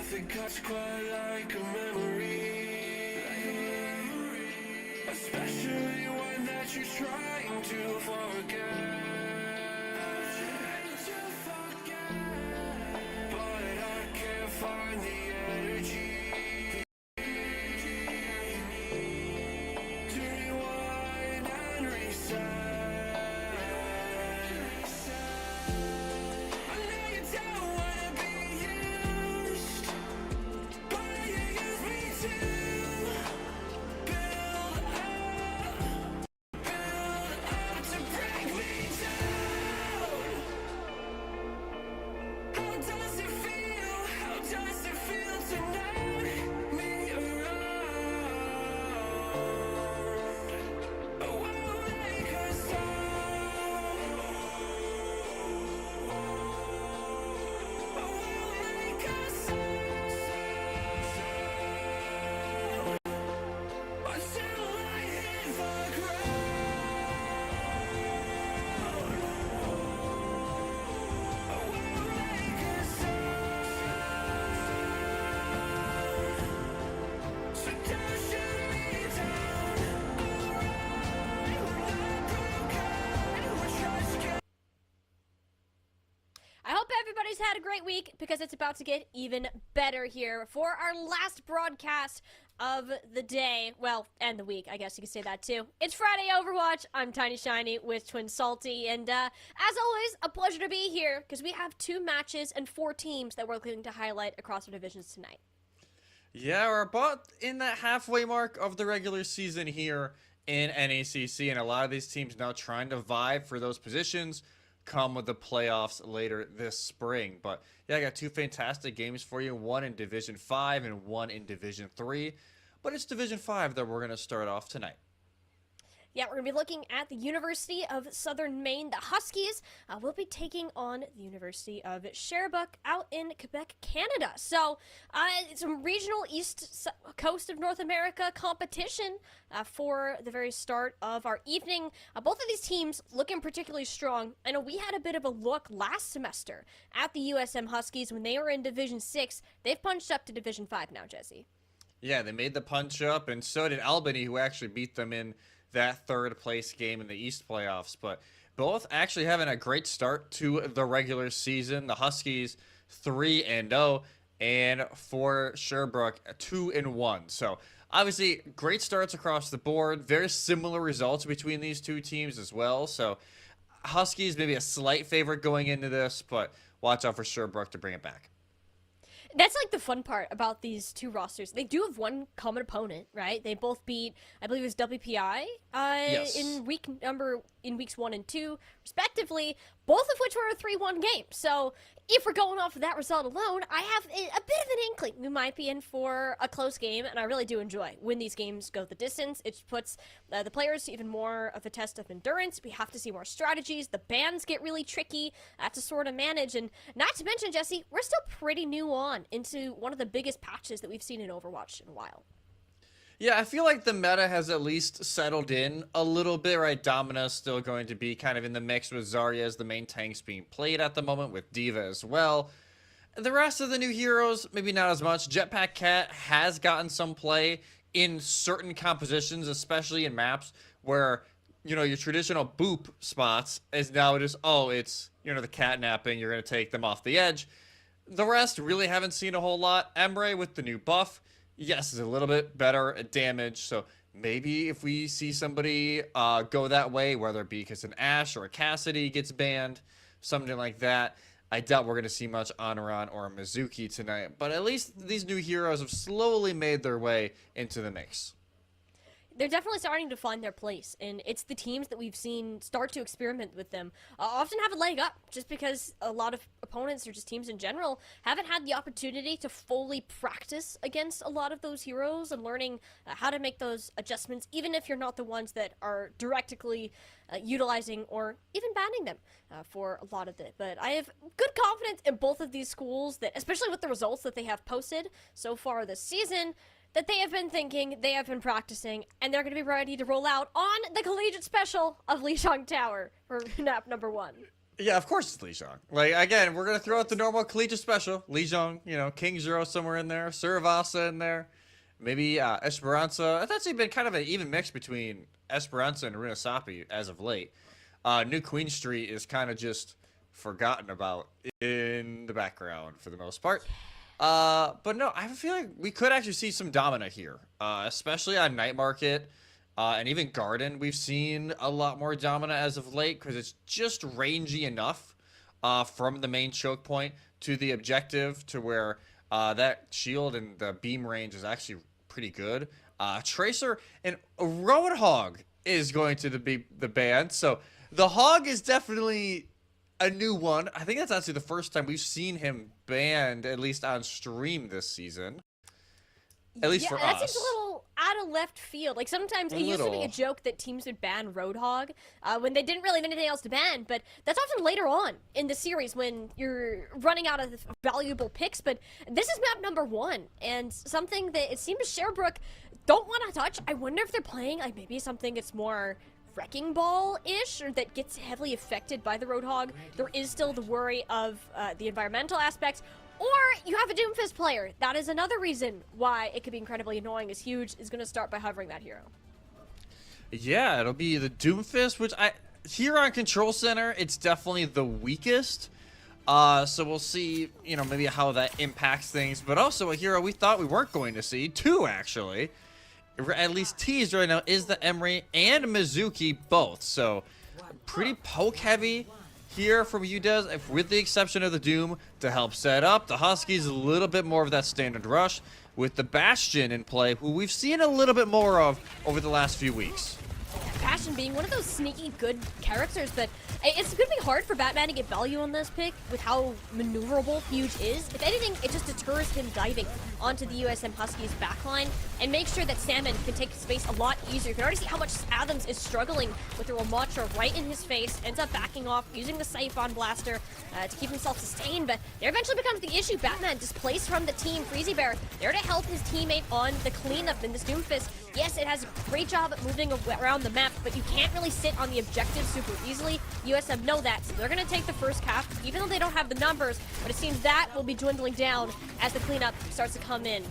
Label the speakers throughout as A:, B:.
A: Nothing cuts quite like a memory, especially one that you're trying to forget. But I can't find the energy
B: had a great week because it's about to get even better here for our last broadcast of the day. Well, and the week, I guess you could say that too. It's Friday Overwatch. I'm Tiny Shiny with Twin Salty, and as always, a pleasure to be here because we have 2 matches and 4 teams that we're looking to highlight across our divisions tonight.
C: Yeah, we're about in that halfway mark of the regular season here in NECC, and a lot of these teams now trying to vie for those positions come with the playoffs later this spring. But yeah, I got 2 fantastic games for you, one in Division 5 and one in Division 3. But it's Division 5 that we're going to start off tonight.
B: Yeah, we're going to be looking at the University of Southern Maine. The Huskies will be taking on the University of Sherbrooke out in Quebec, Canada. So it's a regional east coast of North America competition for the very start of our evening. Both of these teams looking particularly strong. I know we had a bit of a look last semester at the USM Huskies when they were in Division 6. They've punched up to Division 5 now, Jesse.
C: Yeah, they made the punch up, and so did Albany, who actually beat them in that 3rd place game in the East playoffs. But both actually having a great start to the regular season. The Huskies 3-0, and for Sherbrooke 2-1. So obviously great starts across the board. Very similar results between these 2 teams as well. So Huskies maybe a slight favorite going into this, but watch out for Sherbrooke to bring it back.
B: That's like the fun part about these 2 rosters. They do have one common opponent, right? They both beat, I believe it was WPI
C: Yes.
B: in weeks 1 and 2, respectively, both of which were a 3-1 game. So if we're going off of that result alone, I have a bit of an inkling we might be in for a close game, and I really do enjoy when these games go the distance. It puts the players to even more of a test of endurance. We have to see more strategies. The bans get really tricky to sort of manage, and not to mention, Jesse, we're still pretty new on into one of the biggest patches that we've seen in Overwatch in a while.
C: Yeah, I feel like the meta has at least settled in a little bit, right? Domina's still going to be kind of in the mix with Zarya as the main tanks being played at the moment, with Diva as well. The rest of the new heroes, maybe not as much. Jetpack Cat has gotten some play in certain compositions, especially in maps where, you know, your traditional boop spots is now just, oh, it's, you know, the cat napping, you're going to take them off the edge. The rest really haven't seen a whole lot. Emre with the new buff, yes, is a little bit better at damage, so maybe if we see somebody go that way, whether it be because an Ashe or a Cassidy gets banned, something like that, I doubt we're going to see much Honoran or Mizuki tonight. But at least these new heroes have slowly made their way into the mix.
B: They're definitely starting to find their place, and it's the teams that we've seen start to experiment with them often have a leg up, just because a lot of opponents or just teams in general haven't had the opportunity to fully practice against a lot of those heroes and learning how to make those adjustments, even if you're not the ones that are directly utilizing or even banning them for a lot of it. But I have good confidence in both of these schools, that especially with the results that they have posted so far this season, that they have been thinking, they have been practicing, and they're going to be ready to roll out on the collegiate special of Lijiang Tower for map number 1.
C: Yeah, of course it's Lijiang. Like, again, we're going to throw out the normal collegiate special. Lijiang, you know, King Zero somewhere in there, Suravasa in there, maybe Esperanza. It's actually been kind of an even mix between Esperanza and Runasapi as of late. New Queen Street is kind of just forgotten about in the background for the most part. But no, I feel like we could actually see some Domina here, especially on Night Market, and even Garden. We've seen a lot more Domina as of late because it's just rangy enough from the main choke point to the objective to where that shield and the beam range is actually pretty good. Tracer and Roadhog is going to be the ban, so the Hog is definitely a new one. I think that's actually the first time we've seen him banned, at least on stream this season. At least for us.
B: Yeah, that seems a little out of left field. Like, sometimes it used to be a joke that teams would ban Roadhog when they didn't really have anything else to ban, but that's often later on in the series when you're running out of valuable picks. But this is map number 1, and something that it seems Sherbrooke don't want to touch. I wonder if they're playing, like, maybe something that's more Wrecking Ball-ish, or that gets heavily affected by the Roadhog. There is still the worry of the environmental aspects. Or you have a Doomfist player. That is another reason why it could be incredibly annoying, as Huge is going to start by hovering that hero.
C: Yeah, it'll be the Doomfist, which here on Control Center, it's definitely the weakest. So we'll see, you know, maybe how that impacts things. But also a hero we thought we weren't going to see, two actually, at least teased right now, is the Emery and Mizuki both. So pretty poke heavy here from UDES, with the exception of the Doom to help set up. The Huskies a little bit more of that standard rush with the Bastion in play, who we've seen a little bit more of over the last few weeks.
B: Bastion being one of those sneaky good characters, but it's going to be hard for Batman to get value on this pick with how maneuverable Huge is. If anything, it just deters him diving onto the USM Huskies backline and makes sure that Salmon can take space a lot easier. You can already see how much Adams is struggling with the Romacha right in his face, ends up backing off, using the Siphon Blaster to keep himself sustained, but there eventually becomes the issue. Batman displaced from the team, Freezy Bear, there to help his teammate on the cleanup in this Doomfist. Yes, it has a great job at moving around the map, but you can't really sit on the objective super easily. USM know that, so they're going to take the first cap, even though they don't have the numbers, but it seems that will be dwindling down as the cleanup starts to come in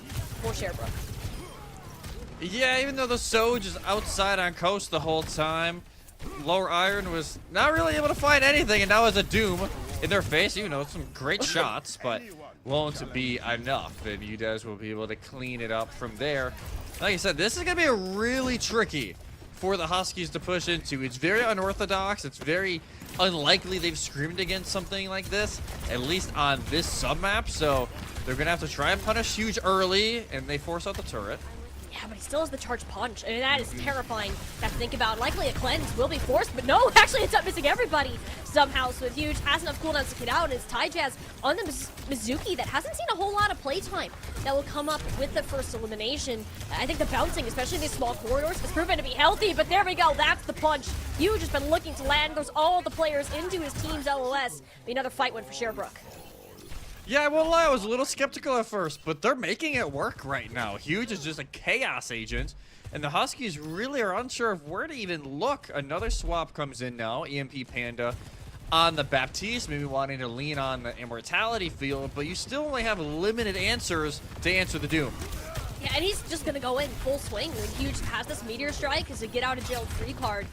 B: for Sherbrooke.
C: Yeah, even though the Soj is outside on coast the whole time, Lower Iron was not really able to find anything, and now has a Doom in their face. You know, some great shots, but won't be enough, and UDES will be able to clean it up from there. Like I said, this is going to be really tricky for the Huskies to push into. It's very unorthodox. It's very unlikely they've screamed against something like this, at least on this sub-map. So they're going to have to try and punish Huge early, and they force out the turret.
B: Yeah, but he still has the charge punch. I mean, that is terrifying to have to think about. Likely a cleanse will be forced, but no, actually ends up missing everybody somehow. So Huge has enough cooldowns to get out, and it's Ty Jazz on the Mizuki that hasn't seen a whole lot of playtime that will come up with the first elimination. I think the bouncing, especially in these small corridors, has proven to be healthy, but there we go. That's the punch. Huge has been looking to land. Goes all the players into his team's LOS. Be another fight win for Sherbrooke.
C: Yeah, I won't lie, I was a little skeptical at first, but they're making it work right now. Huge is just a chaos agent, and the Huskies really are unsure of where to even look. Another swap comes in now, EMP Panda on the Baptiste, maybe wanting to lean on the Immortality field, but you still only have limited answers to answer the Doom.
B: Yeah, and he's just gonna go in full swing. When Huge has this Meteor Strike as a get out of jail free card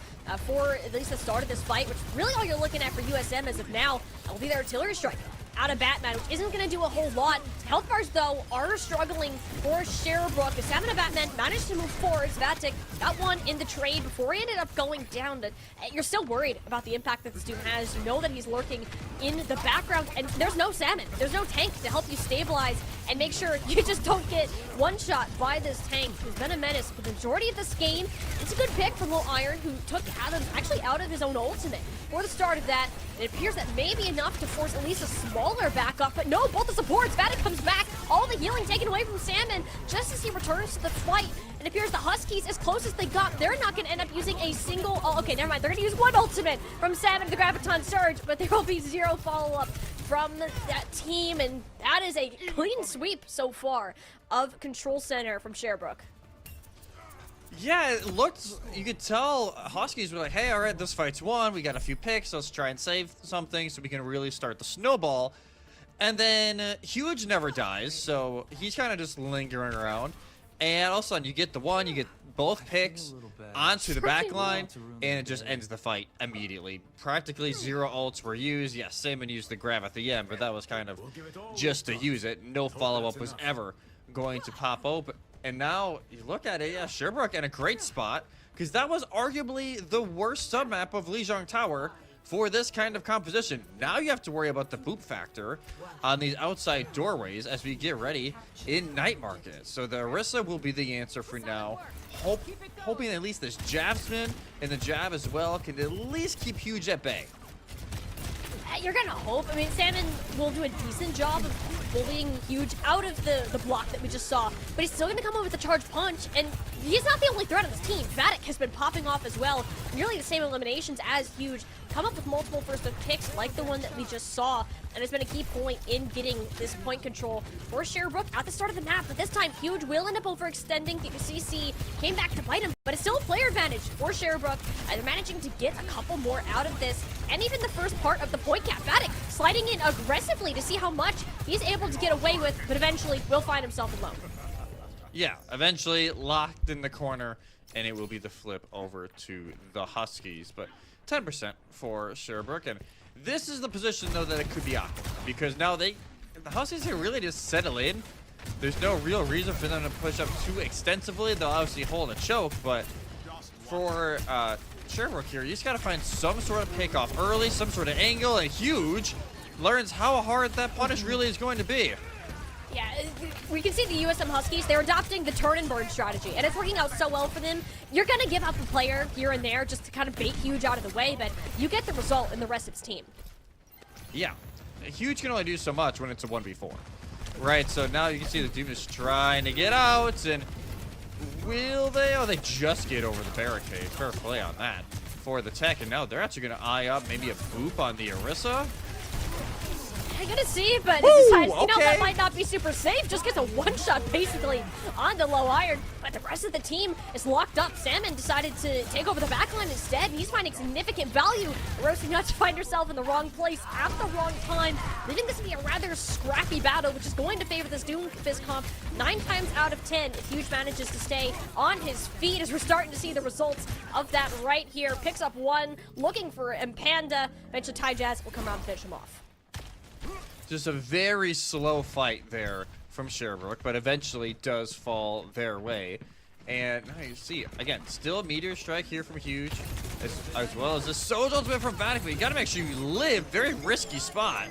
B: for at least the start of this fight, which really all you're looking at for USM as of now will be their Artillery Strike out of Batman, which isn't going to do a whole lot. Health bars, though, are struggling for Sherbrooke. The Salmon and Batman managed to move forward. Vatic got one in the trade before he ended up going down. But you're still worried about the impact that this Doom has. You know that he's lurking in the background, and there's no Salmon. There's no tank to help you stabilize and make sure you just don't get one-shot by this tank, who's been a menace for the majority of this game. It's a good pick from Low Iron, who took Adams actually out of his own ultimate for the start of that. It appears that may be enough to force at least a smaller backup, but no, both the supports. Vatic comes back, all the healing taken away from Salmon just as he returns to the fight. It appears the Huskies, as close as they got, they're not going to end up using a single... Oh, okay, never mind. They're going to use one ultimate from Salmon to the Graviton Surge, but there will be zero follow-up from that team, and that is a clean sweep so far of Control Center from Sherbrooke.
C: Yeah, it looked, you could tell Huskies were like, hey, all right, this fight's won. We got a few picks. Let's try and save something so we can really start the snowball. And then Huge never dies, so he's kind of just lingering around. And all of a sudden, you get the one, you get both picks onto the back line, and it just ends the fight immediately. Practically zero ults were used. Yes, Salmon used the grab at the end, but that was kind of just to use it. No follow-up was ever going to pop open. And now, you look at it, yeah, Sherbrooke in a great spot, because that was arguably the worst submap of Lijiang Tower for this kind of composition. Now you have to worry about the boop factor on these outside doorways as we get ready in Night Market. So the Orisa will be the answer for now. Hoping at least this Jabsman and the Jab as well can at least keep Huge at bay.
B: You're gonna hope. I mean, Salmon will do a decent job of bullying Huge out of the block that we just saw, but he's still gonna come over with a charge punch, and he's not the only threat on this team. Vatic has been popping off as well. Nearly the same eliminations as Huge. Come up with multiple first picks like the one that we just saw, and it's been a key point in getting this point control for Sherbrooke at the start of the map. But this time, Huge will end up overextending. The CC came back to bite him, but it's still a player advantage for Sherbrooke. They're managing to get a couple more out of this, and even the first part of the point cap. Vatic sliding in aggressively to see how much he's able to get away with, but eventually will find himself alone.
C: Yeah, eventually locked in the corner, and it will be the flip over to the Huskies. But 10% for Sherbrooke, and This is the position, though, that it could be awkward. Because now the Huskies can really just settle in. There's no real reason for them to push up too extensively. They'll obviously hold a choke, but for Sherbrooke here, you just got to find some sort of pickoff early, some sort of angle, and Huge learns how hard that punish really is going to be.
B: Yeah, we can see the USM Huskies, they're adopting the turn and burn strategy, and it's working out so well for them. You're going to give up a player here and there just to kind of bait Huge out of the way, but you get the result in the rest of his team.
C: Yeah, Huge can only do so much when it's a 1v4. Right, so now you can see the Doom is trying to get out, and will they? Oh, they just get over the barricade. Fair play on that for the tech, and now they're actually going to eye up maybe a boop on the Orisa.
B: I gotta see, but
C: Woo,
B: it decides, you know,
C: okay.
B: that might not be super safe. Just gets a one-shot basically on the low iron, but the rest of the team is locked up. Salmon decided to take over the backline instead, and he's finding significant value. Roasting Nuts find herself in the wrong place at the wrong time, leaving this to be a rather scrappy battle, which is going to favor this Doomfist comp 9 times out of 10 if Huge manages to stay on his feet, as we're starting to see the results of that right here. Picks up one, looking for Panda. Eventually Ty Jazz will come around and finish him off.
C: Just a very slow fight there from Sherbrooke, but eventually does fall their way. And now you see, again, still a Meteor Strike here from Huge, as well as the Soul's Ultimate from Vatic. You gotta make sure you live. Very risky spot.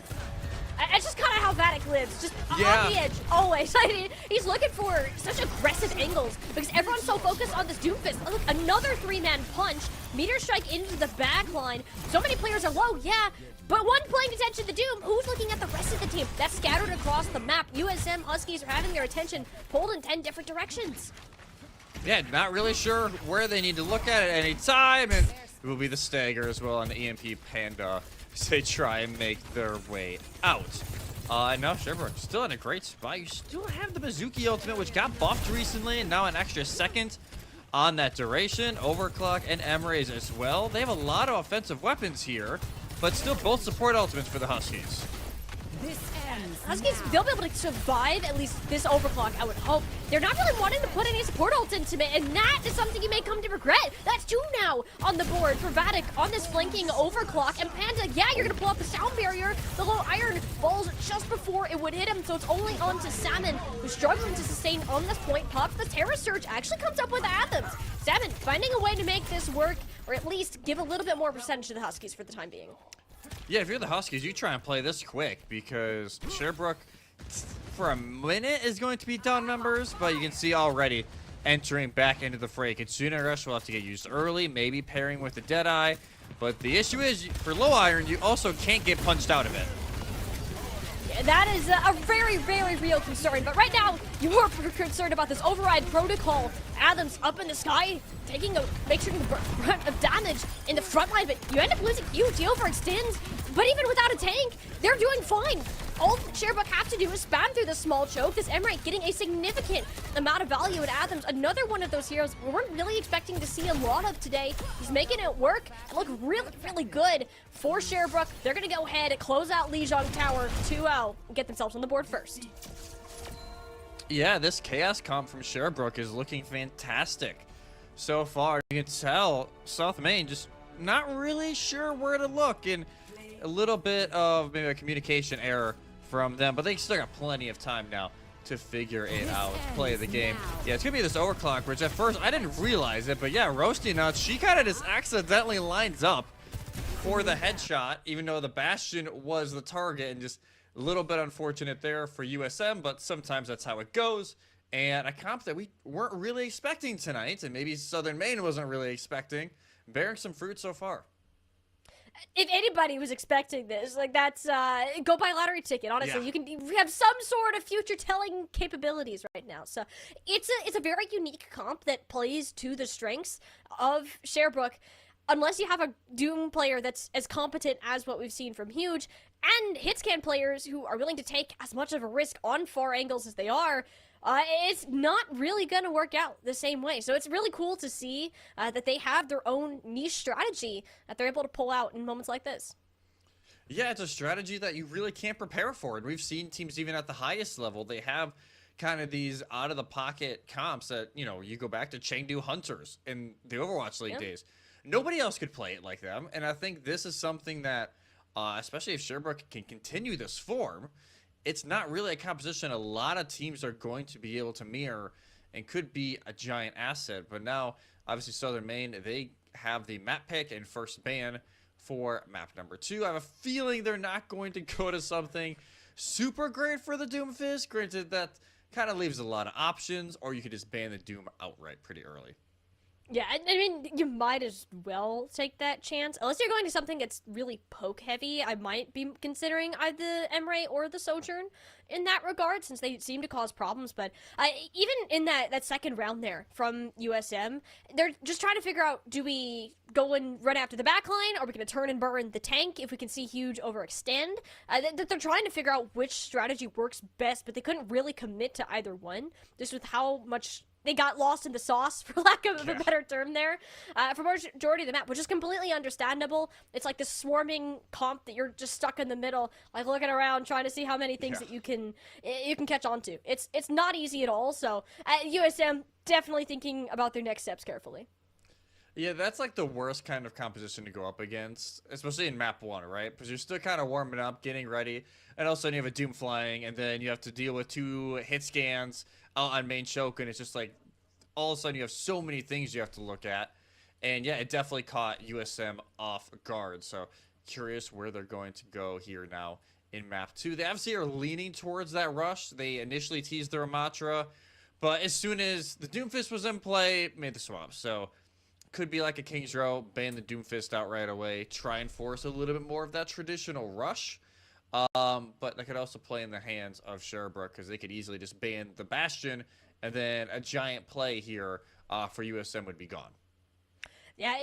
B: It's just kind of how Vatic lives, just
C: Yeah.
B: on the edge, always. I mean, he's looking for such aggressive angles because everyone's so focused on this Doomfist. Look, another 3-man punch, Meteor Strike into the back line. So many players are low, yeah, but one paying attention to Doom. Who's looking at the rest of the team? That's scattered across the map. USM Huskies are having their attention pulled in 10 different directions.
C: Yeah, not really sure where they need to look at any time, and it will be the stagger as well on the EMP Panda as they try and make their way out. And now Sherbrooke still in a great spot. You still have the Bazooki Ultimate, which got buffed recently, and now an extra second on that duration. Overclock and M-Rays as well. They have a lot of offensive weapons here, but still both support ultimates for the Huskies.
B: Huskies, they'll be able to survive at least this overclock, I would hope. They're not really wanting to put any support ult into it, and that is something you may come to regret. That's 2 now on the board for Vatic on this flanking overclock. And Panda, yeah, you're going to pull up the sound barrier. The low iron falls just before it would hit him, so it's only on to Salmon, who's struggling to sustain on this point. Pops the Terror Surge, actually comes up with Anthems. Salmon finding a way to make this work, or at least give a little bit more percentage to the Huskies for the time being.
C: Yeah, if you're the Huskies, you try and play this quick because Sherbrooke, for a minute, is going to be down members, but you can see already entering back into the fray. Kitsune Rush will have to get used early, maybe pairing with the Deadeye, but the issue is, for low iron, you also can't get punched out of it.
B: That is a very, very real concern. But right now, you are concerned about this override protocol. Adams up in the sky, taking a making the brunt of damage in the front line, but you end up losing Huge. He overextends, but even without a tank, they're doing fine. All Sherbrooke have to do is spam through the small choke. This Emirate getting a significant amount of value at Adams. Another one of those heroes we weren't really expecting to see a lot of today. He's making it work and look really, really good for Sherbrooke. They're going to go ahead and close out Lijiang Tower 2-0 and get themselves on the board first.
C: Yeah, this Chaos comp from Sherbrooke is looking fantastic so far. You can tell South Main just not really sure where to look, and a little bit of maybe a communication error from them, but they still got plenty of time now to figure it out, play the game. Yeah, it's gonna be this overclock, which at first I didn't realize it, but yeah, Roasty Nuts, she kind of just accidentally lines up for the headshot, even though the Bastion was the target, and just a little bit unfortunate there for USM, but sometimes that's how it goes. And a comp that we weren't really expecting tonight, and maybe Southern Maine wasn't really expecting, bearing some fruit so far.
B: If anybody was expecting this, like, that's go buy a lottery ticket. Honestly,
C: Yeah.
B: you can have some sort of future telling capabilities right now. So it's a very unique comp that plays to the strengths of Sherbrooke. Unless you have a Doom player that's as competent as what we've seen from Huge, and hitscan players who are willing to take as much of a risk on far angles as they are, it's not really going to work out the same way. So it's really cool to see that they have their own niche strategy that they're able to pull out in moments like this.
C: Yeah, it's a strategy that you really can't prepare for. And we've seen teams even at the highest level, they have kind of these out-of-the-pocket comps that, you know, you go back to Chengdu Hunters in the Overwatch League days. Nobody else could play it like them. And I think this is something that especially if Sherbrooke can continue this form. It's not really a composition a lot of teams are going to be able to mirror and could be a giant asset. But now, obviously, Southern Maine, they have the map pick and first ban for map number 2. I have a feeling they're not going to go to something super great for the Doomfist. Granted, that kind of leaves a lot of options, or you could just ban the Doom outright pretty early.
B: Yeah, I mean, you might as well take that chance. Unless you're going to something that's really poke heavy, I might be considering either the Emray or the Sojourn in that regard, since they seem to cause problems. But even in that second round there from USM, they're just trying to figure out, do we go and run after the backline? Are we going to turn and burn the tank if we can see Huge overextend? They're trying to figure out which strategy works best, but they couldn't really commit to either one, just with how much they got lost in the sauce, for lack of a better term there, for majority of the map, which is completely understandable. It's like this swarming comp that you're just stuck in the middle, like looking around, trying to see how many things that you can catch on to. It's not easy at all, so USM definitely thinking about their next steps carefully.
C: Yeah, that's like the worst kind of composition to go up against, especially in map 1, right? Because you're still kind of warming up, getting ready, and all of a sudden you have a Doom flying, and then you have to deal with 2 hit scans out on main choke, and it's just like all of a sudden you have so many things you have to look at. And yeah, it definitely caught USM off guard. So curious where they're going to go here now in map 2. They obviously are leaning towards that rush. They initially teased their Ramatra, but as soon as the Doomfist was in play, made the swap. So could be like a King's Row, ban the Doomfist out right away, try and force a little bit more of that traditional rush. But that could also play in the hands of Sherbrooke, because they could easily just ban the Bastion, and then a giant play here for USM would be gone.
B: Yeah,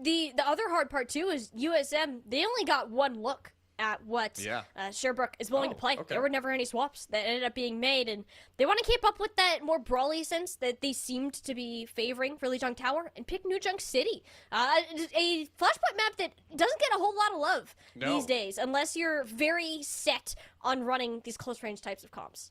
B: the other hard part too is USM, they only got one look at what Sherbrooke is willing to play.
C: Okay.
B: There were never any swaps that ended up being made, and they want to keep up with that more brawly sense that they seemed to be favoring for Lijiang Tower and pick New Junk City. A Flashpoint map that doesn't get a whole lot of love these days, unless you're very set on running these close range types of comps.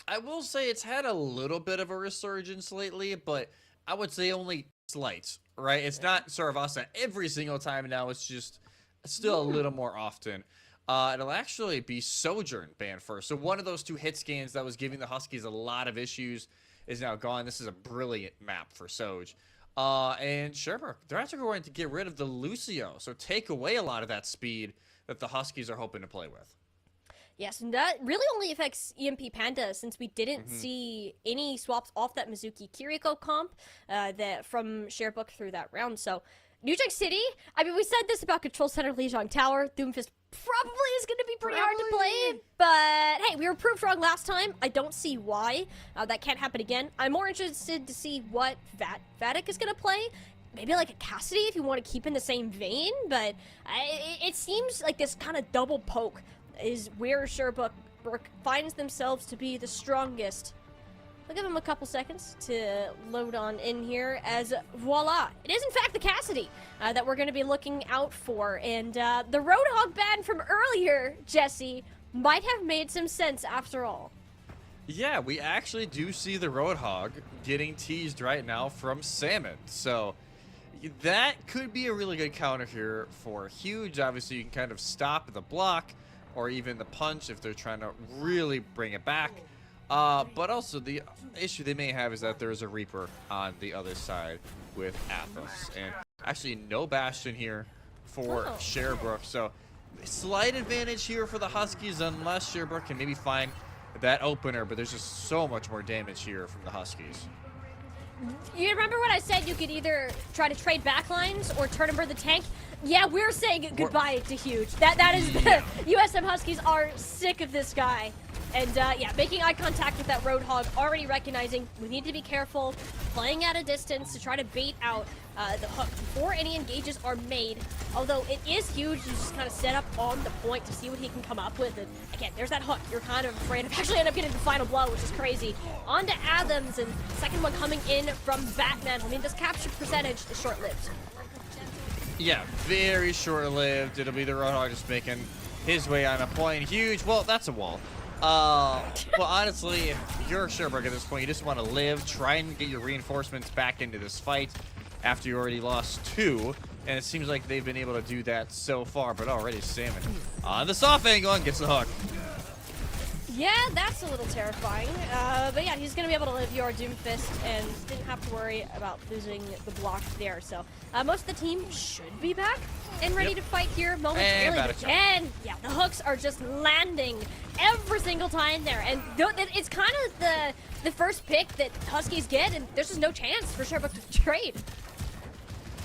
C: I will say it's had a little bit of a resurgence lately, but I would say only slight, right? It's not Saravasa every single time now. It's just still a little more often. It'll actually be Sojourn banned first. So one of those 2 hit scans that was giving the Huskies a lot of issues is now gone. This is a brilliant map for Soj. And Sherbrooke, they're actually going to get rid of the Lucio, so take away a lot of that speed that the Huskies are hoping to play with.
B: Yes, and that really only affects EMP Panda, since we didn't see any swaps off that Mizuki Kiriko comp that from Sherbrooke through that round. So New Jack City, I mean, we said this about Control Center Lijiang Tower. Doomfist probably is going to be pretty hard to play, but hey, we were proved wrong last time. I don't see why that can't happen again. I'm more interested to see what Vatic is going to play. Maybe like a Cassidy if you want to keep in the same vein, but it seems like this kind of double poke is where Sherbrooke finds themselves to be the strongest. I'll give them a couple seconds to load on in here, as voila, it is in fact the Cassidy that we're going to be looking out for. And the Roadhog ban from earlier, Jesse, might have made some sense after all.
C: Yeah, we actually do see the Roadhog getting teased right now from Salmon. So that could be a really good counter here for Huge. Obviously, you can kind of stop the block or even the punch if they're trying to really bring it back. But also the issue they may have is that there's a Reaper on the other side with Athos. And actually no Bastion here for Sherbrooke. So slight advantage here for the Huskies unless Sherbrooke can maybe find that opener. But there's just so much more damage here from the Huskies.
B: You remember when I said you could either try to trade backlines or turn and burn the tank? Yeah, we're saying goodbye to Huge. That is the USM Huskies are sick of this guy. And yeah, making eye contact with that Roadhog, already recognizing we need to be careful, playing at a distance to try to bait out the hook before any engages are made. Although it is Huge, you just kind of set up on the point to see what he can come up with. And again, there's that hook. You're kind of afraid of actually end up getting the final blow, which is crazy. On to Adams, and second one coming in from Batman. I mean, this capture percentage is short-lived.
C: Yeah, very short-lived. It'll be the Roadhog just making his way on a point. Huge. Well, that's a wall. Well, honestly, if you're Sherbrooke at this point, you just want to live, try and get your reinforcements back into this fight after you already lost 2. and it seems like they've been able to do that so far. But already Salmon on the soft angle and gets the hook.
B: Yeah, that's a little terrifying. But yeah, he's going to be able to live your Doomfist and didn't have to worry about losing the block there. So most of the team should be back and ready to fight here momentarily. But again, yeah, the hooks are just landing every single time there. And it's kind of the first pick that Huskies get, and there's just no chance for Sherbrooke to trade.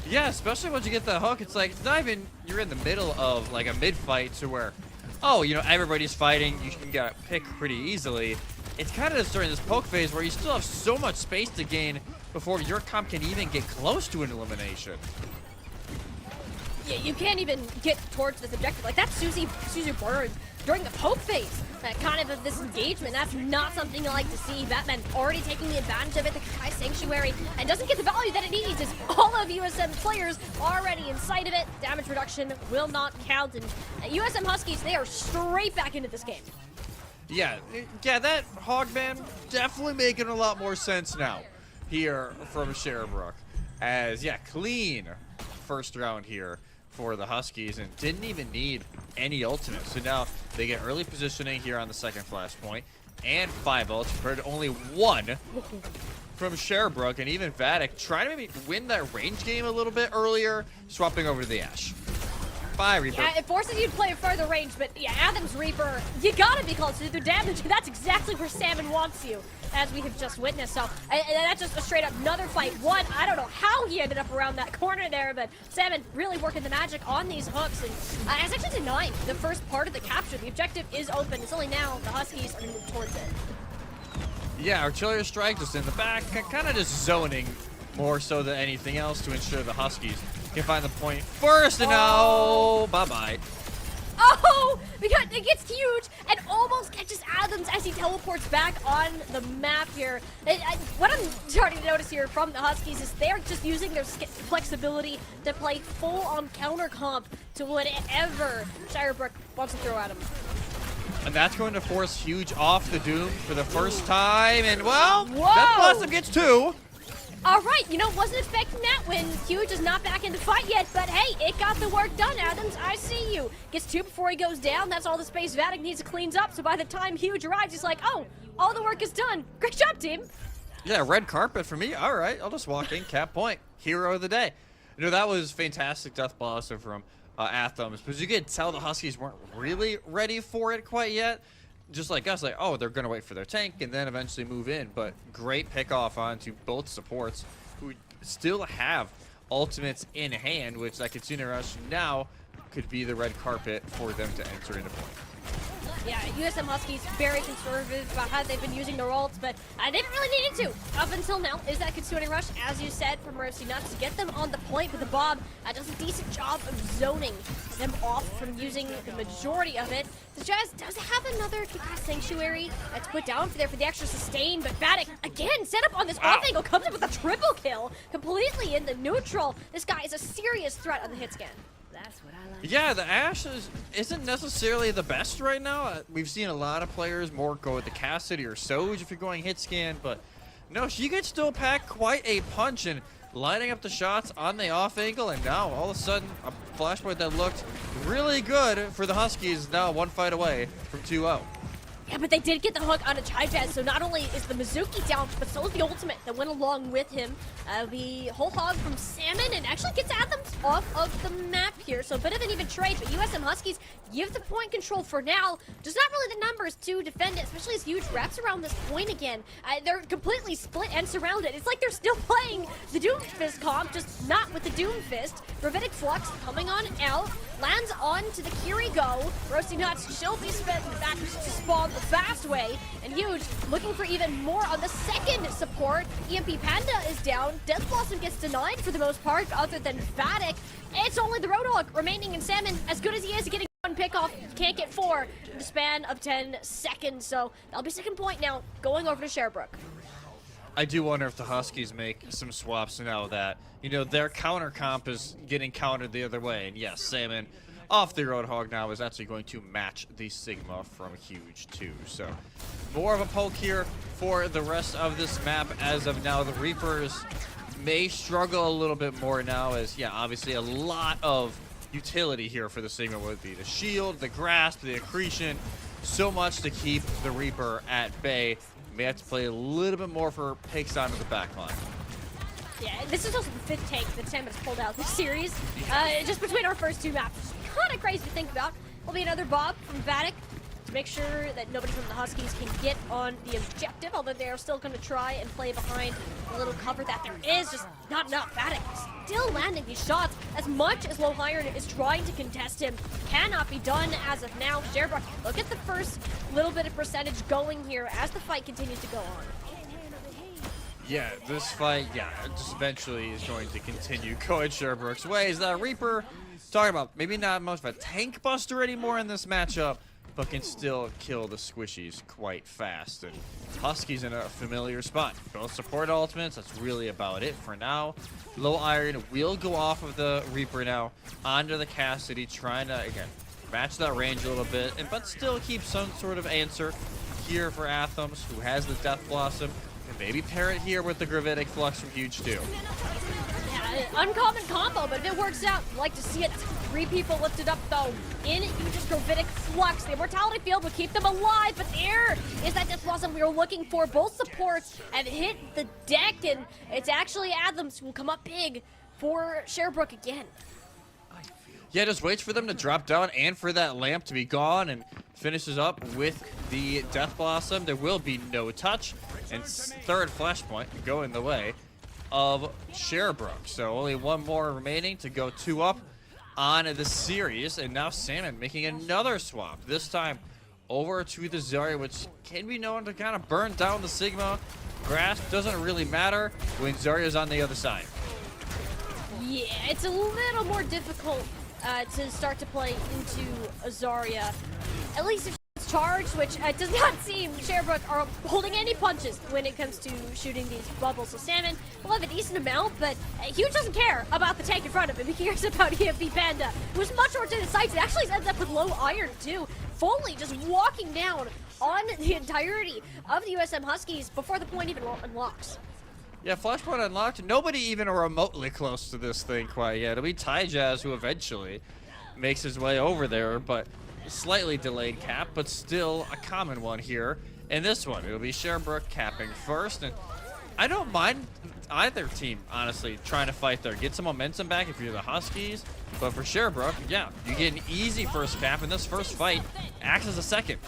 C: Yeah, especially once you get the hook, it's like, it's not even, you're in the middle of like a mid-fight to where, oh, you know, everybody's fighting, you can get a pick pretty easily. It's kind of just during this poke phase where you still have so much space to gain before your comp can even get close to an elimination.
B: Yeah, you can't even get towards this objective. Like, that's Susie Bird during the poke phase. Kind of this engagement. That's not something I like to see. Batman already taking the advantage of it, the Kai Sanctuary, and doesn't get the value that it needs as all of USM players already in sight of it. Damage reduction will not count, and USM Huskies, they are straight back into this game.
C: Yeah, that Hogman definitely making a lot more sense now here from Sherbrooke. As, yeah, clean first round here for the Huskies and didn't even need any ultimate. So now they get early positioning here on the second flashpoint and 5 ults compared to only 1 from Sherbrooke, and even Vatic trying to maybe win that range game a little bit earlier, swapping over to the Ashe. Bye, Reaper.
B: Yeah, it forces you to play further range, but yeah, Athens Reaper, you gotta be close to the damage. That's exactly where Salmon wants you, as we have just witnessed. So, and that's just a straight up another fight. One, I don't know how he ended up around that corner there, but Salmon really working the magic on these hooks, and it's actually denying the first part of the capture. The objective is open. It's only now the Huskies are gonna move towards it.
C: Yeah, Artillery Strike just in the back, kind of just zoning more so than anything else to ensure the Huskies can find the point first, and now, bye-bye.
B: Oh, because it gets huge and almost catches Adams as he teleports back on the map here. What I'm starting to notice here from the Huskies is they're just using their flexibility to play full-on counter comp to whatever Sherbrooke wants to throw at them.
C: And that's going to force Huge off the Doom for the first time, and well,
B: Whoa.
C: that Blossom gets 2.
B: All right, you know, wasn't expecting that when Huge is not back in the fight yet, but hey, it got the work done, Adams. I see you. Gets 2 before he goes down. That's all the space Vatic needs to clean up, so by the time Huge arrives, he's like, oh, all the work is done. Great job, team.
C: Yeah, red carpet for me. All right, I'll just walk in, cap point. Hero of the day. You know, that was fantastic Death Blossom from Athens, because you could tell the Huskies weren't really ready for it quite yet. Just like us, like, oh, they're going to wait for their tank and then eventually move in. But great pick off onto both supports who still have ultimates in hand, which that Kitsune Rush now could be the red carpet for them to enter into point.
B: Yeah, USM Huskies very conservative about how they've been using their ults, but they didn't really need to up until now. Is that Kitsune Rush, as you said, for Mercy Nuts to get them on the point, but the Bob does a decent job of zoning them off from using the majority of it. The Jazz does have another Sanctuary to put down for there for the extra sustain, but Vatic, again, set up on this off angle, comes up with a triple kill, completely in the neutral. This guy is a serious threat on the hit scan. That's what I like.
C: Yeah, the Ashe isn't necessarily the best right now. We've seen a lot of players more go with the Cassidy or Soj if you're going hit scan, but no, she could still pack quite a punch and lining up the shots on the off angle, and now all of a sudden a flashpoint that looked really good for the Huskies is now 1 fight away from 2-0.
B: Yeah, but they did get the hook on a Chai-Jazz, so not only is the Mizuki down, but so is the ultimate that went along with him. The whole hog from Salmon, and actually gets Athens off of the map here, so a bit of an even trade, but USM Huskies give the point control for now. Just not really the numbers to defend it, especially as Huge wraps around this point again. They're completely split and surrounded. It's like they're still playing the Doomfist comp, just not with the Doomfist. Gravitic Flux coming on out, lands on to the Kiriko. Roasty Nuts, she'll be spent back to spawn the fast way, and Huge looking for even more on the second support. EMP Panda is down. Death Blossom gets denied for the most part, other than Vatic. It's only the Roadhog remaining in Salmon. As good as he is getting one pick off, can't get 4 in the span of 10 seconds. So that'll be second point now, going over to Sherbrooke.
C: I do wonder if the Huskies make some swaps now that, you know, their counter comp is getting countered the other way. And yes, Salmon off the Roadhog now is actually going to match the Sigma from Huge too. So more of a poke here for the rest of this map as of now. The Reapers may struggle a little bit more now as, yeah, obviously a lot of utility here for the Sigma would be the shield, the grasp, the accretion, so much to keep the Reaper at bay. May have to play a little bit more for picks onto the back line.
B: Yeah, this is also the 5th take that Sam has pulled out this series. Just between our first 2 maps. Kind of crazy to think about. Will be another Bob from Vatic to make sure that nobody from the Huskies can get on the objective, although they are still going to try and play behind the little cover that there is. Just not enough. Vatic still landing these shots. As much as Low Iron is trying to contest him, cannot be done as of now. Sherbrooke, look at the first little bit of percentage going here as the fight continues to go on.
C: Yeah, this fight, just eventually is going to continue going Sherbrooke's ways. That Reaper, talking about maybe not much of a tank buster anymore in this matchup, but can still kill the squishies quite fast. And Huskies in a familiar spot. Both support ultimates, that's really about it for now. Low Iron will go off of the Reaper now onto the Cassidy, trying to, again, match that range a little bit, but still keep some sort of answer here for Athams, who has the Death Blossom. And maybe pair it here with the Gravitic Flux from Huge 2.
B: Yeah, uncommon combo, but if it works out, I'd like to see it. 3 people lifted up, though, in Huge's Gravitic Flux. The Immortality Field will keep them alive, but there is that Death Blossom we were looking for. Both supports have hit the deck, and it's actually Athams who will come up big for Sherbrooke again.
C: Yeah, just waits for them to drop down and for that lamp to be gone, and finishes up with the Death Blossom. There will be no touch, and 3rd Flashpoint going the way of Sherbrooke. So only 1 more remaining to go 2 up on the series, and now Salmon making another swap, this time over to the Zarya, which can be known to kind of burn down the Sigma. Grasp doesn't really matter when Zarya's on the other side.
B: Yeah, it's a little more difficult to start to play into Zarya. At least if it's charged, which does not seem Sherbrooke are holding any punches when it comes to shooting these bubbles. So Salmon will have a decent amount, but Huge doesn't care about the tank in front of him. He cares about EMP Panda, who's much more to the sights. It actually ends up with Low Iron too. Foley just walking down on the entirety of the USM Huskies before the point even unlocks.
C: Yeah, Flashpoint unlocked. Nobody even remotely close to this thing quite yet. It'll be Tyjazz who eventually makes his way over there, but slightly delayed cap, but still a common one here. In this one, it'll be Sherbrooke capping first, and I don't mind either team, honestly, trying to fight there. Get some momentum back if you're the Huskies, but for Sherbrooke, yeah, you get an easy first cap, and this first fight acts as a second.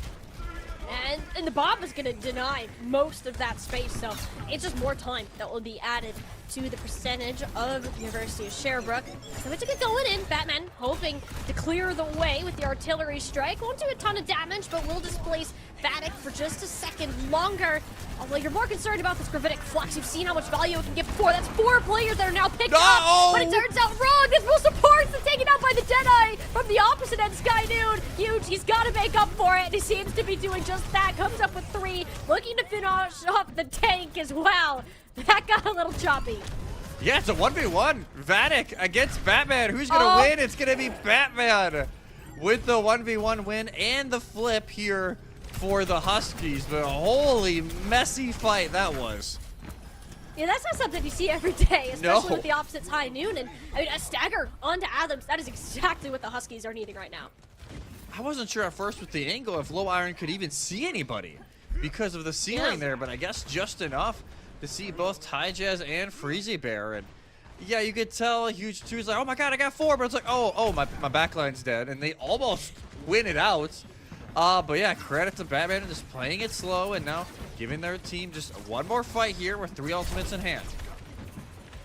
B: And the bomb is going to deny most of that space, so it's just more time that will be added to the percentage of the University of Sherbrooke. So it's a good going in. Batman hoping to clear the way with the artillery strike. Won't do a ton of damage, but will displace Vatic for just a second longer. Although you're more concerned about this Gravitic Flux. You've seen how much value it can give before. That's 4 players that are now picked up, but it turns out wrong. This full supports and taken out by the Deadeye from the opposite end. Sky Noon, Huge, he's got to make up for it. He seems to be doing just that. Comes up with 3, looking to finish off the tank as well. That got a little choppy.
C: Yeah, it's a 1v1. Vatic against Batman. Who's going to win? It's going to be Batman with the 1v1 win and the flip here for the Huskies. But holy messy fight that was.
B: Yeah, that's not something you see every day, especially
C: No.
B: with the opposites High Noon. And I mean, a stagger onto Adams, that is exactly what the Huskies are needing right now.
C: I wasn't sure at first with the angle if Low Iron could even see anybody because of the ceiling there, but I guess just enough to see both Tyjazz and Freezy Bear. And yeah, you could tell Huge 2 is like, oh my god, I got 4, but it's like, oh, my backline's dead, and they almost win it out. But yeah, credit to Batman and just playing it slow and now giving their team just 1 more fight here with 3 ultimates in hand.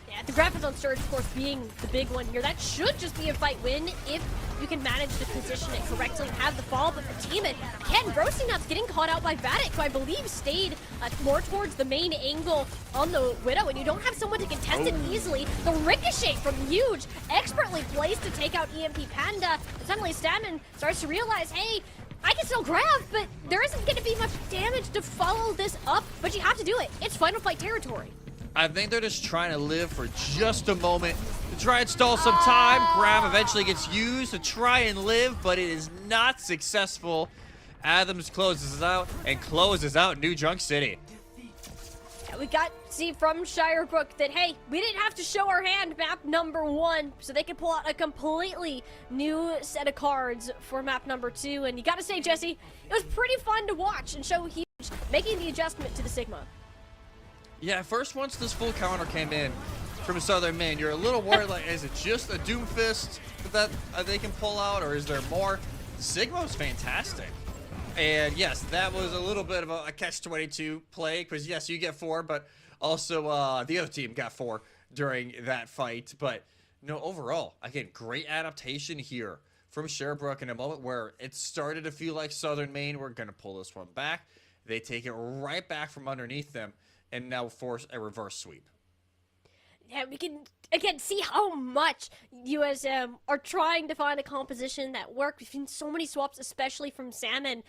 B: Yeah, the graphics on Surge, of course, being the big one here. That should just be a fight win if you can manage to position it correctly and have the fall. But the team, Ken Brosinut's getting caught out by Vatic, who I believe stayed more towards the main angle on the Widow, and you don't have someone to contest it easily. The ricochet from Huge, expertly placed to take out EMP Panda. And suddenly Stammen starts to realize, hey, I can still grab, but there isn't going to be much damage to follow this up, but you have to do it. It's final fight territory.
C: I think they're just trying to live for just a moment to try and stall some time. Grab eventually gets used to try and live, but it is not successful. Adams closes out and closes out New Junk City.
B: we got to see from Shirebrook that, hey, we didn't have to show our hand map number 1, so they could pull out a completely new set of cards for map number 2. And you gotta say, Jesse, it was pretty fun to watch and show Huge making the adjustment to the Sigma.
C: Yeah, first once this full counter came in from Southern Maine, you're a little worried, like, is it just a Doomfist that they can pull out, or is there more? Sigma was fantastic. And yes, that was a little bit of a catch-22 play, because yes, you get 4, but also the other team got 4 during that fight. But no, overall, again, great adaptation here from Sherbrooke in a moment where it started to feel like Southern Maine were going to pull this one back. They take it right back from underneath them and now force a reverse sweep.
B: Yeah, we can, again, see how much USM are trying to find a composition that worked. We've seen so many swaps, especially from Salmon,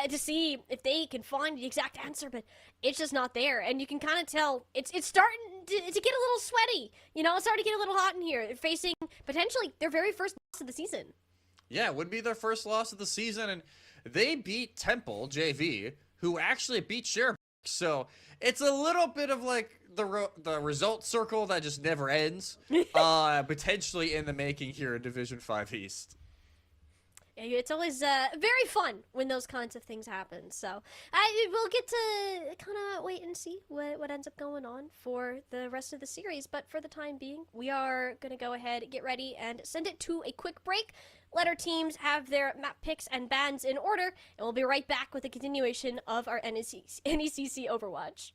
B: to see if they can find the exact answer, but it's just not there. And you can kind of tell it's starting to get a little sweaty. You know, it's starting to get a little hot in here. They're facing, potentially, their very first loss of the season.
C: Yeah, it would be their first loss of the season, and they beat Temple, JV, who actually beat Sherbrooke. So it's a little bit of like the result circle that just never ends, potentially in the making here in Division 5 East.
B: Yeah, it's always very fun when those kinds of things happen. So we'll get to kind of wait and see what ends up going on for the rest of the series. But for the time being, we are going to go ahead, get ready, and send it to a quick break. Let our teams have their map picks and bans in order, and we'll be right back with a continuation of our NECC Overwatch.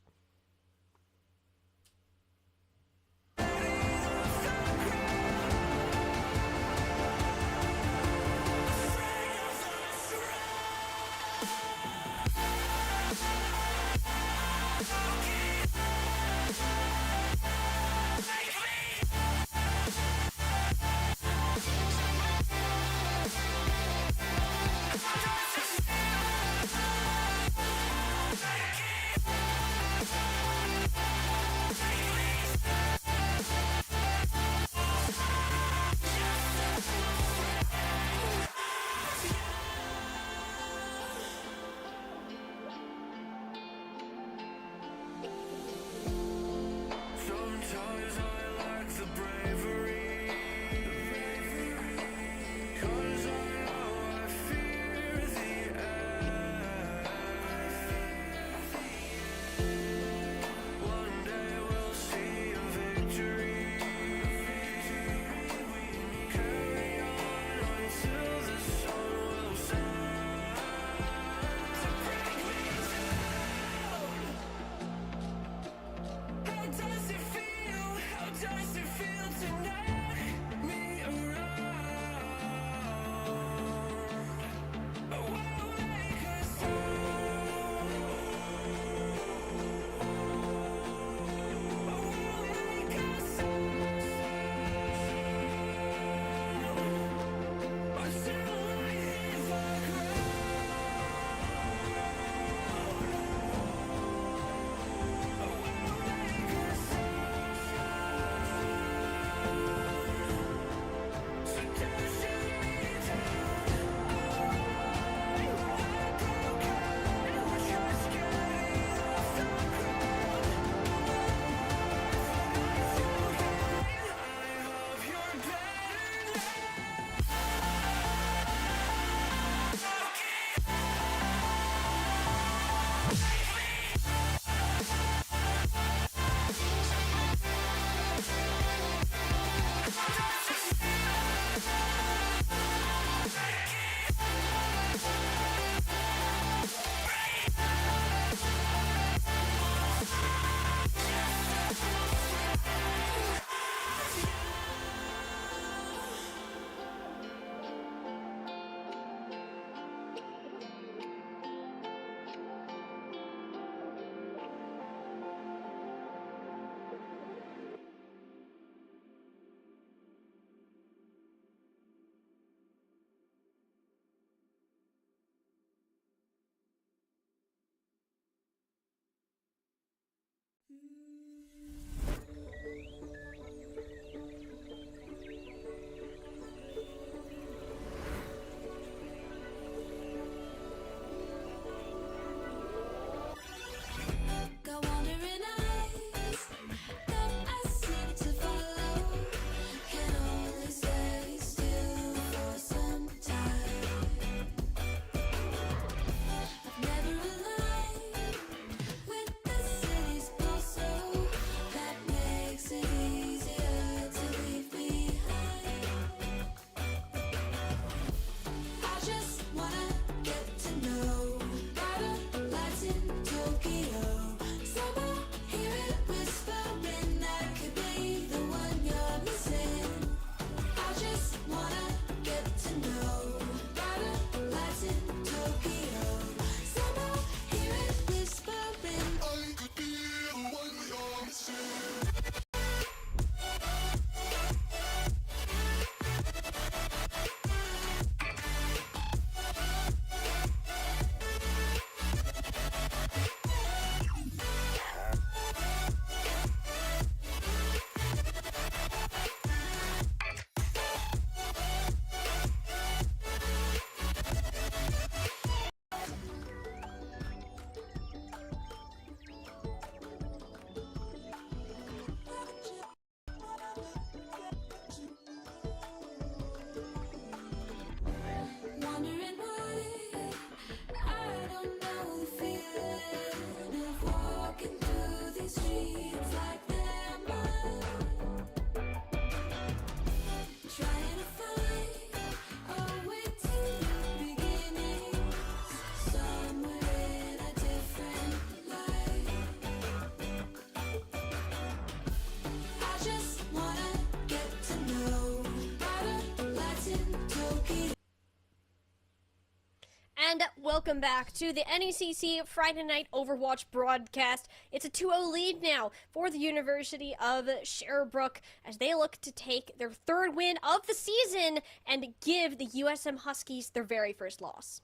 B: welcome back to the NECC Friday Night Overwatch broadcast. It's a 2-0 lead now for the University of Sherbrooke as they look to take their third win of the season and give the USM Huskies their very first loss.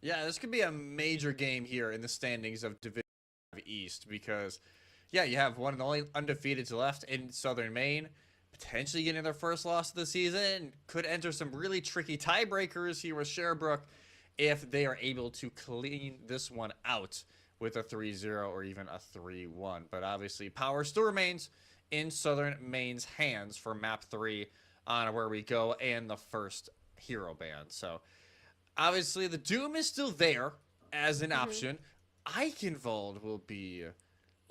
C: Yeah, this could be a major game here in the standings of Division East because, yeah, you have one of the only undefeateds left in Southern Maine, potentially getting their first loss of the season, could enter some really tricky tiebreakers here with Sherbrooke if they are able to clean this one out with a 3-0 or even a 3-1. But obviously, power still remains in Southern Maine's hands for map 3 on Where We Go and the first hero band. So obviously, the Doom is still there as an option. Eichenwald will be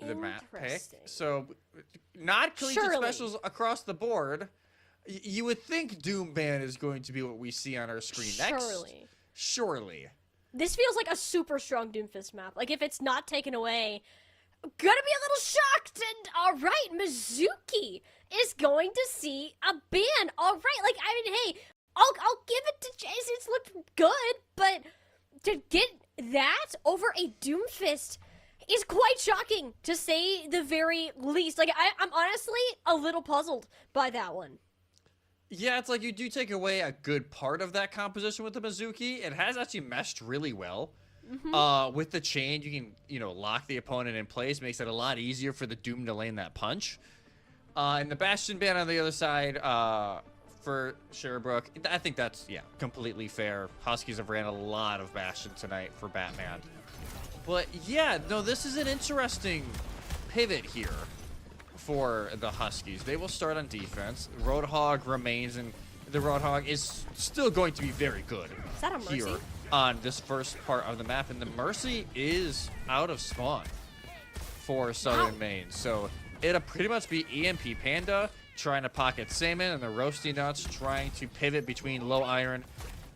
C: the map pick. So not collegiate specials across the board. You would think Doom Band is going to be what we see on our screen next. Surely.
B: This feels like a super strong Doomfist map. Like, if it's not taken away, I'm gonna be a little shocked. And, alright, Mizuki is going to see a ban. Alright, like, I mean, hey, I'll give it to Jason. It's looked good, but to get that over a Doomfist is quite shocking, to say the very least. Like, I'm honestly a little puzzled by that one.
C: Yeah, it's like you do take away a good part of that composition with the Mizuki. It has actually meshed really well. With the chain, you can, lock the opponent in place. Makes it a lot easier for the Doom to land that punch. And the Bastion ban on the other side for Sherbrooke, I think that's, completely fair. Huskies have ran a lot of Bastion tonight for Batman. But, yeah, no, this is an interesting pivot here for the Huskies. They will start on defense. Roadhog remains, and the Roadhog is still going to be very good here on this first part of the map. And the Mercy is out of spawn for Southern Maine. So it'll pretty much be EMP Panda trying to pocket Salmon, and the Roasty Nuts trying to pivot between Low Iron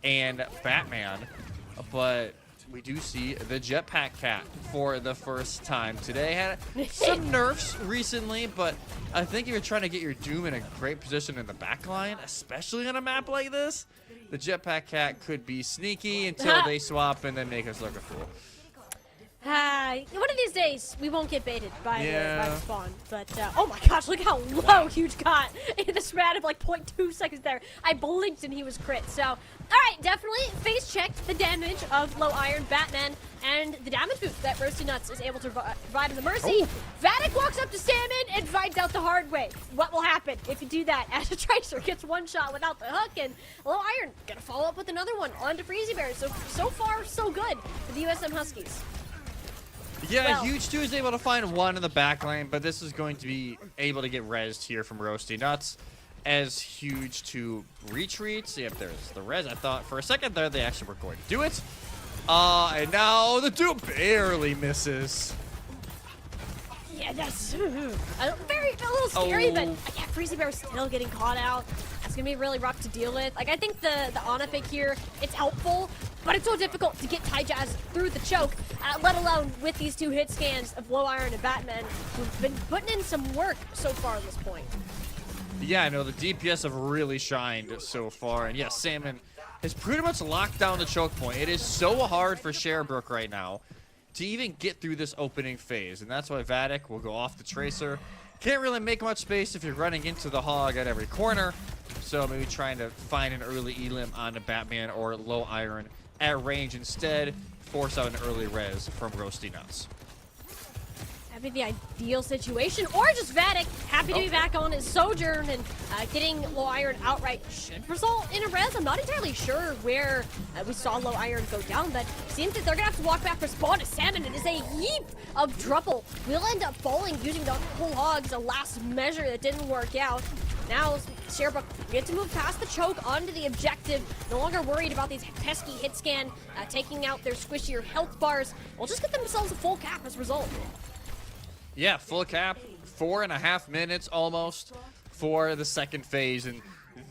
C: and Batman. But we do see the Jetpack Cat for the first time today. Had some nerfs recently, but I think if you're trying to get your Doom in a great position in the backline, especially on a map like this, the Jetpack Cat could be sneaky until they swap and then make us look a fool.
B: One of these days, we won't get baited by the spawn. But, oh my gosh, look how low Huge got in the span of like 0.2 seconds there. I blinked and he was crit. So, alright, definitely face checked the damage of Low Iron, Batman, and the damage boost that Roasty Nuts is able to provide in the Mercy. Vatic walks up to Salmon and finds out the hard way. What will happen if you do that as a Tracer gets one shot without the hook, and Low Iron gonna follow up with another one onto Freezy Bear. So far, so good for the USM Huskies.
C: Yeah, Huge 2 is able to find one in the back lane, but this is going to be able to get rezzed here from Roasty Nuts as Huge 2 retreats. Yep, there's the res. I thought for a second there they actually were going to do it. And now the Doom barely misses.
B: Yeah, that's a little scary, but yeah, Freezy Bear still getting caught out. That's gonna be really rough to deal with. Like, I think the Ana pick here, it's helpful, but it's so difficult to get Ty Jazz through the choke, let alone with these two hit scans of Low Iron and Batman, who've been putting in some work so far at this point.
C: Yeah, I know the DPS have really shined so far, and yes, Salmon has pretty much locked down the choke point. It is so hard for Sherbrooke right now to even get through this opening phase, and that's why Vatic will go off the Tracer. Can't really make much space if you're running into the Hog at every corner, so maybe trying to find an early elim on the Batman or Low Iron at range instead, force out an early res from Roasty Nuts.
B: That'd be the ideal situation, or just Vatic, happy to be back on his sojourn, and getting Low Iron outright should result in a res. I'm not entirely sure where we saw Low Iron go down, but it seems that they're gonna have to walk back for spawn to Salmon. It is a heap of trouble. We'll end up falling using the whole Hogs, a last measure that didn't work out. Now, Sherbrooke get to move past the choke onto the objective. No longer worried about these pesky hit scan, taking out their squishier health bars. We'll just get themselves a full cap as a result.
C: Yeah, full cap, 4.5 minutes almost for the second phase, and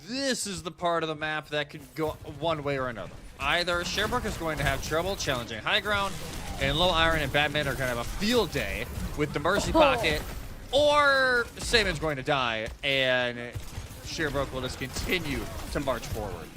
C: this is the part of the map that could go one way or another. Either Sherbrooke is going to have trouble challenging high ground, and Low Iron and Batman are going to have a field day with the Mercy Pocket, or Salmon's going to die, and Sherbrooke will just continue to march forward.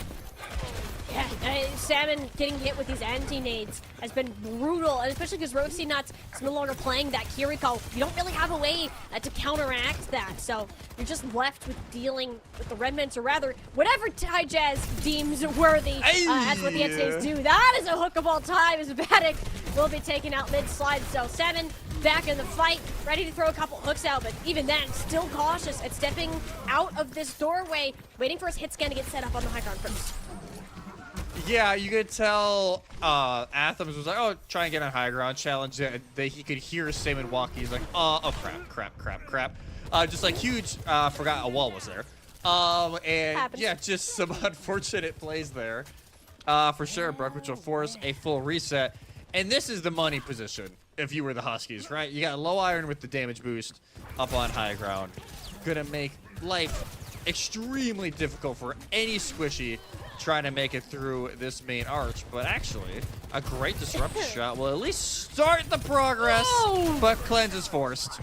B: Yeah, Salmon getting hit with these anti-nades has been brutal, and especially because Roasty Nuts is no longer playing that Kiriko. You don't really have a way to counteract that, so you're just left with dealing with the red mints, or rather, whatever Ty Jazz deems worthy. That's what the anti-nades do. That is a hook of all time, as Vatic will be taken out mid-slide, so Salmon back in the fight, ready to throw a couple hooks out, but even then, still cautious at stepping out of this doorway, waiting for his hit scan to get set up on the high ground first.
C: Yeah, you could tell Athens was like, oh, try and get on high ground, challenge it. He could hear Salmon walking. He's like, oh, crap. Just like huge, forgot a wall was there. And
B: Happens.
C: yeah, just some unfortunate plays there for sure, Brooke, which will force a full reset. And this is the money position if you were the Huskies, right? You got low iron with the damage boost up on high ground. Gonna make life extremely difficult for any squishy trying to make it through this main arch, but actually a great disruptor shot will at least start the progress.
B: Oh!
C: But cleanse is forced.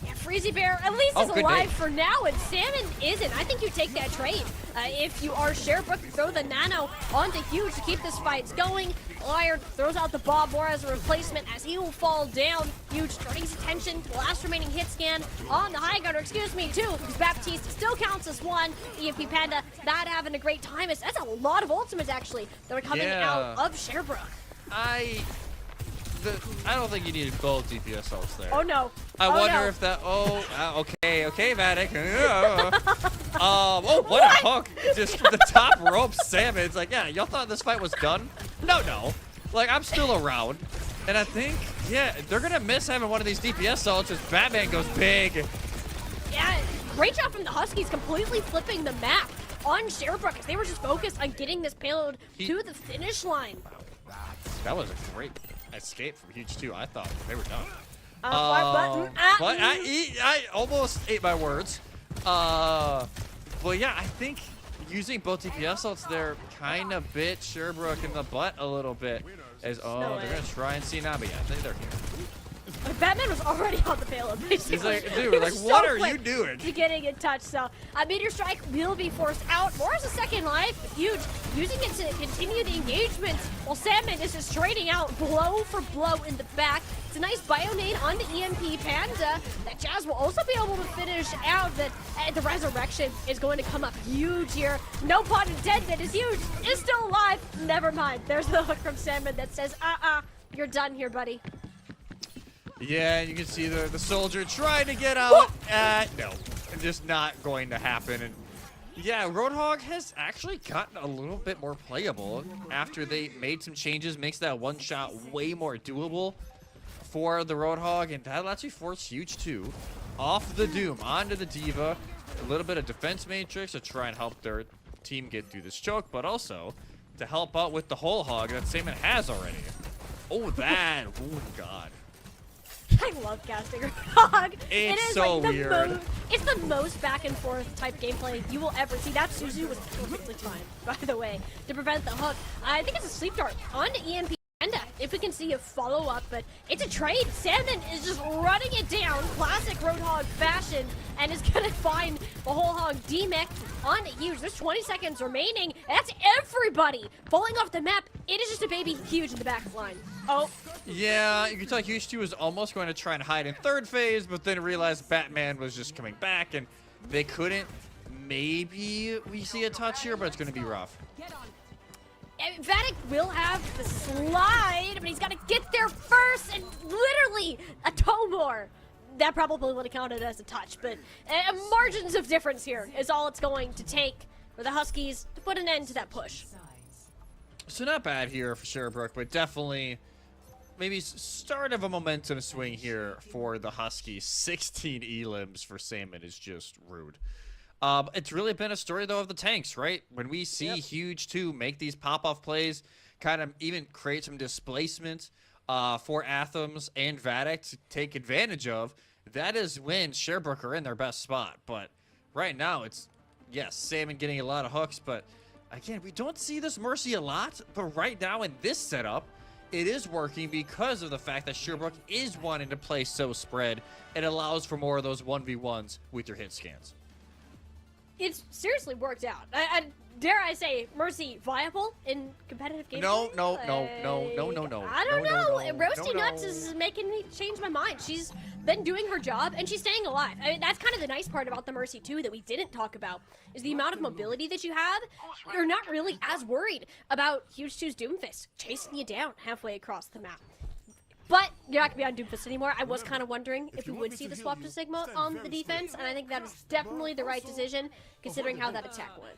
B: Yeah, Freezy Bear at least is
C: good
B: alive
C: nade.
B: for now, and Salmon isn't. I think you take that trade. If you are Sherbrooke, throw the nano onto Huge to keep this fight going. Liar throws out the Bob Moore as a replacement as he will fall down. Huge turning his attention to the last remaining hit scan on the high ground, or excuse me, two, because Baptiste still counts as one. EMP Panda not having a great time. That's a lot of ultimates, actually, that are coming out of Sherbrooke.
C: I don't think you needed both DPS ults there.
B: Oh, no.
C: I wonder if that. Okay, Vatic. What a hook! Just from the top rope, Salmon. It's like, yeah, y'all thought this fight was done? No. Like, I'm still around, and I think, yeah, they're gonna miss having one of these DPS ults as Batman goes big.
B: Yeah, great job from the Huskies, completely flipping the map on Sherbrooke as they were just focused on getting this payload to the finish line.
C: That was a great escape from Huge 2. I thought they were done.
B: But
C: I almost ate my words. But yeah, I think using both DPS ults there kind of bit Sherbrooke in the butt a little bit. As they're gonna try and see Nabi. I think they're here.
B: Batman was already on the payload, basically.
C: He's like, dude,
B: He
C: like,
B: was
C: what
B: so
C: are you
B: quick
C: doing?
B: to getting in touch, so Meteor Strike will be forced out. More as a second life, Huge using it to continue the engagement, while Salmon is just trading out blow for blow in the back. It's a nice Bionade on the EMP Panda that Jazz will also be able to finish out, but the resurrection is going to come up huge here. No pun intended, is Huge is still alive. Never mind. There's the hook from Salmon that says, you're done here, buddy.
C: Yeah, you can see the soldier trying to get out. No, just not going to happen. And yeah, Roadhog has actually gotten a little bit more playable after they made some changes. Makes that one shot way more doable for the Roadhog, and that'll actually force Huge 2 off the Doom onto the Diva. A little bit of defense matrix to try and help their team get through this choke, but also to help out with the whole hog that Salmon has already. Oh, God.
B: I love casting Roadhog. It is
C: so
B: like
C: weird.
B: It's the most back and forth type gameplay you will ever see. That Suzu was perfectly timed, by the way, to prevent the hook. I think it's a sleep dart on to EMP. And if we can see a follow-up, but it's a trade. Salmon is just running it down, classic Roadhog fashion, and is gonna find the whole hog D-Mech on Huge. There's 20 seconds remaining. That's everybody falling off the map. It is just a baby Huge in the back line. Oh.
C: Yeah, you can tell Huge 2 was almost going to try and hide in third phase, but then realized Batman was just coming back, and they couldn't. Maybe we see a touch here, but it's going to be rough.
B: Vatic will have the slide, but he's got to get there first, and literally a toe more. That probably would have counted as a touch, but margins of difference here is all it's going to take for the Huskies to put an end to that push.
C: So not bad here for Sherbrooke, but definitely maybe start of a momentum swing here for the Huskies. 16 elims for Salmon is just rude. It's really been a story, though, of the tanks, right? When we see Huge 2 make these pop-off plays, kind of even create some displacement for Athens and Vatic to take advantage of, that is when Sherbrooke are in their best spot. But right now, it's, yes, Salmon getting a lot of hooks, but again, we don't see this Mercy a lot. But right now in this setup, it is working because of the fact that Sherbrooke is wanting to play so spread. It allows for more of those 1v1s with your hit scans.
B: it's seriously worked out. I dare I say, Mercy viable in competitive games?
C: No.
B: I don't know. Roasty Nuts is making me change my mind. She's been doing her job, and she's staying alive. I mean, that's kind of the nice part about the Mercy, too, that we didn't talk about, is the amount of mobility that you have. You're not really as worried about Huge 2's Doomfist chasing you down halfway across the map. But you're not going to be on Doomfist anymore. I was kind of wondering if we would see the swap to Sigma on the defense, and I think that is definitely the right decision, considering how that attack went.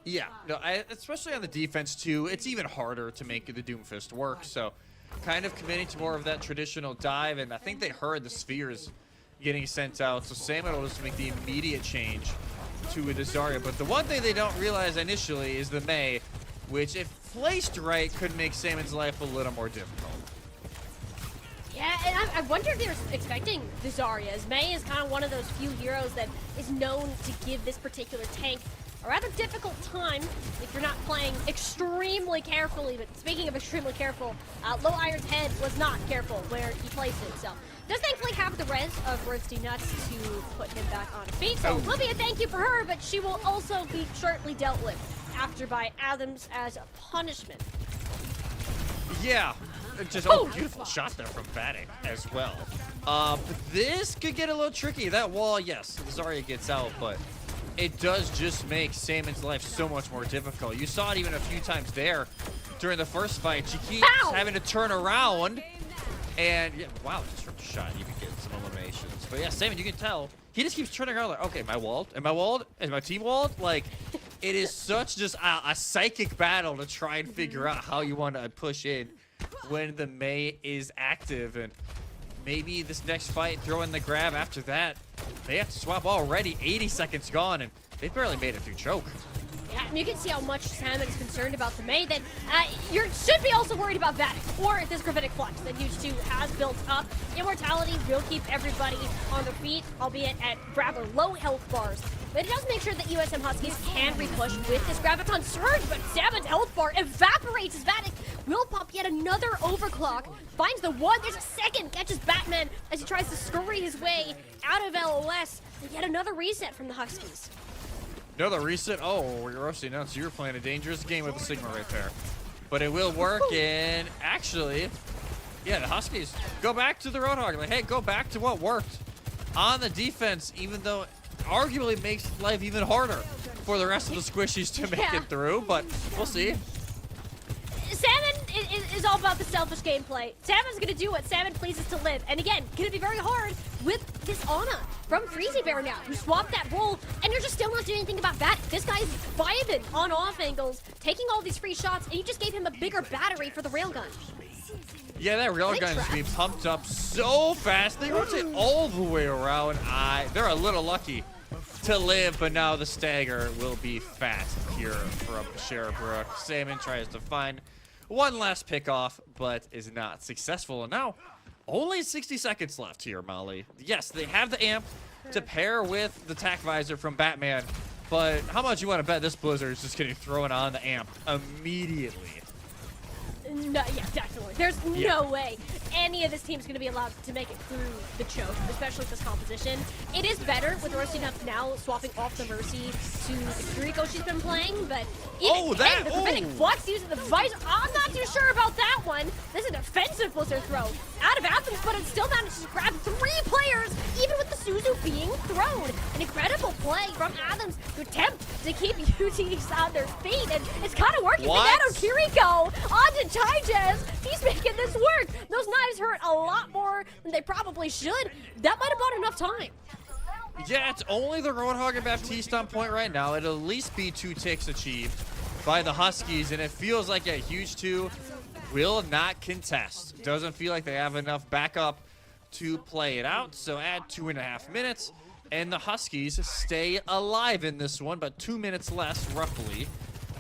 C: Yeah, no, especially on the defense, too, it's even harder to make the Doomfist work, so kind of committing to more of that traditional dive, and I think they heard the spheres getting sent out, so Salmon will just make the immediate change to a Zarya. But the one thing they don't realize initially is the Mei, which, if placed right, could make Salmon's life a little more difficult.
B: Yeah, and I wonder if they're expecting the Zarya, as Mei is kind of one of those few heroes that is known to give this particular tank a rather difficult time if you're not playing extremely carefully. But speaking of extremely careful, Low Iron's head was not careful where he placed it, so does thankfully have the res of Roasty Nuts to put him back on his feet. So it will be a thank you for her, but she will also be shortly dealt with after by Adams as a punishment.
C: Yeah, just beautiful shot there from Vatic as well. But this could get a little tricky. That wall, yes, Zarya gets out, but it does just make Salmon's life so much more difficult. You saw it even a few times there during the first fight. She keeps having to turn around, and yeah, wow, just from a shot, you can get some eliminations. But yeah, Salmon, you can tell, he just keeps turning around like, okay, am I walled? Am I walled? Is my team walled? Like, it is such just a psychic battle to try and figure out how you want to push in when the Mei is active. And maybe this next fight, throw in the grab after that. They have to swap already. 80 seconds gone, and they barely made it through choke.
B: Yeah, and you can see how much Salmon is concerned about the Mei. That you should be also worried about Vatic, or this Gravitic Flux that Huge 2 has built up. Immortality will keep everybody on their feet, albeit at rather low health bars. But it does make sure that USM Huskies can repush with this Graviton Surge, but Salmon's health bar evaporates as Vatic will pop yet another overclock, finds the one, there's a second, catches Batman as he tries to scurry his way out of LOS, and yet another reset from the Huskies.
C: Another reset? Oh, you're roasting nuts. You were playing a dangerous game with the Sigma right there. But it will work, and actually, yeah, the Huskies go back to the Roadhog. Like, hey, go back to what worked on the defense, even though it arguably makes life even harder for the rest of the squishies to make it through, but we'll see.
B: Salmon is all about the selfish gameplay. Salmon's gonna do what Salmon pleases to live. And again, gonna be very hard with this Ana from Freezy Bear now, who swapped that role, and you're just still not doing anything about that. This guy's vibing on off angles, taking all these free shots, and you just gave him a bigger battery for the railgun.
C: Yeah, that railgun is being pumped up so fast. They rotate all the way around. They're a little lucky to live, but now the stagger will be fat here from Sherbrooke. Salmon tries to find one last pickoff, but is not successful. And now, only 60 seconds left here, Molly. Yes, they have the amp to pair with the tack visor from Batman, but how much you want to bet this Blizzard is just getting thrown on the amp immediately?
B: No, yeah, definitely. There's no way any of this team's going to be allowed to make it through the choke, especially with this composition. It is better with Roasty Nuts now swapping off the Mercy to the Kiriko she's been playing, but even the Gravitic Flux using the visor, I'm not too sure about that one. This is a defensive Blizzard throw out of Athens, but it still manages to grab 3 players, even with the Suzu being thrown. An incredible play from Athens to attempt to keep UTs on their feet, and it's kind of working.
C: What?
B: Kiriko onto Taijaz. He's making this work. Those knives hurt a lot more than they probably should. That might have bought enough time.
C: Yeah, it's only the Roadhog and Baptiste on point right now. It'll at least be 2 ticks achieved by the Huskies, and it feels like a Huge 2 will not contest. Doesn't feel like they have enough backup to play it out, so add 2.5 minutes, and the Huskies stay alive in this one, but 2 minutes less, roughly,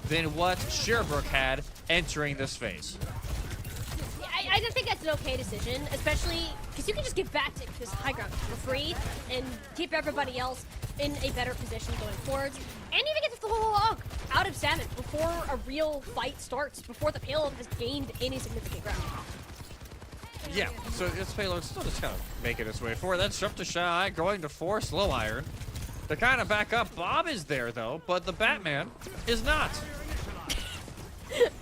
C: than what Sherbrooke had entering this phase.
B: I just think that's an okay decision, especially because you can just give back to this high ground for free and keep everybody else in a better position going forwards. And even get the whole log out of Salmon before a real fight starts, before the payload has gained any significant ground.
C: Yeah, so this payload still just kind of making its way forward. That's up to Shy, going to force Low Iron. To kind of back up, Bob is there though, but the Batman is not.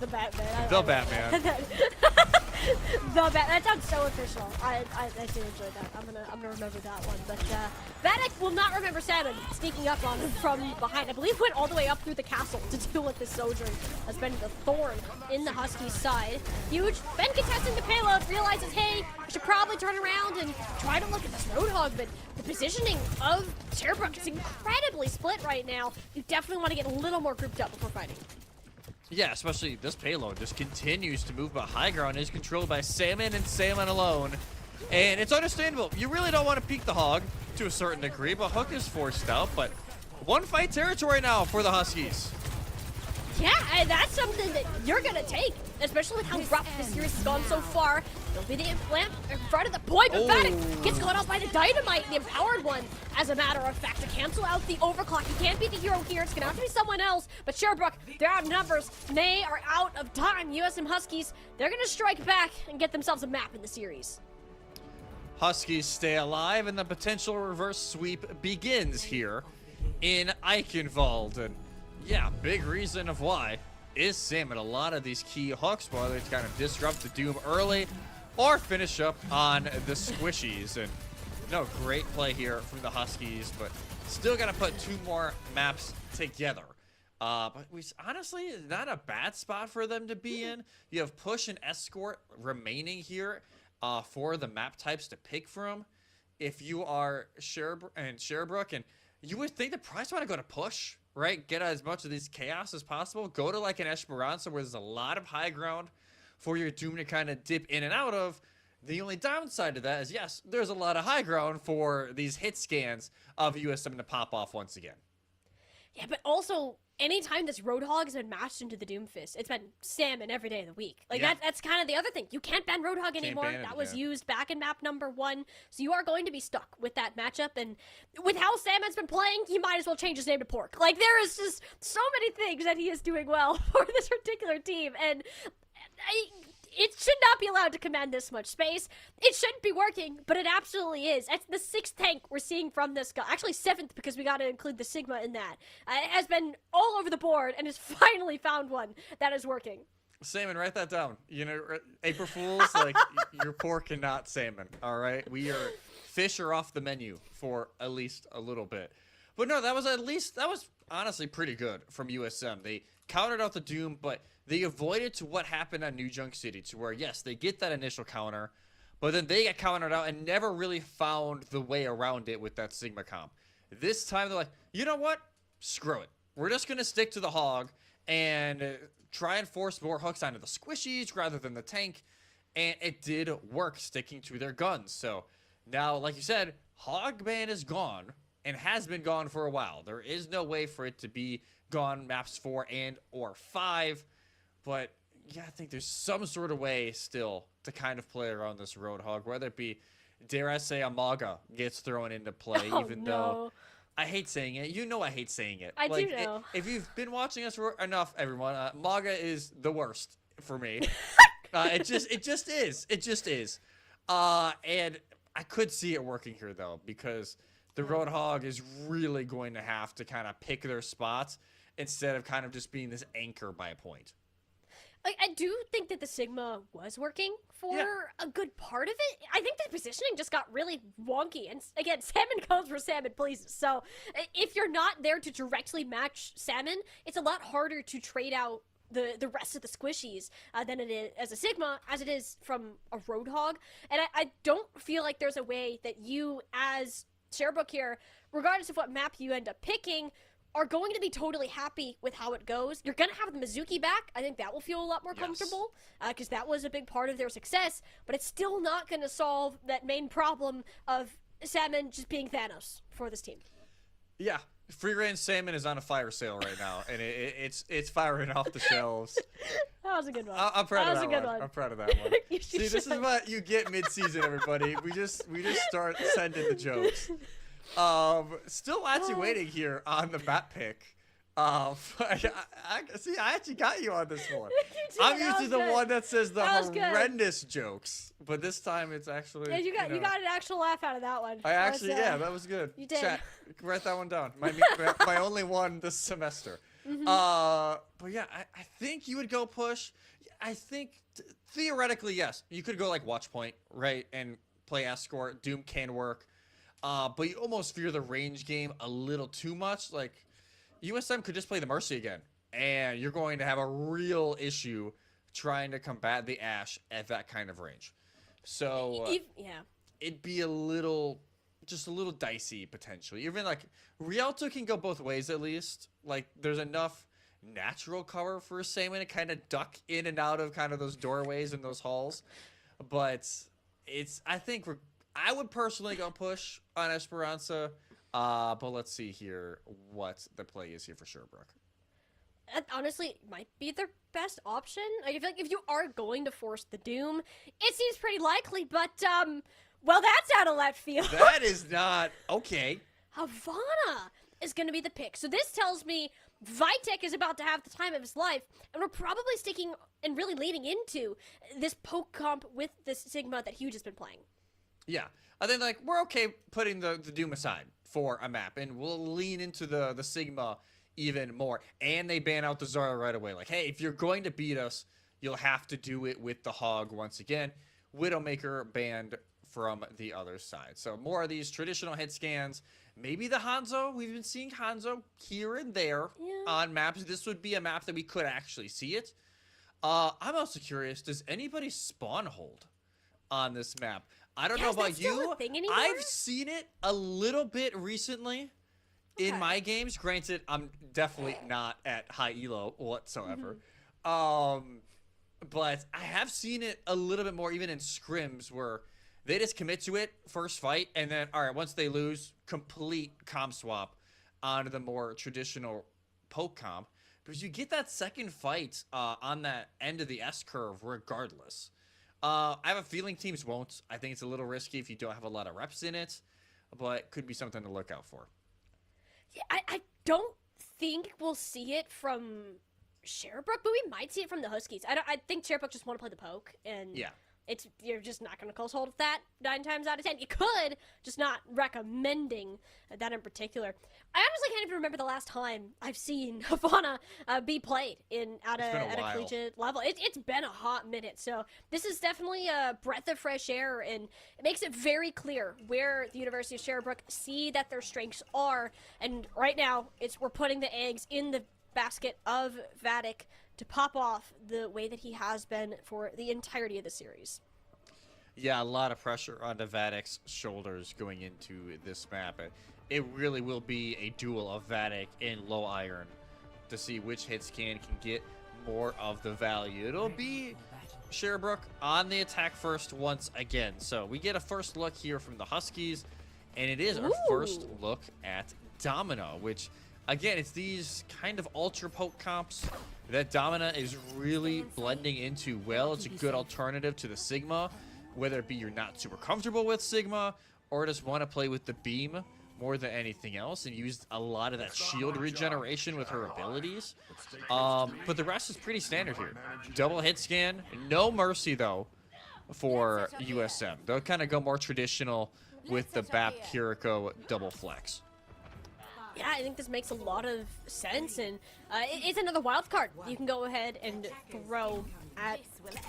B: The Batman.
C: The Batman.
B: That sounds so official. I do enjoy that. I'm gonna remember that one. But Vanek will not remember Salmon sneaking up on him from behind. I believe went all the way up through the castle to deal with this soldier. Has been the thorn in the Huskies' side. Huge. Ben contesting the payload realizes, hey, I should probably turn around and try to look at this Roadhog. But the positioning of Sherbrooke is incredibly split right now. You definitely want to get a little more grouped up before fighting.
C: Yeah, especially this payload just continues to move, but high ground is controlled by Salmon and Salmon alone. And it's understandable. You really don't want to peek the hog to a certain degree, but Hook is forced out. But one fight territory now for the Huskies.
B: Yeah, and that's something that you're going to take, especially with how rough this series has gone so far. There'll be the lamp in front of the point, but Vanek gets caught out by the Dynamite, the empowered one, as a matter of fact, to cancel out the overclock. He can't be the hero here. It's going to have to be someone else. But Sherbrooke, they're out of numbers. They are out of time. USM Huskies, they're going to strike back and get themselves a map in the series.
C: Huskies stay alive, and the potential reverse sweep begins here in Eichenwald. And yeah, big reason of why is Salmon. A lot of these key hooks, whether to kind of disrupt the Doom early or finish up on the squishies. And no, great play here from the Huskies, but still got to put two more maps together. But honestly, not a bad spot for them to be in. You have Push and Escort remaining here for the map types to pick from. If you are Sherbrooke, and you would think the prize want to go to Push, right? Get as much of these chaos as possible. Go to like an Esperanza where there's a lot of high ground for your Doom to kind of dip in and out of. The only downside to that is, yes, there's a lot of high ground for these hit scans of USM to pop off once again.
B: Yeah, but also, anytime this Roadhog has been matched into the Doomfist, it's been Salmon every day of the week. Like,
C: Yeah.
B: that's kind of the other thing. You can't ban Roadhog anymore.
C: ban it,
B: That was
C: yeah.
B: used back in map number 1. So you are going to be stuck with that matchup. And with how Salmon's been playing, he might as well change his name to Pork. Like, there is just so many things that he is doing well for this particular team. And it should not be allowed to command this much space. It shouldn't be working, but it absolutely is. It's the 6th tank we're seeing from this guy. Actually, 7th, because we got to include the Sigma in that. It has been all over the board and has finally found one that is working.
C: Salmon, write that down. You know, April Fools, like, you're pork and not salmon, all right? Fish are off the menu for at least a little bit. But no, that was honestly pretty good from USM. They countered out the Doom, but they avoided to what happened on New Junk City, to where, yes, they get that initial counter, but then they get countered out and never really found the way around it with that Sigma comp. This time, they're like, you know what? Screw it. We're just going to stick to the hog and try and force more hooks onto the squishies rather than the tank, and it did work sticking to their guns. So now, like you said, hog ban is gone and has been gone for a while. There is no way for it to be gone maps 4 and or 5, but yeah, I think there's some sort of way still to kind of play around this Roadhog, whether it be, dare I say, a Maga gets thrown into play, even though I hate saying it. You know I hate saying it.
B: I do know.
C: If you've been watching us for enough, everyone, Maga is the worst for me. It just is. It just is. And I could see it working here, though, because the Roadhog is really going to have to kind of pick their spots instead of kind of just being this anchor by a point.
B: I do think that the Sigma was working for a good part of it. I think the positioning just got really wonky. And again, Salmon goes where Salmon pleases. So if you're not there to directly match Salmon, it's a lot harder to trade out the rest of the squishies than it is as a Sigma, as it is from a Roadhog. And I don't feel like there's a way that you, as Sherbrooke here, regardless of what map you end up picking, are going to be totally happy with how it goes. You're going to have the Mizuki back. I think that will feel a lot more comfortable because that was a big part of their success, but it's still not going to solve that main problem of Salmon just being Thanos for this team.
C: Yeah, free range salmon is on a fire sale right now, and it's firing off the shelves.
B: That was a good one.
C: I'm proud of that one. I'm proud of that one. See, this is what you get mid-season, everybody. We just start sending the jokes. Still actually waiting here on the map pick See, I actually got you on this one.
B: You did,
C: I'm
B: that
C: usually
B: was
C: the
B: good.
C: one that says the
B: That was good.
C: horrendous jokes, but this time it's actually.
B: Yeah, you
C: know,
B: got an actual laugh out of that one.
C: I
B: That was,
C: actually, yeah, that was good.
B: you did.
C: Chat, write that one down. My only one this semester.
B: Mm-hmm.
C: But yeah, I think you would go push. I think theoretically, yes, you could go like watch point, right, and play escort. Doom can work. But you almost fear the range game a little too much. Like, USM could just play the Mercy again, and you're going to have a real issue trying to combat the Ashe at that kind of range. So,
B: yeah.
C: it'd be just a little dicey potentially. Even like Rialto can go both ways at least. Like, there's enough natural cover for a Saman to kind of duck in and out of kind of those doorways and those halls. But I would personally go push on Esperanza. But let's see here what the play is here for Sherbrooke.
B: That honestly might be their best option. I feel like if you are going to force the Doom, it seems pretty likely, but, well, that's out of left field.
C: That is not okay.
B: Havana is going to be the pick. So this tells me Vitek is about to have the time of his life, and we're probably sticking and really leaning into this poke comp with this Sigma that Huge has been playing.
C: Yeah, I think like we're okay putting the Doom aside for a map, and we'll lean into the Sigma even more. And they ban out the Zara right away. Like, hey, if you're going to beat us, you'll have to do it with the Hog once again. Widowmaker banned from the other side. So more of these traditional hit scans. Maybe the Hanzo. We've been seeing Hanzo here and there on maps. This would be a map that we could actually see it. I'm also curious, does anybody spawn hold on this map? I don't know about you. I've seen it a little bit recently in my games. Granted, I'm definitely not at high elo whatsoever. But I have seen it a little bit more even in scrims where they just commit to it first fight, and then, all right, once they lose, complete comp swap onto the more traditional poke comp. Because you get that second fight on that end of the S-curve regardless. I have a feeling teams won't. I think it's a little risky if you don't have a lot of reps in it, but could be something to look out for.
B: Yeah, I don't think we'll see it from Sherbrooke, but we might see it from the Huskies. I think Sherbrooke just want to play the poke, and you're just not going to close hold of that 9 times out of 10. You could, just not recommending that in particular. I honestly can't even remember the last time I've seen Havana be played at a collegiate level. It's been a hot minute, so this is definitely a breath of fresh air, and it makes it very clear where the University of Sherbrooke see that their strengths are, and right now we're putting the eggs in the basket of Vatic to pop off the way that he has been for the entirety of the series.
C: Yeah, a lot of pressure on Vatic's shoulders going into this map. It really will be a duel of Vatic and low iron to see which hit scan can get more of the value. It'll be Sherbrooke on the attack first once again. So we get a first look here from the Huskies, and it is our first look at Domino, which, again, it's these kind of ultra poke comps that Domina is really blending into well. It's a good alternative to the Sigma, whether it be you're not super comfortable with Sigma or just want to play with the beam more than anything else and use a lot of that shield regeneration with her abilities. But the rest is pretty standard here. Double hit scan, no mercy though for USM. They'll kind of go more traditional with the BAP Kiriko double flex.
B: Yeah, I think this makes a lot of sense, and it's another wild card you can go ahead and throw at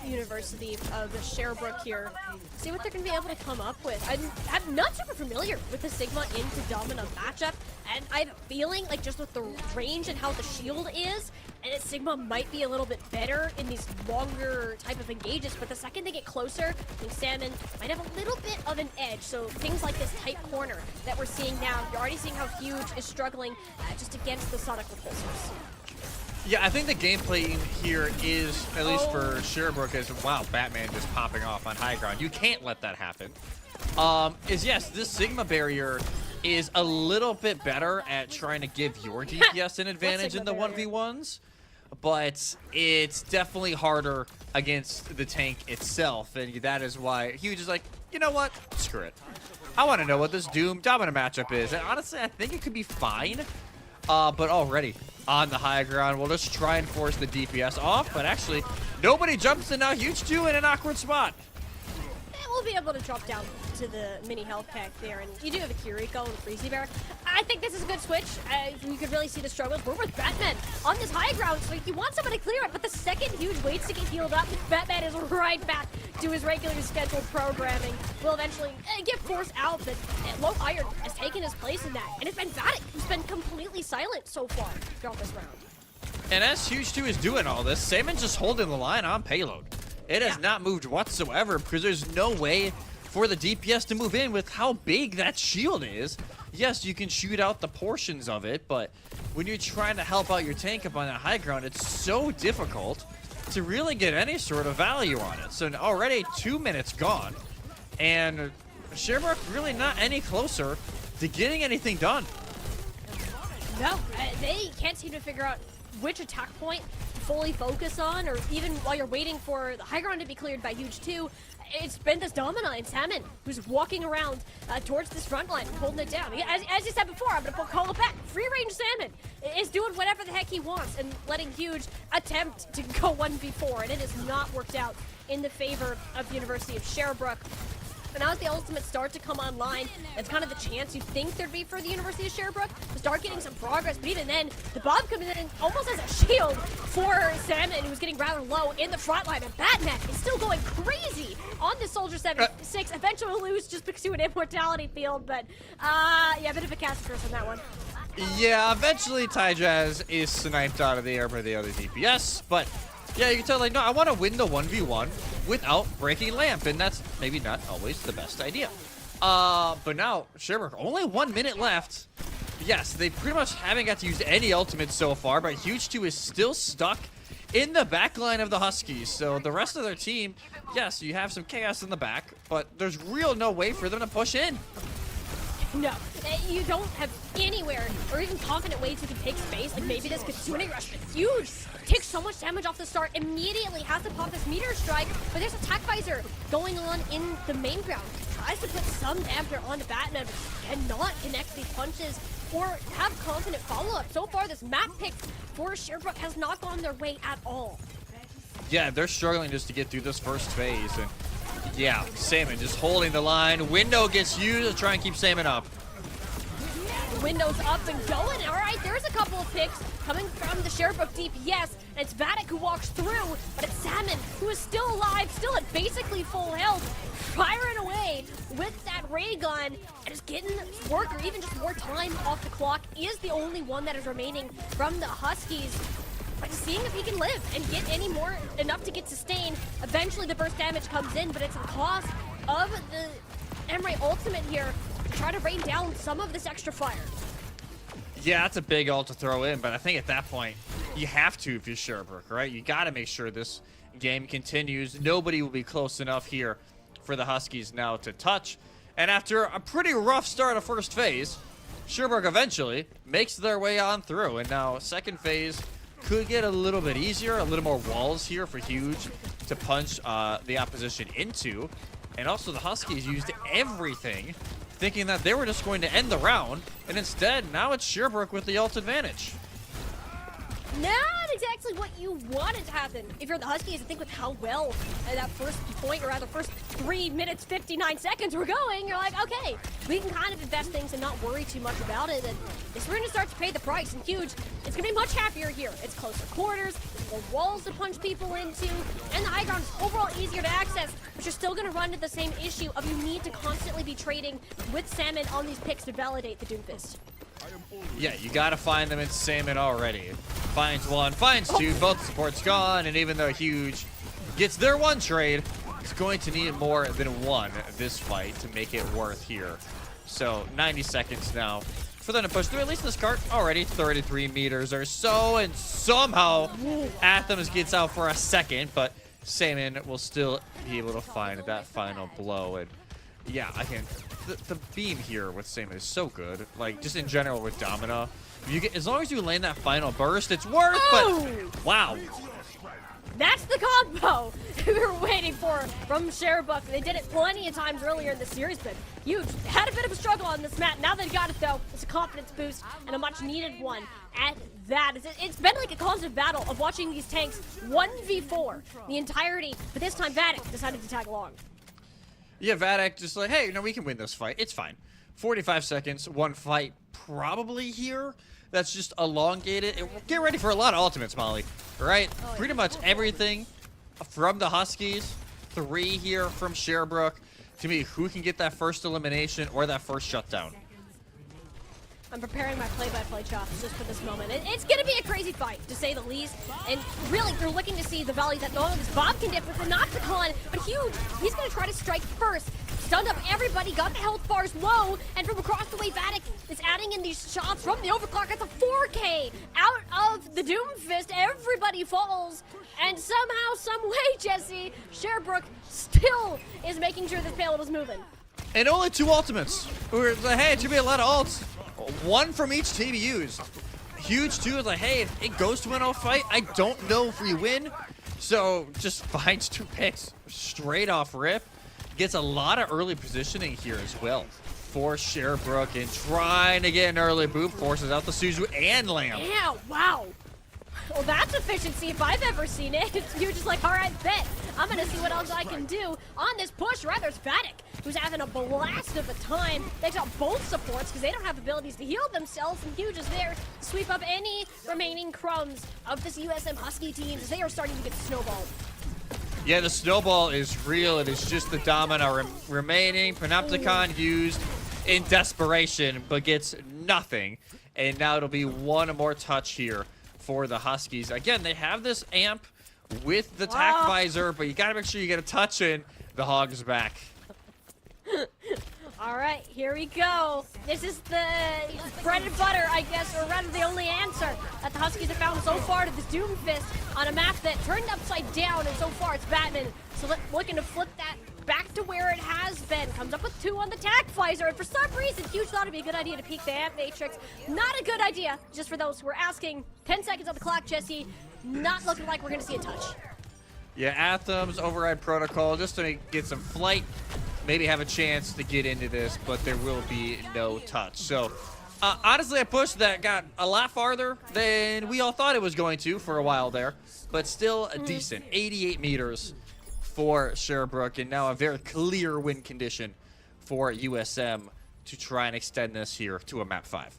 B: University of Sherbrooke here. See what they're going to be able to come up with. I'm not super familiar with the Sigma into Domino matchup, and I have a feeling, like, just with the range and how the shield is, and Sigma might be a little bit better in these longer type of engages, but the second they get closer, I think Salmon might have a little bit of an edge. So things like this tight corner that we're seeing now, you're already seeing how Huge is struggling just against the Sonic repulsors.
C: Yeah, I think the gameplay here is, at least for Sherbrooke, is, wow, Batman just popping off on high ground. You can't let that happen. Yes, this Sigma barrier is a little bit better at trying to give your DPS an advantage in the 1v1s, but it's definitely harder against the tank itself, and that is why Huge is like, you know what, screw it. I want to know what this Doom Domino matchup is, and honestly, I think it could be fine. But already on the high ground, we'll just try and force the DPS off. But actually, nobody jumps in now. Huge 2 in an awkward spot.
B: We'll be able to drop down to the mini health pack there, and you do have a Kiriko and Freezy Bear. I think this is a good switch. You could really see the struggles. We're with Batman on this high ground, so you want someone to clear it, but the second Huge waits to get healed up, Batman is right back to his regularly scheduled programming. Will eventually get forced out, but Low Iron has taken his place in that, and it's been Vatic who's been completely silent so far throughout this round.
C: And as Huge 2 is doing all this, Saman's just holding the line on payload. It has not moved whatsoever because there's no way for the DPS to move in with how big that shield is. Yes, you can shoot out the portions of it, but when you're trying to help out your tank up on that high ground, it's so difficult to really get any sort of value on it. So already 2 minutes gone, and Sherbrooke really not any closer to getting anything done.
B: No, they can't seem to figure out which attack point to fully focus on, or even while you're waiting for the high ground to be cleared by Huge 2, it's been this Domina and Salmon who's walking around towards this front line and holding it down. As you said before, I'm going to call it back. Free range Salmon is doing whatever the heck he wants and letting Huge attempt to go 1v4, and it has not worked out in the favor of the University of Sherbrooke. But now as the ultimates start to come online, that's kind of the chance you think there'd be for the University of Sherbrooke to start getting some progress. But even then, the Bob comes in almost as a shield for Salmon, who's getting rather low in the front line. And Batman is still going crazy on the Soldier 76. Eventually will lose just because to an immortality field. But, yeah, a bit of a cast curse on that one.
C: Yeah, eventually Ty Jazz is sniped out of the air by the other DPS, but yeah, you can tell, like, no, I want to win the 1v1 without breaking Lamp, and that's maybe not always the best idea. But now, Sherbrooke, only 1 minute left. Yes, they pretty much haven't got to use any ultimates so far, but Huge 2 is still stuck in the back line of the Huskies. So the rest of their team, yes, you have some chaos in the back, but there's real no way for them to push in.
B: No, you don't have anywhere or even confident ways you can take space. Like maybe this Kitsune Rush, but Huge takes so much damage off the start, immediately has to pop this Meteor Strike, but there's Attack Visor going on in the main ground. Tries to put some damper on the Batman, but cannot connect these punches or have confident follow-up. So far, this map pick for Sherbrooke has not gone their way at all.
C: Yeah, they're struggling just to get through this first phase, and yeah, Salmon just holding the line. Window gets used to try and keep Salmon up.
B: Window's up and going. All right, there's a couple of picks coming from the Sherbrooke DPS, and it's Vatic who walks through, but it's Salmon who is still alive, still at basically full health, firing away with that ray gun, and just getting work or even just more time off the clock. He is the only one that is remaining from the Huskies. But seeing if he can live and get any more, enough to get sustained. Eventually the burst damage comes in, but it's the cost of the Emre ultimate here to try to rain down some of this extra fire.
C: Yeah, that's a big ult to throw in, but I think at that point, you have to if you're Sherbrooke, right? You got to make sure this game continues. Nobody will be close enough here for the Huskies now to touch. And after a pretty rough start of first phase, Sherbrooke eventually makes their way on through. And now second phase could get a little bit easier, a little more walls here for Huge to punch the opposition into. And also the Huskies used everything, thinking that they were just going to end the round. And instead, now it's Sherbrooke with the ult advantage.
B: Not exactly what you wanted to happen. If you're the Huskies, I think with how well that first point, or rather first 3 minutes, 59 seconds were going, you're like, okay, we can kind of invest things and not worry too much about it. And it's going to start to pay the price. And Huge, it's going to be much happier here. It's closer quarters, more walls to punch people into, and the high ground is overall easier to access, but you're still going to run into the same issue of you need to constantly be trading with Salmon on these picks to validate the Doomfist.
C: Yeah, you gotta find them in Salmon already. Finds one, finds two, both supports gone, and even though Huge gets their one trade, it's going to need more than one this fight to make it worth here. So 90 seconds now for them to push through. At least this cart already 33 meters or so, and somehow Athens gets out for a second, but Salmon will still be able to find that final blow. And yeah, I can. The beam here with Salmon is so good. Like, just in general with Domina, you get, as long as you land that final burst, it's worth. But wow,
B: That's the combo we were waiting for from Sherbrooke. They did it plenty of times earlier in the series, but Huge had a bit of a struggle on this map. Now they've got it, though. It's a confidence boost and a much-needed one at that. It's been like a constant battle of watching these tanks 1v4 the entirety, but this time Vatic decided to tag along.
C: Yeah, Vatic just like, hey, no, we can win this fight. It's fine. 45 seconds, one fight probably here. That's just elongated. Get ready for a lot of ultimates, Molly. All right?
B: Oh,
C: Pretty much everything from the Huskies. 3 here from Sherbrooke. To me, who can get that first elimination or that first shutdown?
B: I'm preparing my play-by-play chops just for this moment. It's going to be a crazy fight, to say the least. And really, you're looking to see the value that not only does Bob can dip with the Nocticon, but Huge, he's going to try to strike first. Stunned up everybody, got the health bars low, and from across the way, Vatic is adding in these shots from the overclock. It's a 4K out of the Doomfist. Everybody falls, and somehow, some way, Jesse, Sherbrooke still is making sure this payload is moving.
C: And only 2 ultimates. We're like, hey, it should be a lot of ults. 1 from each team used. Huge, too, is like, hey, if it goes to an 0 fight, I don't know if we win. So just finds 2 picks straight off rip. Gets a lot of early positioning here as well for Sherbrooke, and trying to get an early boot, forces out the Suzu and Lamb.
B: Yeah, wow. Well, that's efficiency if I've ever seen it. You're just like, all right, bet. I'm going to see what else I can do on this push. Rather, it's Vatic, who's having a blast of a time. They've got both supports because they don't have abilities to heal themselves, and Huge is there to sweep up any remaining crumbs of this USM Husky team as they are starting to get snowballed.
C: Yeah, the snowball is real. It is just the Domino remaining. Panopticon used in desperation, but gets nothing. And now it'll be one more touch here for the Huskies. Again, they have this amp with the tac visor, but you gotta make sure you get a touch in. The Hog is back.
B: All right, here we go. This is the bread and butter, I guess, or rather the only answer that the Huskies have found so far to this Doomfist on a map that turned upside down, and so far it's Batman. So looking to flip that back to where it has been. Comes up with 2 on the tac visor, and for some reason, Huge thought it'd be a good idea to peek the amp matrix. Not a good idea, just for those who are asking. 10 seconds on the clock, Jesse. Not looking like we're gonna see a touch.
C: Yeah, Athem's override protocol just to get some flight, maybe have a chance to get into this, but there will be no touch. So, honestly, a push that got a lot farther than we all thought it was going to for a while there, but still a decent 88 meters for Sherbrooke, and now a very clear win condition for USM to try and extend this here to a map 5.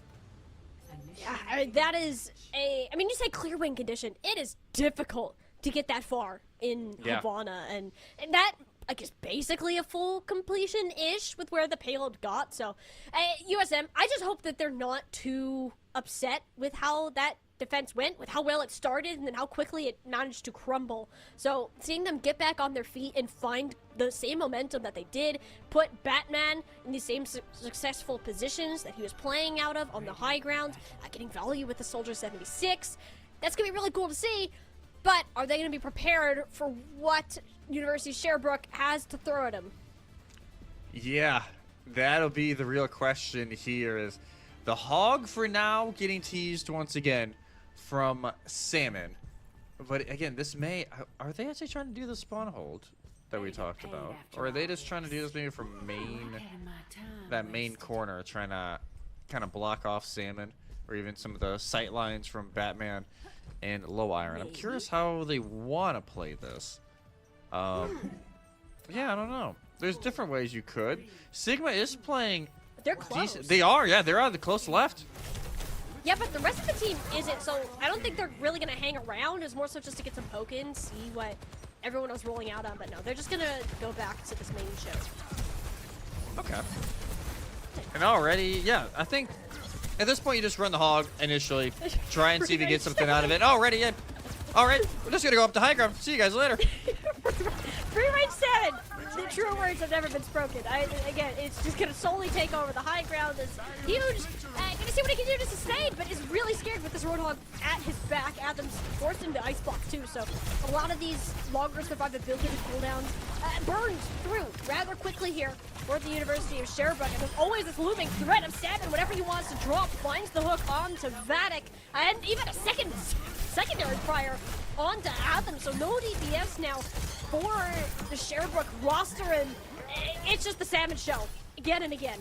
B: Yeah, I mean, that is you say clear win condition. It is difficult to get that far in Havana, and that, I guess, basically a full completion-ish with where the payload got. So, USM, I just hope that they're not too upset with how that defense went, with how well it started, and then how quickly it managed to crumble. So, seeing them get back on their feet and find the same momentum that they did, put Batman in the same successful positions that he was playing out of on the high ground, getting value with the Soldier 76, that's going to be really cool to see. But are they going to be prepared for what University of Sherbrooke has to throw at them?
C: Yeah, that'll be the real question here. Is the Hog for now getting teased once again from Salmon. But again, this may... Are they actually trying to do the spawn hold that we talked about? Or are they just trying to do this maybe from that main corner, trying to kind of block off Salmon? Or even some of the sight lines from Batman and Low Iron. I'm curious how they want to play this. Yeah, I don't know. There's different ways you could. Sigma is playing...
B: They're close.
C: Decent. They are, yeah. They're on the close left.
B: Yeah, but the rest of the team isn't, so I don't think they're really going to hang around. It's more so just to get some poke-ins, see what everyone was rolling out on. But no, they're just going to go back to this main show.
C: Okay. And already, yeah, I think... At this point, you just run the Hog initially, try and see if you get something out of it. Already, yeah. All right, we're just gonna go up to high ground. See you guys later.
B: Free range 7. The true words have never been spoken. Again, it's just gonna solely take over the high ground. Is Huge. Gonna see what he can do to sustain, but is really scared with this Roadhog at his back. Adam's forced into ice block too, so a lot of these longer survivability cooldowns burned through rather quickly here for the University of Sherbrooke. And there's always this looming threat of Salmon. Whenever he wants to drop, finds the hook onto Vatic, and even a second secondary fire onto Athens, so no DPS now for the Sherbrooke roster, and it's just the salmon shell again and again.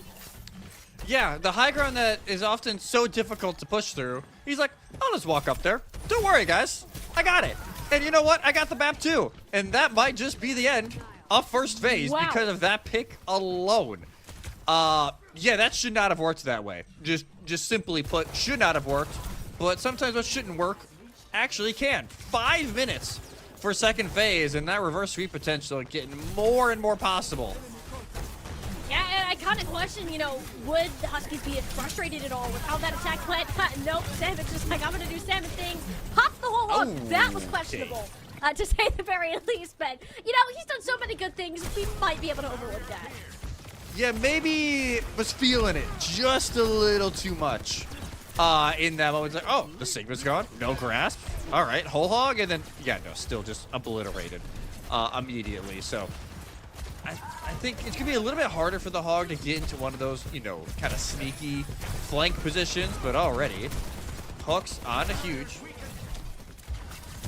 C: Yeah, the high ground that is often so difficult to push through. He's like, I'll just walk up there. Don't worry, guys. I got it. And you know what? I got the map too. And that might just be the end of first phase because of that pick alone. Yeah, that should not have worked that way. Just simply put, should not have worked. But sometimes what shouldn't work actually can. 5 minutes for second phase, and that reverse sweep potential getting more and more possible.
B: Yeah, and I kind of question, you know, would the Huskies be frustrated at all with how that attack went? Nope, Salmon's just like, I'm going to do Salmon things. Pop the whole hook. That was questionable, to say the very least. But, you know, he's done so many good things, we might be able to overlook that.
C: Yeah, maybe was feeling it just a little too much in that moment. Like, oh, the Sigma's gone. No grasp. All right, whole hog. And then, yeah, no, still just obliterated immediately. So I think it's going to be a little bit harder for the hog to get into one of those, you know, kind of sneaky flank positions. But already, hooks on a huge.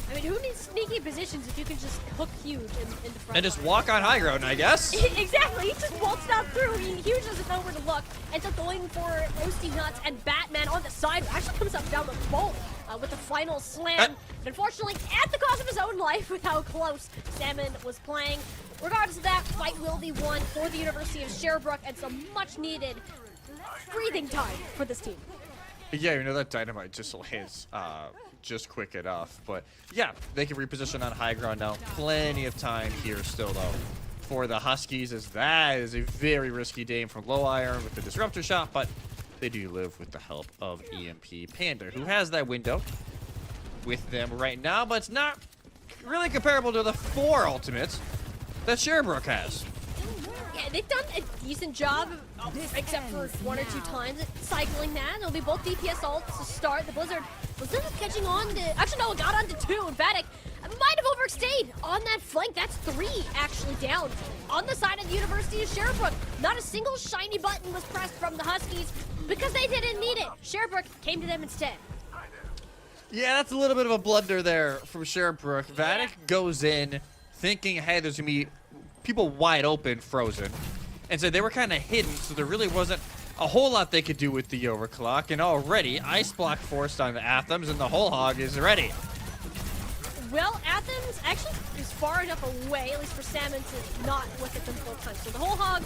B: I mean, who needs sneaky positions if you can just hook huge in the front?
C: And just walk on high ground, I guess.
B: Exactly, he just waltzed out through. I mean, huge doesn't know where to look. Ends up going for Roasty Nuts, and Batman on the side actually comes up down the bolt with the final slam. But unfortunately, at the cost of his own life with how close Salmon was playing. Regardless of that, fight will be won for the University of Sherbrooke, and some much needed breathing time for this team.
C: Yeah, you know, that dynamite just lands just quick enough. But yeah, they can reposition on high ground now. Plenty of time here still, though, for the Huskies, as that is a very risky game from Low Iron with the Disruptor shot, but they do live with the help of EMP Panda, who has that window with them right now, but it's not really comparable to the 4 ultimates that Sherbrooke has.
B: Yeah, they've done a decent job, except for 1 or 2 times at cycling that. It'll be both DPS ults to start. The Blizzard was catching on to... Actually, no, it got on to 2. And Vatic might have overstayed on that flank. That's 3 actually down on the side of the University of Sherbrooke. Not a single shiny button was pressed from the Huskies because they didn't need it. Sherbrooke came to them instead.
C: Yeah, that's a little bit of a blunder there from Sherbrooke. Vatic goes in thinking, hey, there's going to be people wide open, frozen. And so they were kind of hidden, so there really wasn't a whole lot they could do with the overclock. And already, Ice Block forced on the Athens, and the whole hog is ready.
B: Well, Athens actually is far enough away, at least for Salmon, to not look at them full time. So the whole hog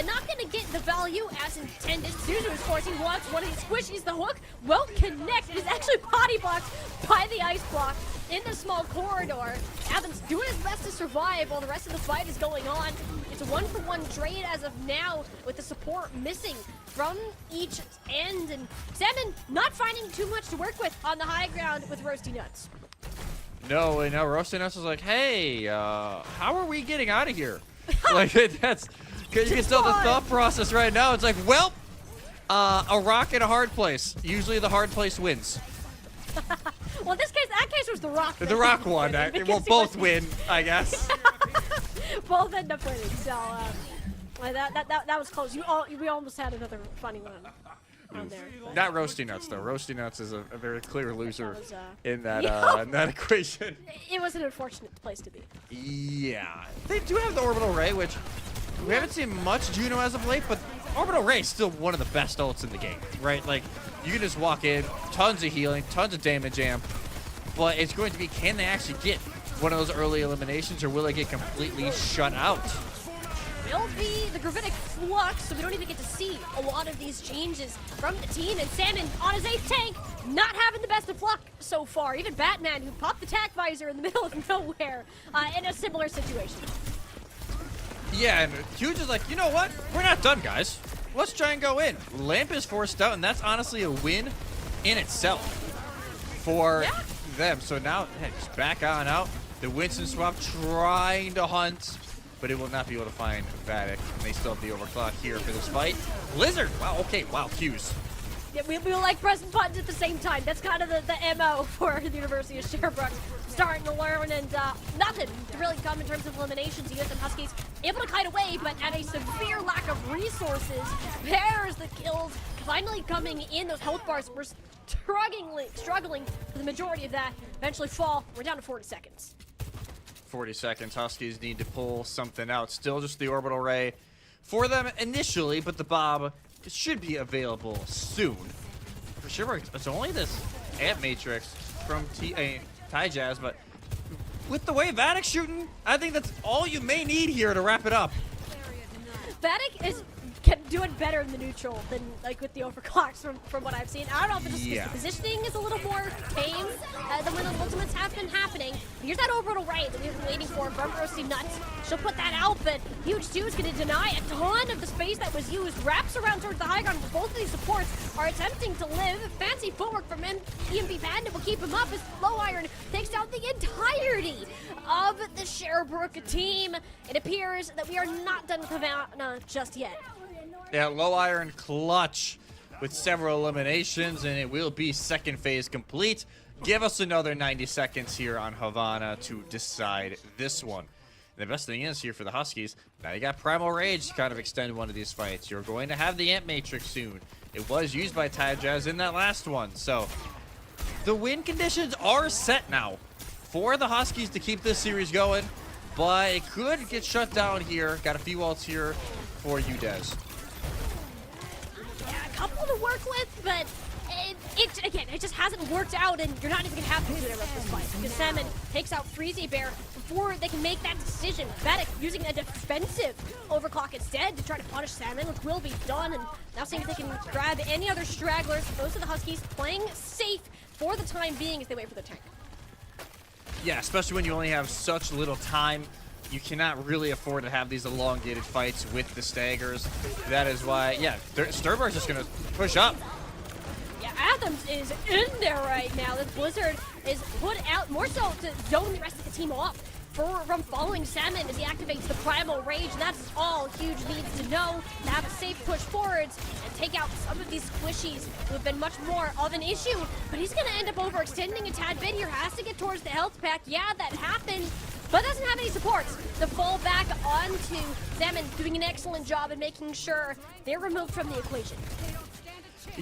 B: not going to get the value as intended. Suzu is forcing once, one of his squishies, the hook won't connect. It is actually body blocked by the ice block in the small corridor. Athens doing his best to survive while the rest of the fight is going on. It's a 1-for-1 trade as of now, with the support missing from each end. And Salmon not finding too much to work with on the high ground with Roasty Nuts.
C: No, and now Roasty Nuts is like, hey, how are we getting out of here? Like, that's, you can tell the thought process right now. It's like, well, a rock in a hard place. Usually the hard place wins.
B: Well, in this case, that case was the rock.
C: The rock won. We'll both win, I guess.
B: Both end up winning, so that was close. We almost had another funny one on there.
C: Not Roasty Nuts, though. Roasty Nuts is a very clear loser in that equation.
B: It was an unfortunate place to be.
C: Yeah. They do have the Orbital Ray, which we haven't seen much Juno as of late, but Orbital Ray is still one of the best ults in the game, right? Like, you can just walk in, tons of healing, tons of damage amp, but it's going to be, can they actually get one of those early eliminations, or will they get completely shut out?
B: Will be the gravitic flux, so we don't even get to see a lot of these changes from the team. And Salmon on his 8th tank, not having the best of luck so far. Even Batman, who popped the tac visor in the middle of nowhere, in a similar situation.
C: Yeah, and Huge is like, you know what? We're not done, guys. Let's try and go in. Lamp is forced out, and that's honestly a win in itself for them. So now, hey, just back on out. The Winston swap trying to hunt, but it will not be able to find Vatic, and they still have the overclock here for this fight. Blizzard! Wow, okay, wow, Q's.
B: Yeah, we like pressing buttons at the same time. That's kind of the MO for the University of Sherbrooke. Starting to learn, and nothing to really come in terms of eliminations. The USM Huskies able to kite away, but at a severe lack of resources. There's the kills finally coming in. Those health bars were struggling for the majority of that. Eventually fall. We're down to 40 seconds.
C: 40 seconds. Huskies need to pull something out. Still just the orbital ray for them initially, but the Bob should be available soon. For sure, it's only this Ant Matrix from Ty Jazz, but with the way Vadic's shooting, I think that's all you may need here to wrap it up.
B: Vadic is doing better in the neutral than like with the overclocks from what I've seen. I don't know if it's just because the positioning is a little more tame than when the ultimates have been happening. Here's that orbital ray that we've been waiting for from Roasty Nuts. She'll put that out, but Huge 2 is going to deny a ton of the space that was used. Wraps around towards the high ground, but both of these supports are attempting to live. Fancy footwork from EMP Bandit will keep him up as Low Iron takes down the entirety of the Sherbrooke team. It appears that we are not done with Havana just yet.
C: Yeah, Low Iron clutch with several eliminations, and it will be second phase complete. Give us another 90 seconds here on Havana to decide this one. And the best thing is here for the Huskies, now you got Primal Rage to kind of extend one of these fights. You're going to have the Ant Matrix soon. It was used by Ty Jazz in that last one, so the win conditions are set now for the Huskies to keep this series going, but it could get shut down here. Got a few ults here for you, Dez.
B: Couple to work with, but it just hasn't worked out, and you're not even gonna have to do the rest of this fight because Salmon takes out Freezy Bear before they can make that decision. Vadic using a defensive overclock instead to try to punish Salmon, which will be done, and now seeing if they can grab any other stragglers. Most of the Huskies playing safe for the time being as they wait for the tank.
C: Yeah, especially when you only have such little time. You cannot really afford to have these elongated fights with the staggers. That is why, yeah, Sturberg's just going to push up.
B: Yeah, Athens is in there right now. This Blizzard is put out more so to zone the rest of the team off from following Salmon as he activates the Primal Rage. That's all Huge needs to know to have a safe push forwards and take out some of these squishies who have been much more of an issue. But he's going to end up overextending a tad bit here. Has to get towards the health pack. Yeah, that happened, but doesn't have any supports to fall back onto Salmon, doing an excellent job in making sure they're removed from the equation.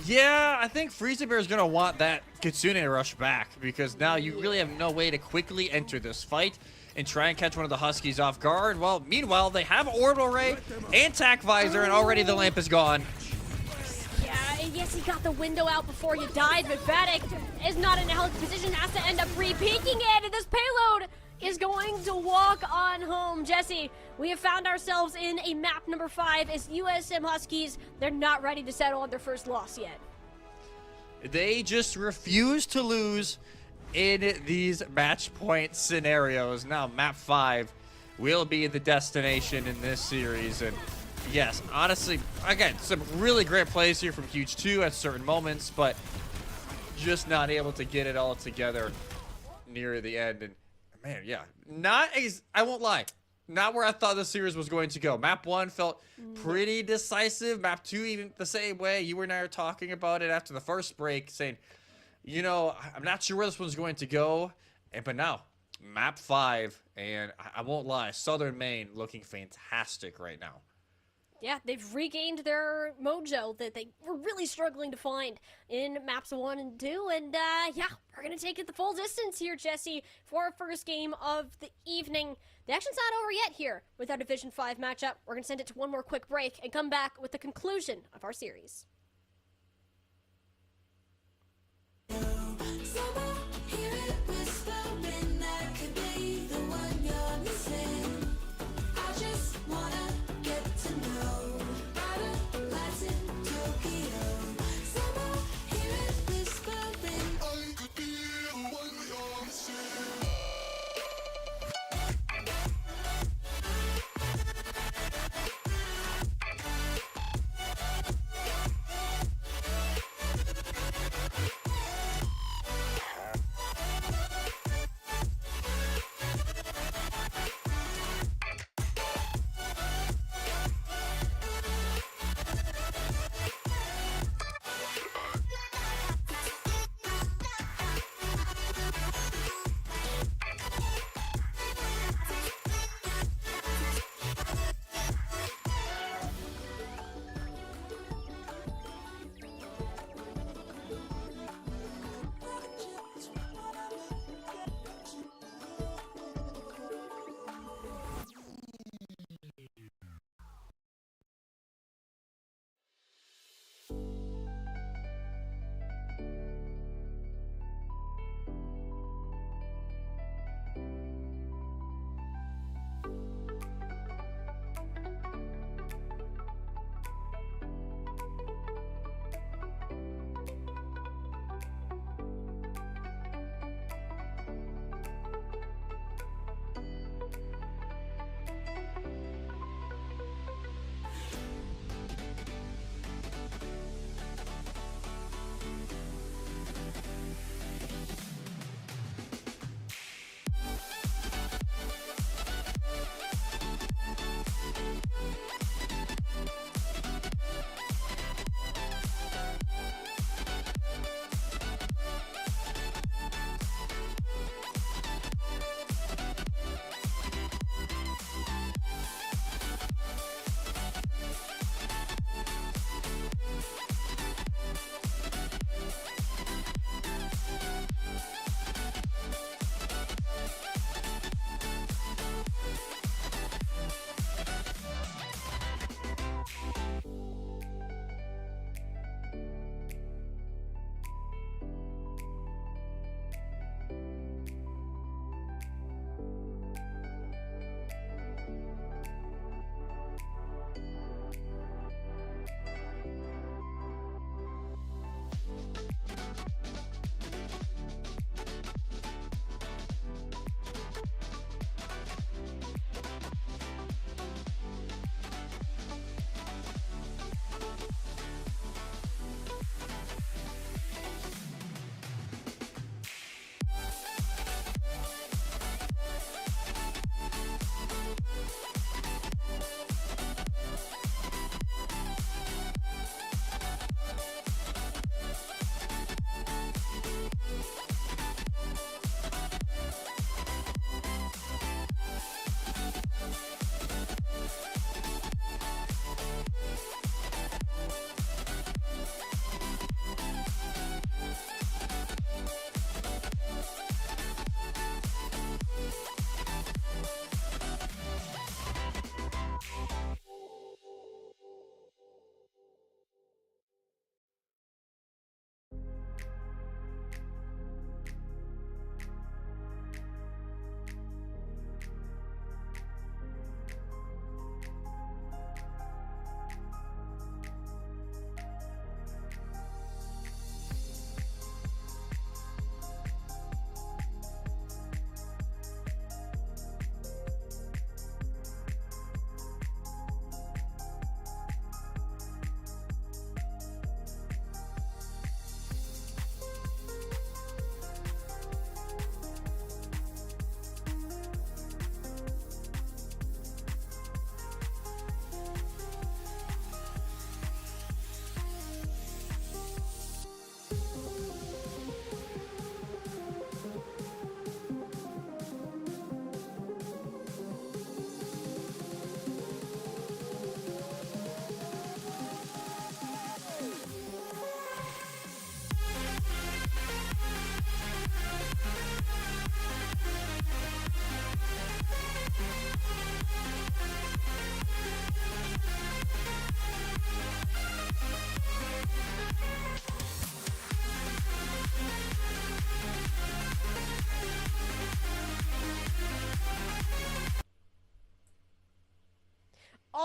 C: Yeah, I think Freezy Bear is going to want that Kitsune rush back because now you really have no way to quickly enter this fight and try and catch one of the Huskies off guard. Well, meanwhile, they have Orbital Ray and Tac Visor, and already the lamp is gone.
B: Yeah, yes, he got the window out before he died, but Vadic is not in a healthy position, has to end up re-peeking it, and this payload is going to walk on home. Jesse, we have found ourselves in a map number 5 as USM Huskies. They're not ready to settle on their first loss yet.
C: They just refuse to lose in these match point scenarios. Now, map 5 will be the destination in this series. And yes, honestly, again, some really great plays here from Huge 2 at certain moments, but just not able to get it all together near the end. And man, yeah, I won't lie, not where I thought the series was going to go. Map 1 felt pretty decisive. Map 2 even the same way. You and I are talking about it after the first break, saying, you know, I'm not sure where this one's going to go. But now, map 5, and I won't lie, Southern Maine looking fantastic right now.
B: Yeah, they've regained their mojo that they were really struggling to find in maps 1 and 2. And yeah, we're going to take it the full distance here, Jesse, for our first game of the evening. The action's not over yet here with our Division 5 matchup. We're going to send it to one more quick break and come back with the conclusion of our series.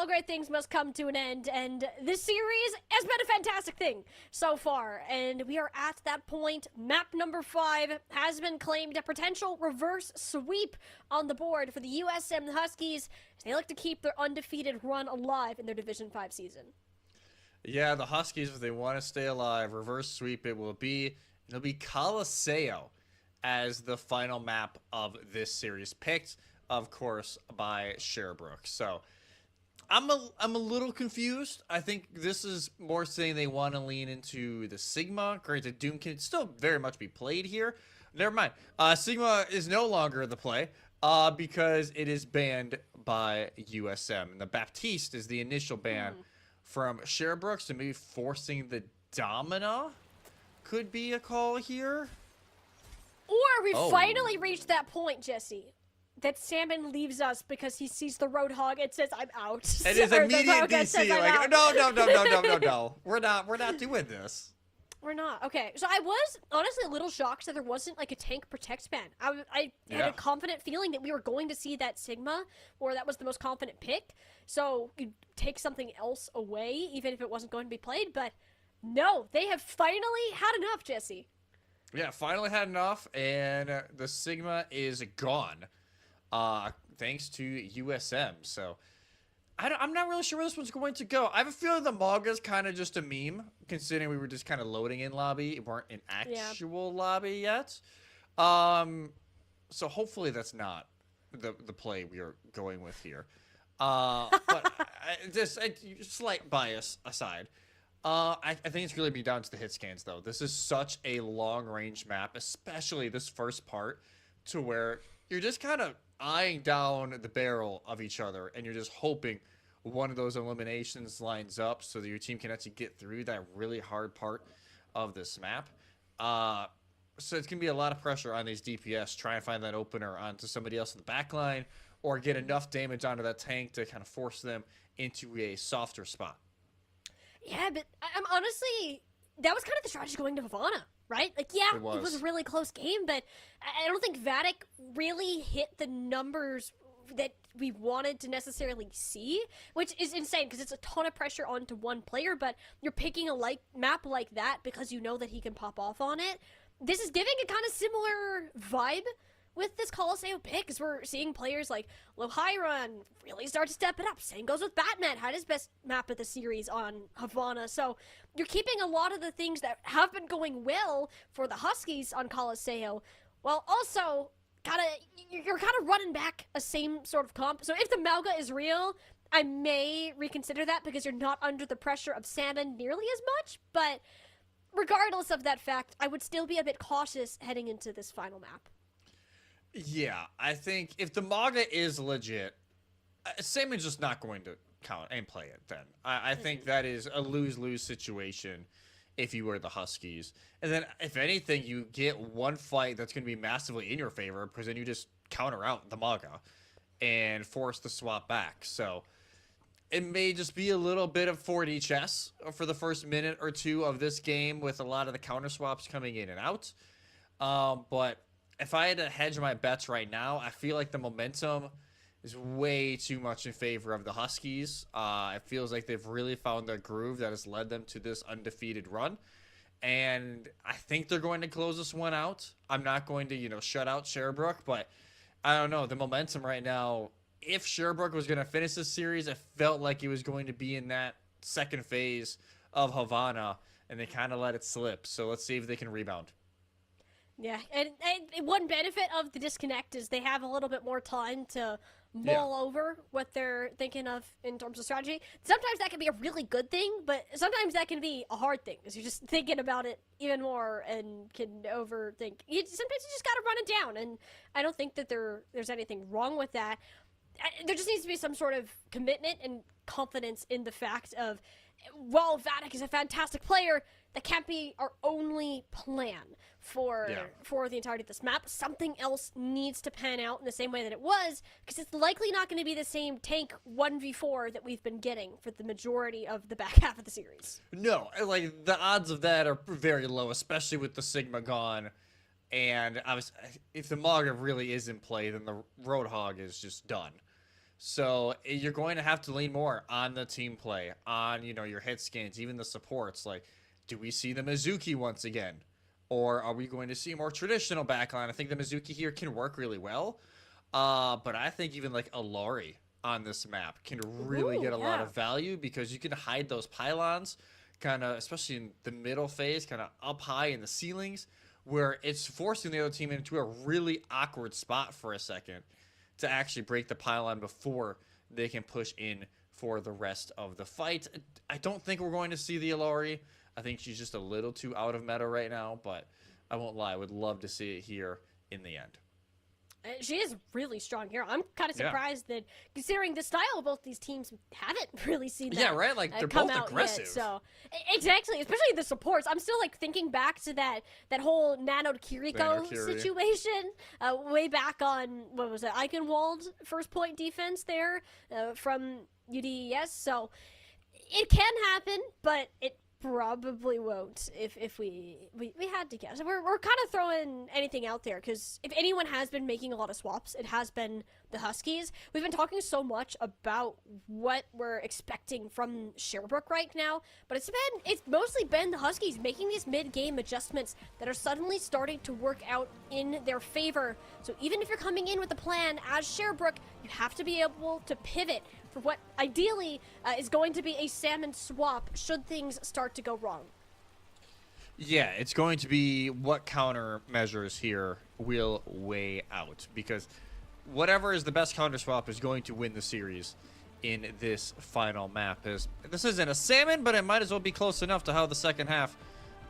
B: all great things must come to an end, and this series has been a fantastic thing so far, and we are at that point. Map number 5 has been claimed, a potential reverse sweep on the board for the USM Huskies as they look to keep their undefeated run alive in their Division 5 season.
C: Yeah, the Huskies, if they want to stay alive, reverse sweep it will be. It'll be Colosseo as the final map of this series, picked, of course, by Sherbrooke. So I'm a little confused. I think this is more saying they want to lean into the Sigma. Granted, Doom can still very much be played here. Never mind. Sigma is no longer the play because it is banned by USM. And the Baptiste is the initial ban from Sherbrooke, so maybe forcing the Domina could be a call here.
B: Or we finally reached that point, Jesse, that Salmon leaves us because he sees the Roadhog and says, "I'm out."
C: It is immediate DC. Like, no. We're not doing this.
B: We're not. Okay, so I was honestly a little shocked that there wasn't like a tank protect ban. I had a confident feeling that we were going to see that Sigma, or that was the most confident pick. So you take something else away, even if it wasn't going to be played. But no, they have finally had enough, Jesse.
C: Yeah, finally had enough, and the Sigma is gone, thanks to USM. So I'm not really sure where this one's going to go. I have a feeling the Maga's kind of just a meme, considering we were just kind of loading in lobby. We weren't in actual lobby yet. So hopefully that's not the play we are going with here. But slight bias aside, I think it's really be down to the hit scans, though. This is such a long-range map, especially this first part, to where you're just kind of eyeing down the barrel of each other, and you're just hoping one of those eliminations lines up so that your team can actually get through that really hard part of this map. So it's going to be a lot of pressure on these DPS, try and find that opener onto somebody else in the back line, or get enough damage onto that tank to kind of force them into a softer spot.
B: Yeah, but I'm honestly, that was kind of the strategy going to Havana, right? Like, yeah, it was a really close game, but I don't think Vatic really hit the numbers that we wanted to necessarily see, which is insane because it's a ton of pressure onto one player, but you're picking a map like that because you know that he can pop off on it. This is giving a kind of similar vibe with this Colosseo pick, because we're seeing players like Lohiron really start to step it up. Same goes with Batman, had his best map of the series on Havana. So you're keeping a lot of the things that have been going well for the Huskies on Colosseo, while also you're kind of running back a same sort of comp. So if the Malga is real, I may reconsider that because you're not under the pressure of Salmon nearly as much. But regardless of that fact, I would still be a bit cautious heading into this final map.
C: Yeah, I think if the Maga is legit, Salmon's just not going to count and play it then. I think that is a lose-lose situation if you were the Huskies. And then, if anything, you get one fight that's going to be massively in your favor because then you just counter out the Maga and force the swap back. So it may just be a little bit of 4D chess for the first minute or two of this game with a lot of the counter swaps coming in and out. But if I had to hedge my bets right now, I feel like the momentum is way too much in favor of the Huskies. It feels like they've really found their groove that has led them to this undefeated run. And I think they're going to close this one out. I'm not going to, shut out Sherbrooke, but I don't know. The momentum right now, if Sherbrooke was going to finish this series, it felt like it was going to be in that second phase of Havana, and they kind of let it slip. So let's see if they can rebound. Yeah,
B: and one benefit of the disconnect is they have a little bit more time to mull over what they're thinking of in terms of strategy. Sometimes that can be a really good thing, but sometimes that can be a hard thing because you're just thinking about it even more and can overthink. Sometimes you just got to run it down, and I don't think that there's anything wrong with that. There just needs to be some sort of commitment and confidence in the fact of, while Vatic is a fantastic player, that can't be our only plan for the entirety of this map. Something else needs to pan out in the same way that it was, because it's likely not going to be the same tank 1v4 that we've been getting for the majority of the back half of the series.
C: No, like, the odds of that are very low, especially with the Sigma gone. And if the Maga really is in play, then the Roadhog is just done. So you're going to have to lean more on the team play, on, you know, your hit scans, even the supports. Like, do we see the Mizuki once again? Or are we going to see more traditional backline? I think the Mizuki here can work really well. But I think even like a Lori on this map can really get a lot of value because you can hide those pylons kind of, especially in the middle phase, kind of up high in the ceilings, where it's forcing the other team into a really awkward spot for a second to actually break the pylon before they can push in for the rest of the fight. I don't think we're going to see the Ilari. I think she's just a little too out of meta right now, but I won't lie, I would love to see it here in the end.
B: She is really strong here. I'm kind of surprised that, considering the style of both these teams, we haven't really seen that.
C: Yeah, right? Like, they're both aggressive.
B: Yet, so, exactly, especially the supports. I'm still, like, thinking back to that whole Nano Kiriko situation way back on, what was it, Eichenwald first point defense there from UDES. So, it can happen, but it probably won't if we had to guess. We're kind of throwing anything out there because if anyone has been making a lot of swaps, it has been the Huskies. We've been talking so much about what we're expecting from Sherbrooke right now, but it's mostly been the Huskies making these mid-game adjustments that are suddenly starting to work out in their favor. So even if you're coming in with a plan as Sherbrooke, you have to be able to pivot for what ideally is going to be a salmon swap should things start to go wrong.
C: Yeah, it's going to be what countermeasures here will weigh out, because whatever is the best counter swap is going to win the series in this final map. This isn't a salmon, but it might as well be close enough to how the second half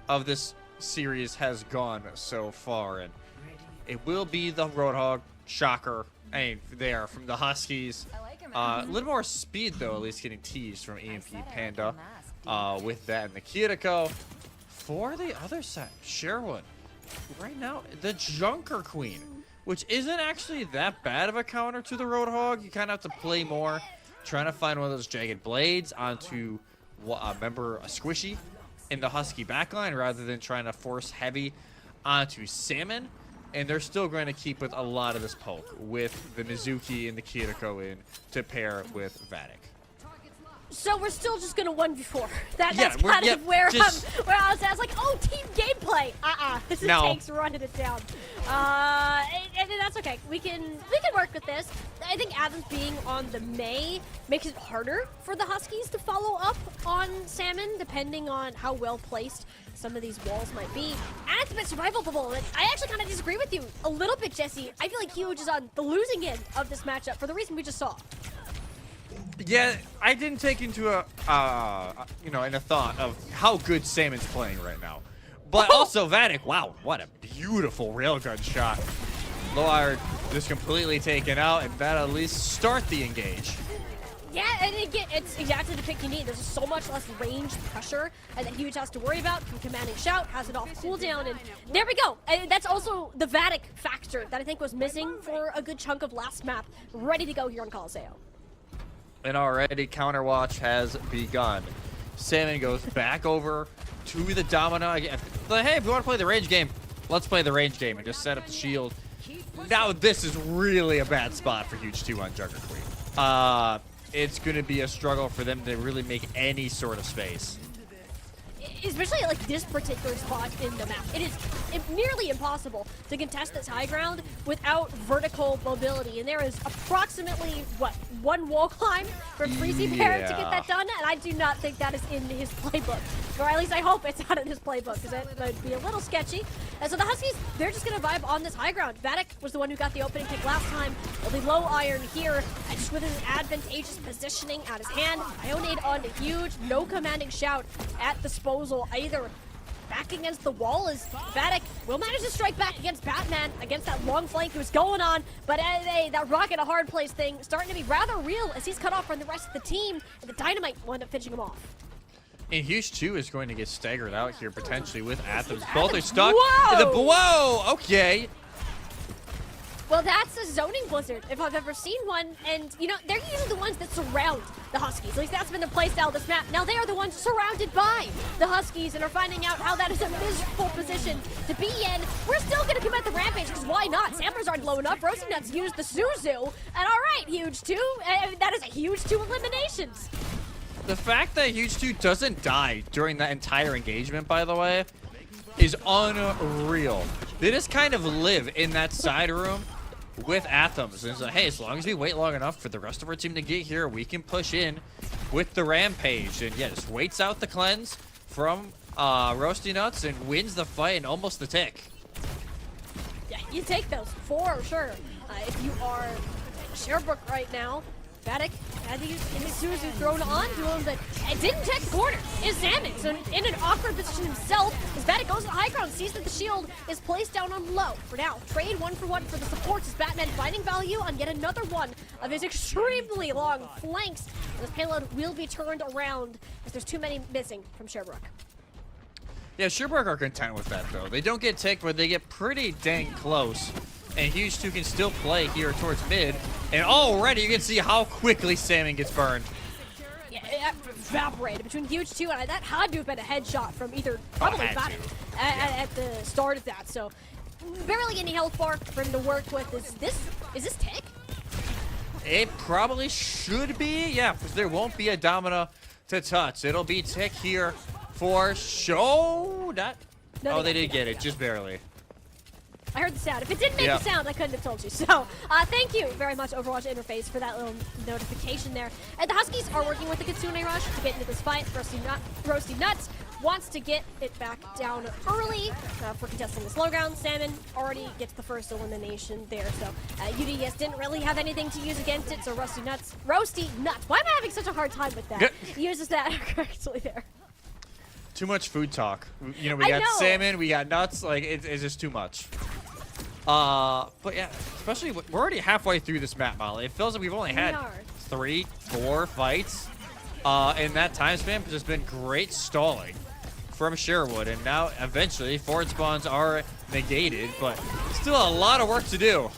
C: of this series has gone so far, and it will be the Roadhog. Shocker. I mean, there from the Huskies. A little more speed, though, at least getting teased from EMP Panda with that and the Kiriko. For the other side, Sherwood, right now, the Junker Queen, which isn't actually that bad of a counter to the Roadhog. You kind of have to play more, trying to find one of those Jagged Blades onto a Squishy in the Husky backline rather than trying to force heavy onto Salmon. And they're still going to keep with a lot of this poke with the Mizuki and the Kiriko in to pair with Vatic.
B: So we're still just gonna 1v4. That's kind of where I was like, oh, team gameplay. This is Tanks running it down. And that's okay. We can work with this. I think Adams being on the May makes it harder for the Huskies to follow up on Salmon, depending on how well placed some of these walls might be. And it's a bit survivable. And I actually kind of disagree with you a little bit, Jesse. I feel like Huge is on the losing end of this matchup for the reason we just saw.
C: Yeah, I didn't take into in a thought of how good Salmon's playing right now. But also Vatic, wow, what a beautiful railgun shot. Low iron just completely taken out, and that at least start the engage.
B: Yeah, and it's exactly the pick you need. There's so much less range pressure and that Huge has to worry about from commanding shout, has it off cooldown, and there we go. And that's also the Vatic factor that I think was missing for a good chunk of last map, ready to go here on Colosseo.
C: And already Counterwatch has begun. Salmon goes back over to the Domina again. But hey, if you want to play the range game, let's play the range game and just set up the shield. Now this is really a bad spot for Huge 2 on Junker Queen. It's going to be a struggle for them to really make any sort of space.
B: Especially at like this particular spot in the map. It is nearly impossible to contest this high ground without vertical mobility. And there is approximately, what, one wall climb for Freezy Bear to get that done? And I do not think that is in his playbook. Or at least I hope it's not in his playbook, because it would be a little sketchy. And so the Huskies, they're just going to vibe on this high ground. Vatic was the one who got the opening pick last time. They'll be low iron here, and just with his advantageous positioning at his hand. Ionade on to Huge, no commanding shout at disposal either. Back against the wall is Vatic. Will manage to strike back against Batman, against that long flank who's going on. But hey, that rocket a hard place thing starting to be rather real as he's cut off from the rest of the team. And the Dynamite will end up finishing him off.
C: And Huge 2 is going to get staggered out here potentially with Athens. Both are stuck.
B: Whoa!
C: Whoa! Okay.
B: Well, that's a zoning blizzard, if I've ever seen one. And, you know, they're usually the ones that surround the Huskies. At least that's been the playstyle of this map. Now they are the ones surrounded by the Huskies and are finding out how that is a miserable position to be in. We're still going to commit the Rampage, because why not? Sampers aren't low enough. Roasting Nuts used the Suzu. And all right, Huge 2. That is a huge 2 eliminations.
C: The fact that Huge 2 doesn't die during that entire engagement, by the way, is unreal. They just kind of live in that side room with Atoms. And it's like, hey, as long as we wait long enough for the rest of our team to get here, we can push in with the Rampage. And yeah, just waits out the cleanse from Roasty Nuts and wins the fight and almost the tick.
B: Yeah, you take those for sure. If you are Sherbrooke right now, Vatic had his Suzu thrown onto him, but it didn't check the corner. Is Salmon, so in an awkward position himself, as Vatic goes to the high ground, sees that the shield is placed down on low. For now, trade 1-for-1 for the supports as Batman finding value on yet another one of his extremely long flanks. And this payload will be turned around as there's too many missing from Sherbrooke.
C: Yeah, Sherbrooke are content with that, though. They don't get ticked, but they get pretty dang close. And Huge 2 can still play here towards mid. And already you can see how quickly Salmon gets burned.
B: Yeah, it evaporated between Huge 2 and that had to have been a headshot from either probably Vatic at the start of that. So barely any health bar for him to work with. Is this tick?
C: It probably should be, yeah, because there won't be a Domina to touch. It'll be tick here for show. Oh, they did get it, just barely.
B: I heard the sound. If it didn't make the sound, I couldn't have told you. So, thank you very much, Overwatch Interface, for that little notification there. And the Huskies are working with the Kitsune Rush to get into this fight. Roasty Nuts wants to get it back down early for contesting the slow ground. Salmon already gets the first elimination there. So, UDS didn't really have anything to use against it. So, Roasty Nuts. Why am I having such a hard time with that? Uses that correctly there.
C: Too much food talk. You know, we got Salmon, we got Nuts. Like, it's just too much. But yeah, especially we're already halfway through this map, Molly. It feels like we've only had 3, 4 fights. In that time span, it's just been great stalling from Sherwood. And now, eventually, forward spawns are negated, but still a lot of work to do.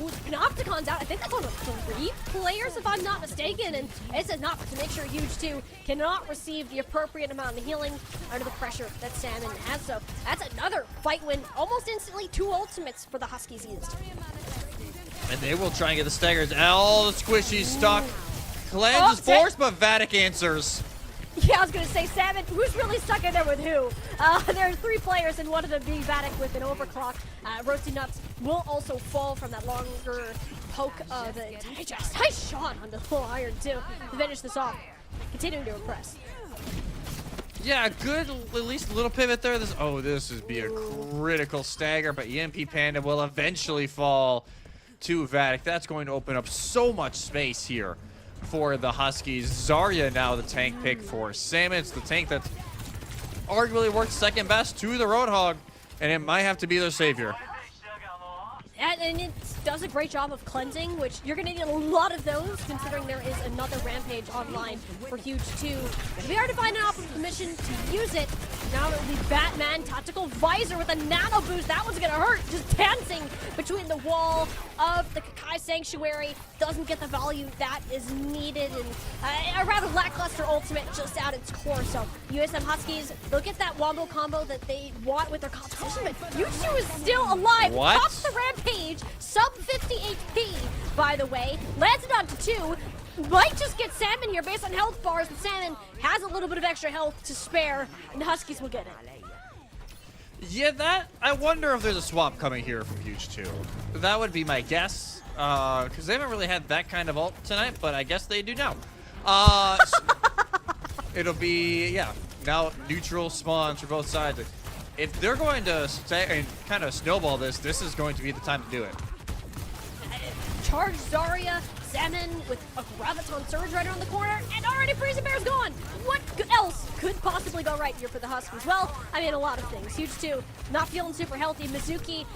B: Ooh, Panopticon's out. I think that's on 3 players, if I'm not mistaken. And it's enough to make sure Huge 2 cannot receive the appropriate amount of healing under the pressure that Salmon has. So that's another fight win. Almost instantly 2 ultimates for the Huskies used.
C: And they will try and get the staggers. All the squishies stuck. Cleanse is forced, but Vatic answers.
B: Yeah, I was going to say, Salmon, who's really stuck in there with who? There are 3 players, and one of them being Vatic with an overclock. Roasty Nuts will also fall from that longer poke of the nice shot on the full iron, too, to finish this off. Continuing to impress.
C: Yeah, good, at least a little pivot there. This would be a critical stagger, but EMP Panda will eventually fall to Vatic. That's going to open up so much space here for the Huskies. Zarya now the tank pick for Salmon. It's the tank that's arguably worked second best to the Roadhog, and it might have to be their savior.
B: And it does a great job of cleansing, which you're going to need a lot of those, considering there is another Rampage online for Huge 2. If we are to find an optimal mission to use it, now it will be Batman Tactical Visor with a nano boost. That one's going to hurt, just dancing between the wall of the Kakai Sanctuary. Doesn't get the value that is needed, and a rather lackluster ultimate just at its core. So USM Huskies, they'll get that wombo combo that they want with their competition, but Huge 2 is still alive.
C: What?
B: Tops the Rampage, sub 50 HP, by the way. Lands it on to 2. Might just get Salmon here based on health bars, but Salmon has a little bit of extra health to spare, and the Huskies will get it.
C: Yeah, I wonder if there's a swap coming here from Huge 2. That would be my guess, because they haven't really had that kind of ult tonight, but I guess they do now. It'll be, yeah, now neutral spawns for both sides. If they're going to stay and kind of snowball this, this is going to be the time to do it.
B: Charge Zarya, Salmon with a Graviton Surge right around the corner, and already Freezing Bear's gone! What else could possibly go right here for the Huskies? Well, I mean, a lot of things. Huge 2, not feeling super healthy. Mizuki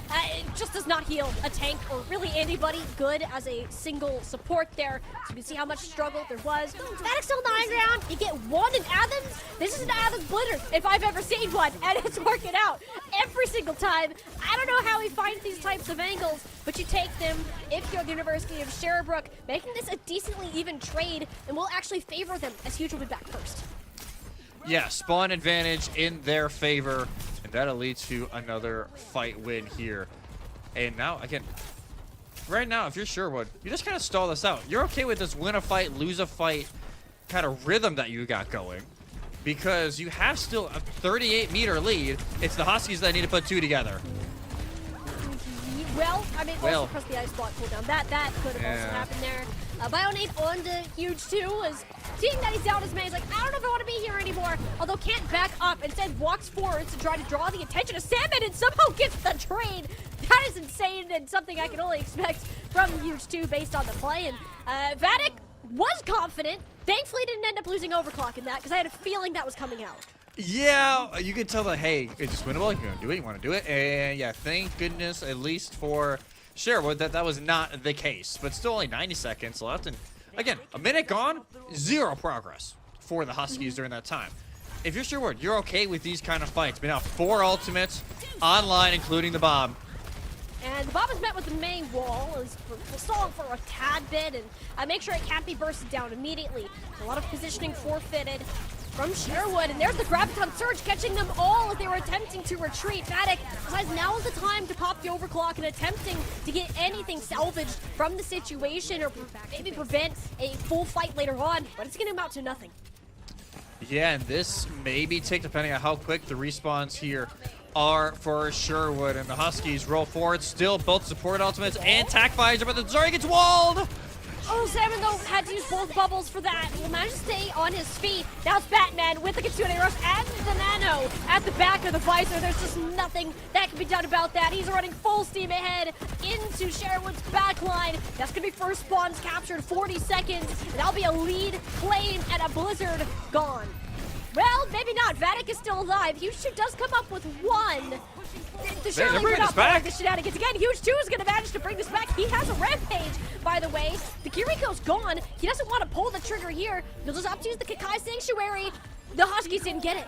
B: just does not heal a tank or really anybody good as a single support there. So you can see how much struggle there was. Static's still on the high ground. You get one in Athens. This is an Athens blitter if I've ever seen one, and it's working out every single time. I don't know how he finds these types of angles, but you take them if you're the University of Sherbrooke, making this a decently even trade, and will actually favor them as Huge will be back first.
C: Yeah, spawn advantage in their favor, and that'll lead to another fight win here. And now, again, right now, if you're Sherwood, you just kind of stall this out. You're okay with this win a fight, lose a fight kind of rhythm that you got going, because you have still a 38-meter lead. It's the Huskies that need to put 2 together.
B: Well, I mean, also press the ice block cooldown. That could have also happened there. Bionate onto Huge 2 is seeing that he's down his man. He's like, I don't know if I want to be here anymore. Although can't back up. Instead walks forward to try to draw the attention of Salmon and somehow gets the trade. That is insane and something I can only expect from Huge 2 based on the play. And Vatic was confident. Thankfully didn't end up losing overclock in that because I had a feeling that was coming out.
C: Yeah, you can tell that, hey, it's just winnable. You're going to do it. You want to do it. And yeah, thank goodness, at least for Sherwood, that was not the case. But still only 90 seconds left. And again, a minute gone, 0 progress for the Huskies during that time. If you're Sherwood, you're okay with these kind of fights. But now 4 ultimates online, including the bomb.
B: And the bomb is met with the main wall. It's stalling for a tad bit, and make sure it can't be bursted down immediately. A lot of positioning forfeited from Sherwood, and there's the Graviton Surge catching them all as they were attempting to retreat. Vatic decides now is the time to pop the overclock and attempting to get anything salvaged from the situation or maybe prevent a full fight later on, but it's going to amount to nothing.
C: Yeah, and this may be take depending on how quick the respawns here are for Sherwood, and the Huskies roll forward. Still both support ultimates and tac visor, but the Zori gets walled.
B: Oh, Salmon, though, had to use both bubbles for that. Will manage to stay on his feet. Now it's Batman with the Kitsune Rush and the Nano at the back of the visor. There's just nothing that can be done about that. He's running full steam ahead into Sherwood's backline. That's going to be first spawns captured, 40 seconds. And that'll be a lead claim and a Blizzard gone. Well, maybe not. Vatic is still alive. Huge 2 does come up with 1. Surely we're not pulling the shenanigans again. Huge 2 is going to manage to bring this back. He has a rampage, by the way. The Kiriko's gone. He doesn't want to pull the trigger here. He'll just opt to use the Kakai Sanctuary. The Huskies didn't get it.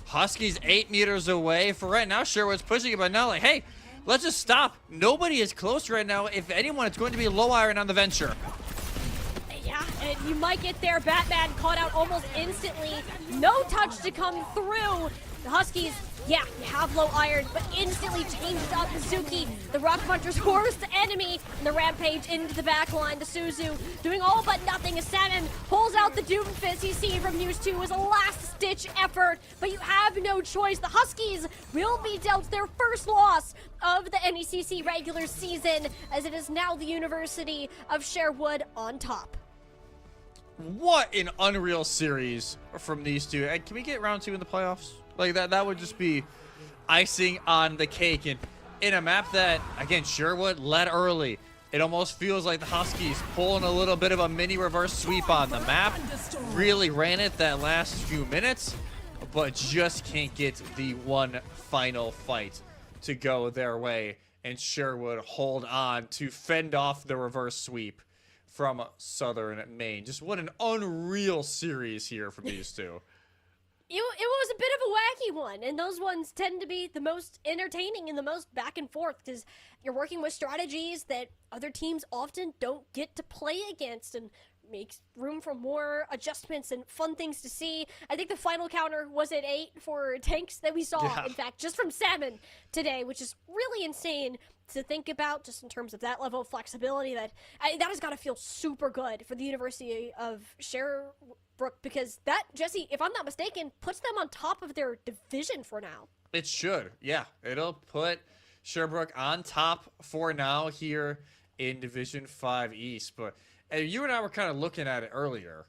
C: Huskies 8 meters away. For right now, Sherwood's pushing it, but now like, hey, let's just stop. Nobody is close right now. If anyone, it's going to be low iron on the venture.
B: Yeah, and you might get there. Batman caught out almost instantly. No touch to come through. The Huskies, yeah, you have low iron, but instantly changes up Mizuki, the Rock Puncher's worst enemy, and the Rampage into the back line. The Suzu doing all but nothing as Salmon pulls out the Doomfist he's seen from Huge 2 as a last-ditch effort, but you have no choice. The Huskies will be dealt their first loss of the NECC regular season, as it is now the University of Sherwood on top.
C: What an unreal series from these two. And can we get round 2 in the playoffs? Like that would just be icing on the cake. And in a map that, again, Sherwood led early, it almost feels like the Huskies pulling a little bit of a mini reverse sweep on the map. Really ran it that last few minutes, but just can't get the one final fight to go their way. And Sherwood hold on to fend off the reverse sweep from Southern Maine. Just what an unreal series here from these two.
B: It was a bit of a wacky one, and those ones tend to be the most entertaining and the most back and forth because you're working with strategies that other teams often don't get to play against and makes room for more adjustments and fun things to see. I think the final counter was at 8 for tanks that we saw, in fact, just from Salmon today, which is really insane to think about just in terms of that level of flexibility. That has got to feel super good for the University of Sherbrooke because that, Jesse, if I'm not mistaken, puts them on top of their division for now.
C: It should, yeah. It'll put Sherbrooke on top for now here in Division 5 East. But you and I were kind of looking at it earlier.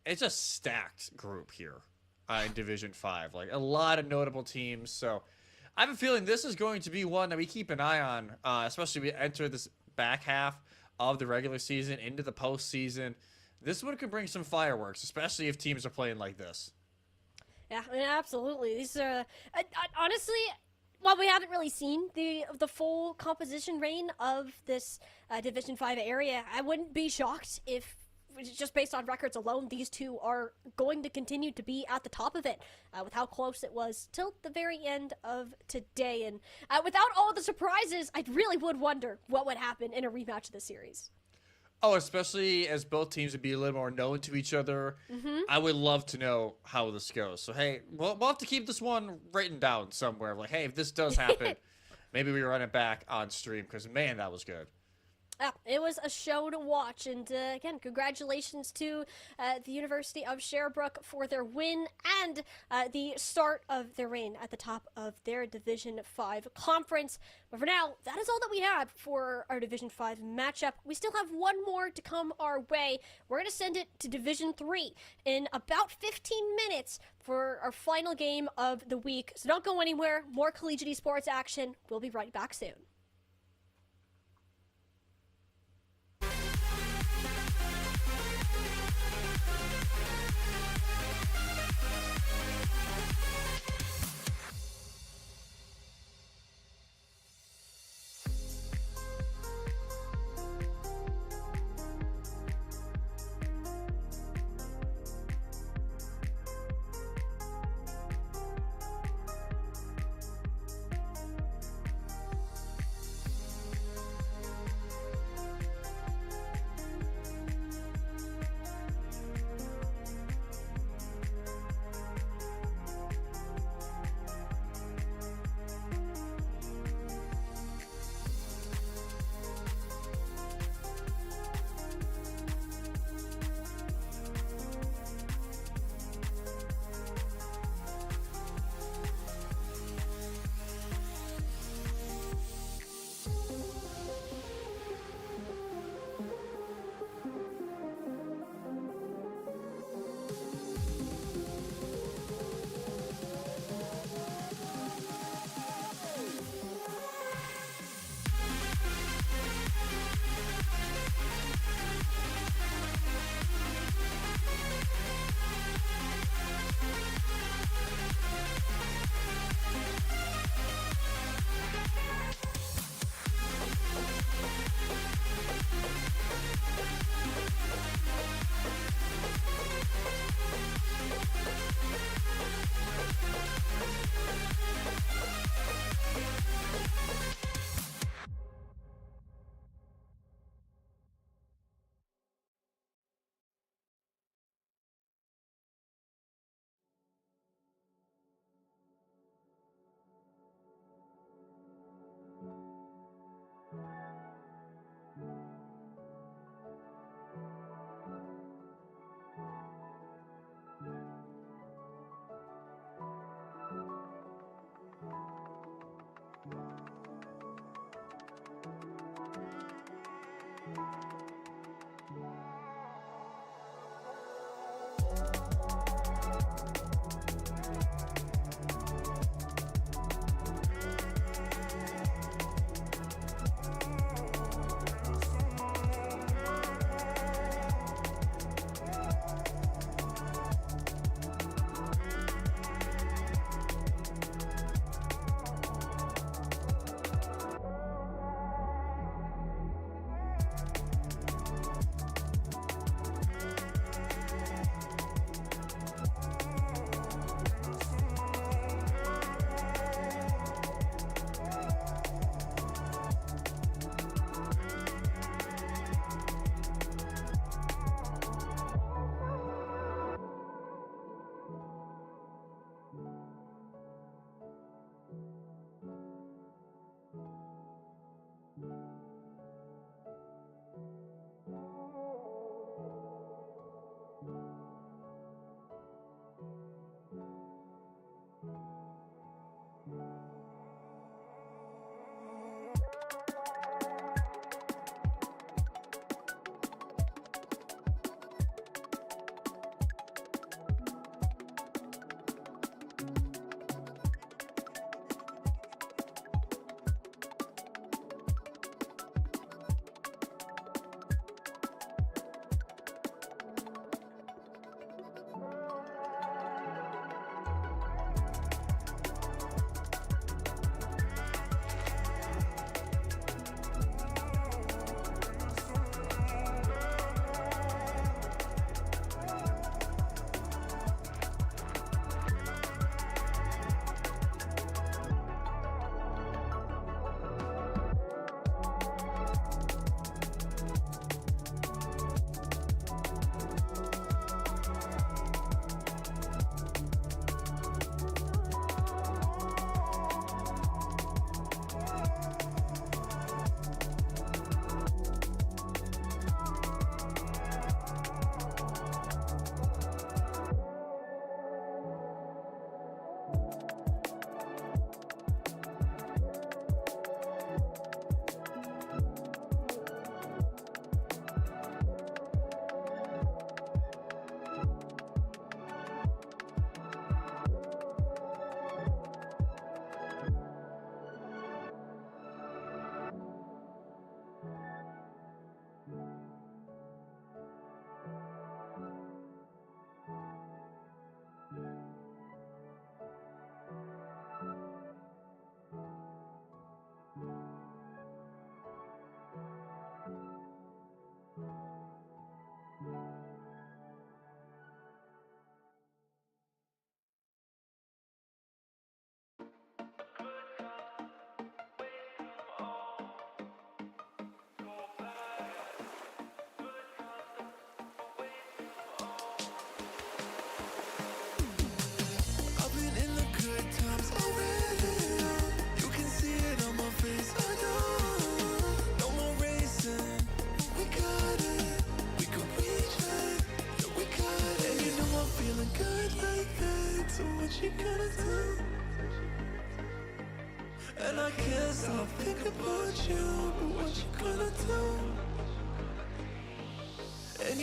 C: It's a stacked group here in Division 5. Like, a lot of notable teams. So I have a feeling this is going to be one that we keep an eye on, especially we enter this back half of the regular season into the postseason. This one could bring some fireworks, especially if teams are playing like this.
B: Yeah, I mean, absolutely. These are honestly, while we haven't really seen the full composition reign of this Division 5 area, I wouldn't be shocked if, just based on records alone, these two are going to continue to be at the top of it, with how close it was till the very end of today. And without all the surprises, I really would wonder what would happen in a rematch of the series.
C: Oh, especially as both teams would be a little more known to each other. I would love to know how this goes. So, hey, we'll have to keep this one written down somewhere. Like, hey, if this does happen, maybe we run it back on stream because, man, that was good.
B: Yeah, it was a show to watch, and again, congratulations to the University of Sherbrooke for their win and the start of their reign at the top of their Division 5 conference. But for now, that is all that we have for our Division 5 matchup. We still have one more to come our way. We're going to send it to Division 3 in about 15 minutes for our final game of the week. So don't go anywhere. More collegiate esports action. We'll be right back soon.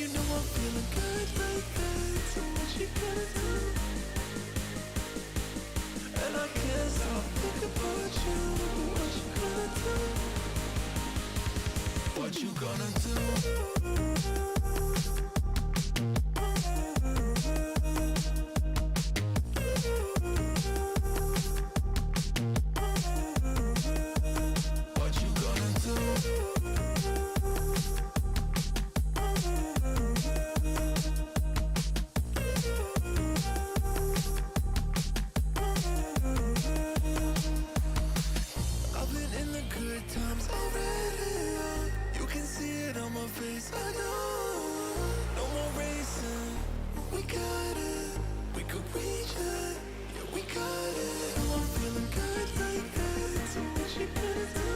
A: you know I'm feeling good like that. So what you gonna do? And I can't stop thinking about you. What you gonna do? What you gonna do? What you gonna do? I've been in the good times already. You can see it on my face, I know. No more racing, we got it. We could reach it, yeah, we got it. Oh, I'm feeling good like that. So what you gonna do?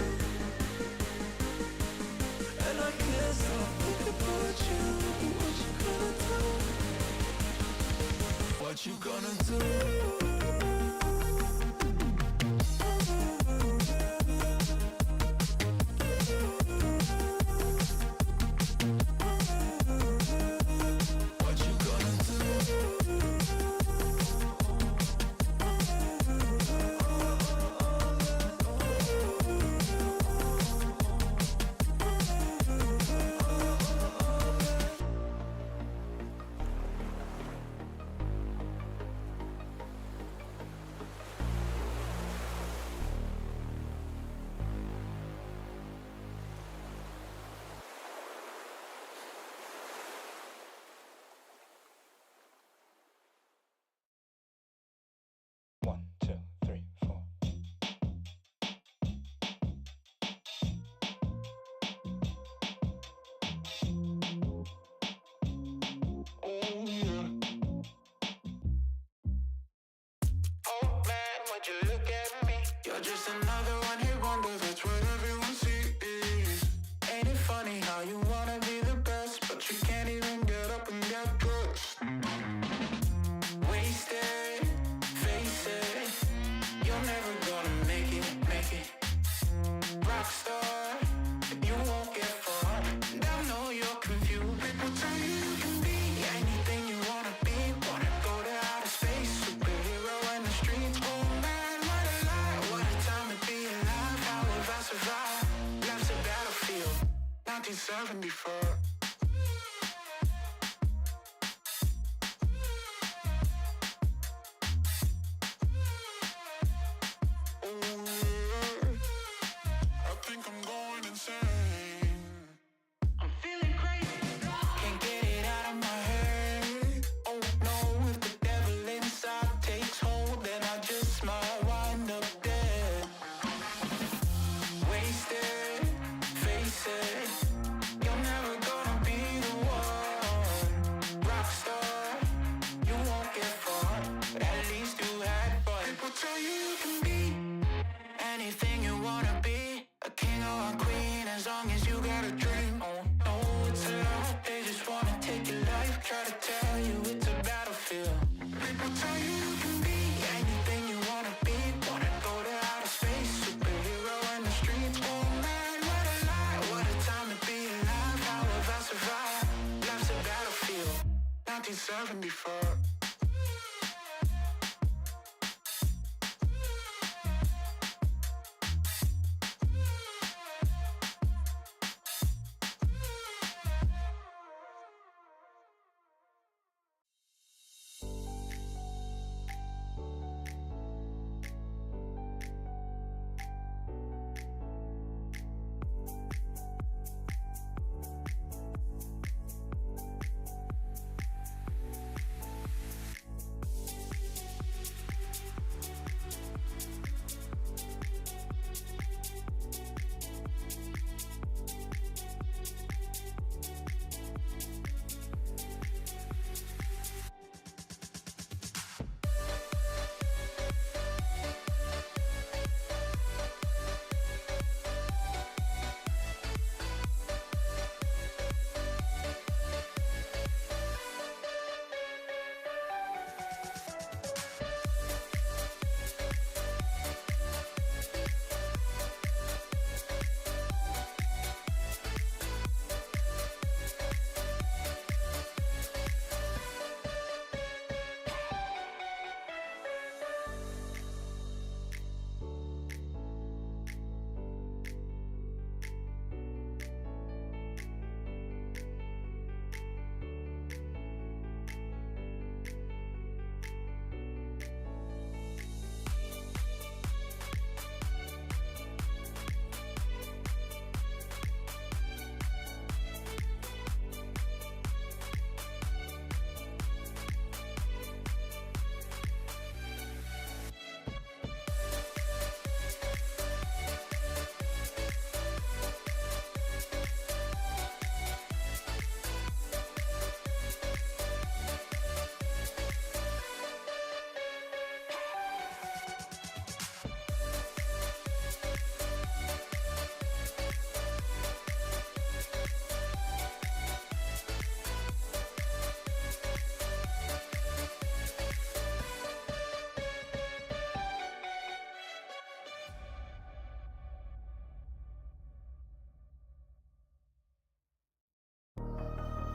A: And I can't stop thinking about you. What you gonna do? What you gonna do? What you gonna do?
D: One, two, three, four.
A: Oh man, would you look at me? You're just another one hit wonder, that's what everyone sees. Ain't it funny how you wanna be the best, but you can't even get up and get dressed? Wasted, face it, you're never gonna make it, make it. Rockstar, you won't get far. I know you're confused. People tell you you can be anything you wanna be. Wanna go to outer space, superhero in the streets. Oh man, what a lie, what a time to be alive. How have I survived? Life's a battlefield, 1974. I think I'm going insane. I'm feeling crazy. Can't get it out of my head. Oh no, if the devil inside takes hold, then I just might wind up dead. Wasted, face it, you're never gonna be the one. Rockstar, you won't get far, but at least you had fun. People tell you you can be anything you wanna be, a king or a queen, as long as you got a dream. Oh no, it's a lot, they just wanna take your life, try to tell you it's a battlefield. People tell you you can be anything you wanna be, wanna go to outer space, superhero in the streets. Oh man, what a lie, what a time to be alive. How have I survived? Life's a battlefield, 1974.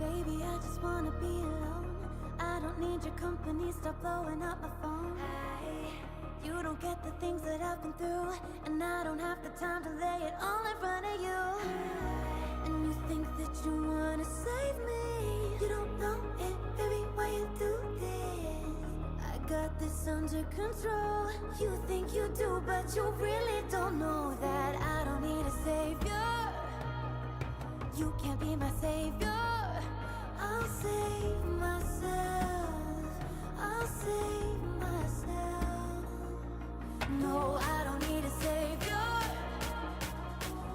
E: Baby, I just wanna be alone. I don't need your company, stop blowing up my phone. You don't get the things that I've been through, and I don't have the time to lay it all in front of you. And you think that you wanna save me. You don't know it, baby, why you do this? I got this under control. You think you do, but you really don't know that I don't need a savior. You can't be my savior. I'll save myself. I'll save myself. No, I don't need a savior.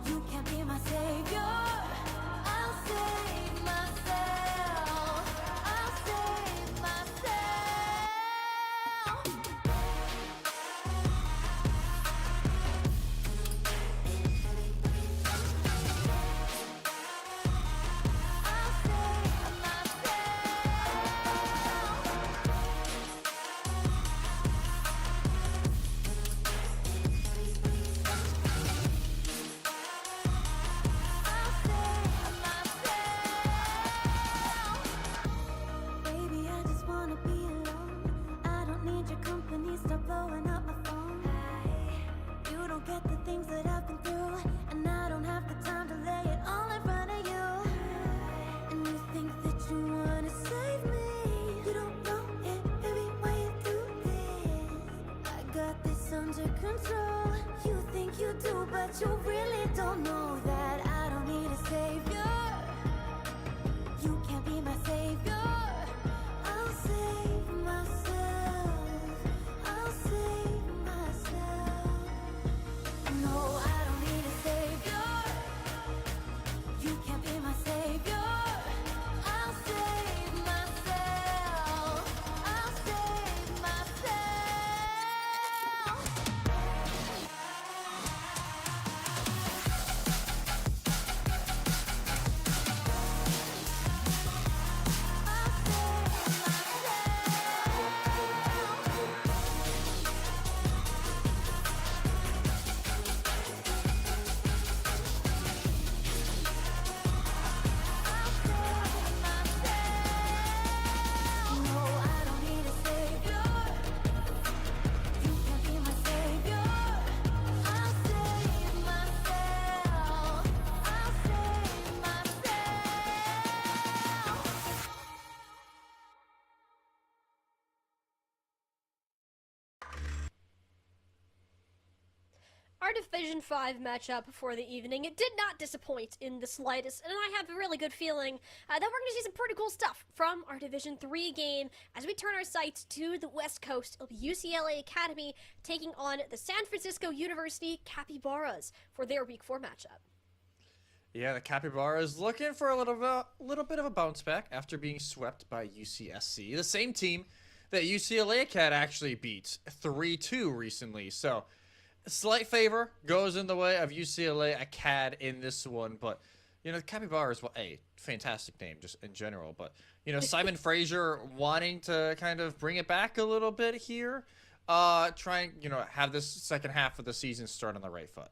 E: You can't be my savior. I'll save myself. I'll save myself. I'll save Baby, I just wanna be alone. I don't need your company, stop blowing up my phone. You don't get the things that I've been through, and I don't have the time to lay it all in front of you. And you think that you wanna save me. You don't know it, baby, why you do this? I got this under control. You think you do, but you really don't know that I don't need a savior. You can't be my savior. I'll save myself. I'll save myself. No, I don't need a savior. You can't be my savior. I'll save myself. I'll save myself. No, I don't need a savior. You can't be my savior. I'll save myself. I'll save myself.
B: Our Division 5 matchup for the evening, it did not disappoint in the slightest, and I have a really good feeling that we're going to see some pretty cool stuff from our Division 3 game as we turn our sights to the West Coast. It'll be UCLA Academy taking on the San Francisco University Capybaras for their Week 4 matchup.
C: Yeah, the Capybaras looking for a little bit of a bounce back after being swept by UCSC, the same team that UCLA Acad actually beat 3-2 recently. So, a slight favor goes in the way of UCLA Acad in this one, but you know, the Capybaras, well, fantastic name just in general, but you know, Simon Fraser wanting to kind of bring it back a little bit here, trying, you know, have this second half of the season start on the right foot.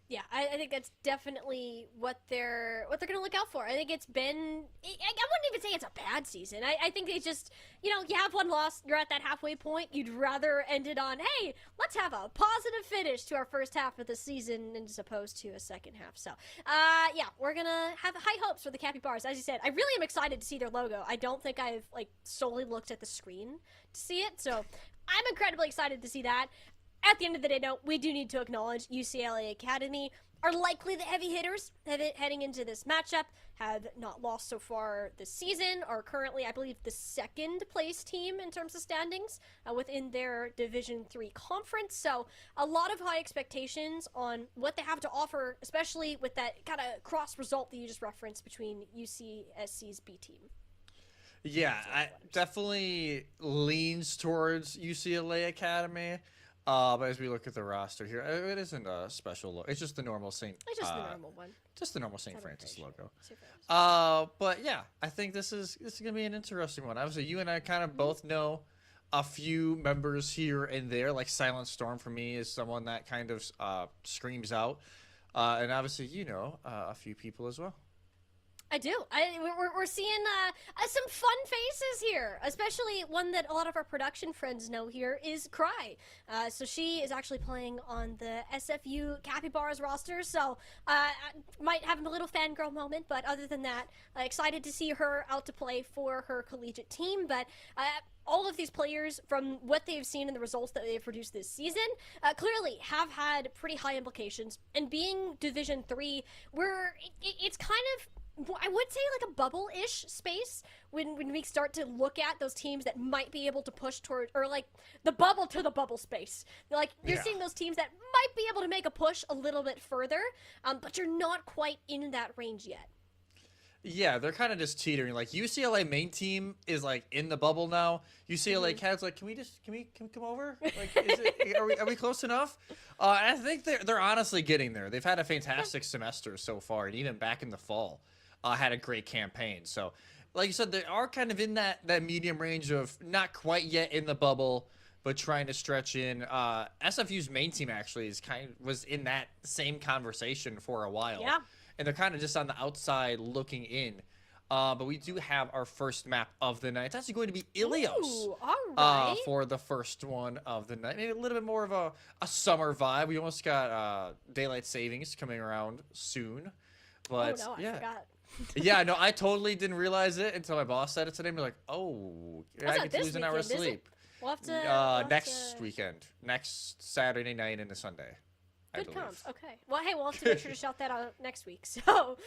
B: Yeah, I think that's definitely what they're going to look out for. I think it's been, I wouldn't even say it's a bad season. I think it's just, you know, you have one loss, you're at that halfway point. You'd rather end it on, hey, let's have a positive finish to our first half of the season as opposed to a second half. So, yeah, we're going to have high hopes for the Capybaras. As you said, I really am excited to see their logo. I don't think I've, like, solely looked at the screen to see it. So, I'm incredibly excited to see that. At the end of the day, though, we do need to acknowledge UCLA Academy are likely the heavy hitters heading into this matchup, have not lost so far this season, are currently, I believe, the second place team in terms of standings within their Division 3 conference. So a lot of high expectations on what they have to offer, especially with that kind of cross result that you just referenced between UCSC's B team.
C: Yeah, I definitely leans towards UCLA Academy. But as we look at the roster here, it isn't a special look. It's just the normal St.
B: It's just the normal one.
C: Just the normal St. Francis logo.
B: Super.
C: But yeah, I think this is gonna be an interesting one. Obviously, you and I kind of both know a few members here and there. Like Silent Storm for me is someone that kind of screams out, and obviously you know a few people as well.
B: I do. We're seeing some fun faces here, especially one that a lot of our production friends know here is Cry. So she is actually playing on the SFU Capybaras roster, so might have a little fangirl moment, but other than that, excited to see her out to play for her collegiate team. But all of these players, from what they've seen and the results that they've produced this season, clearly have had pretty high implications. And being Division 3, where it's kind of, I would say, like a bubble-ish space when we start to look at those teams that might be able to push toward, or like the bubble to the bubble space. Like, you're seeing those teams that might be able to make a push a little bit further, but you're not quite in that range yet.
C: Yeah, they're kind of just teetering. Like UCLA main team is like in the bubble now. UCLA Cats like, can we come over? Like, are we close enough? And I think they're honestly getting there. They've had a fantastic semester so far, and even back in the fall, had a great campaign. So, like you said, they are kind of in that medium range of not quite yet in the bubble, but trying to stretch in. SFU's main team actually was in that same conversation for a while.
B: Yeah.
C: And they're kind of just on the outside looking in. But we do have our first map of the night. It's actually going to be Ilios.
B: Ooh, all right.
C: For the first one of the night. Maybe a little bit more of a summer vibe. We almost got daylight savings coming around soon. But
B: oh no,
C: yeah.
B: I forgot.
C: Yeah, no, I totally didn't realize it until my boss said it today. And we're like, oh,
B: That's
C: I
B: not
C: get to
B: this
C: lose an hour of
B: weekend, is it?
C: sleep.
B: We'll have to... we'll have
C: Next
B: to-
C: weekend. Next Saturday night into Sunday. I
B: Good
C: believe.
B: comms. Okay. Well, hey, we'll have to make sure to shout that out next week. So,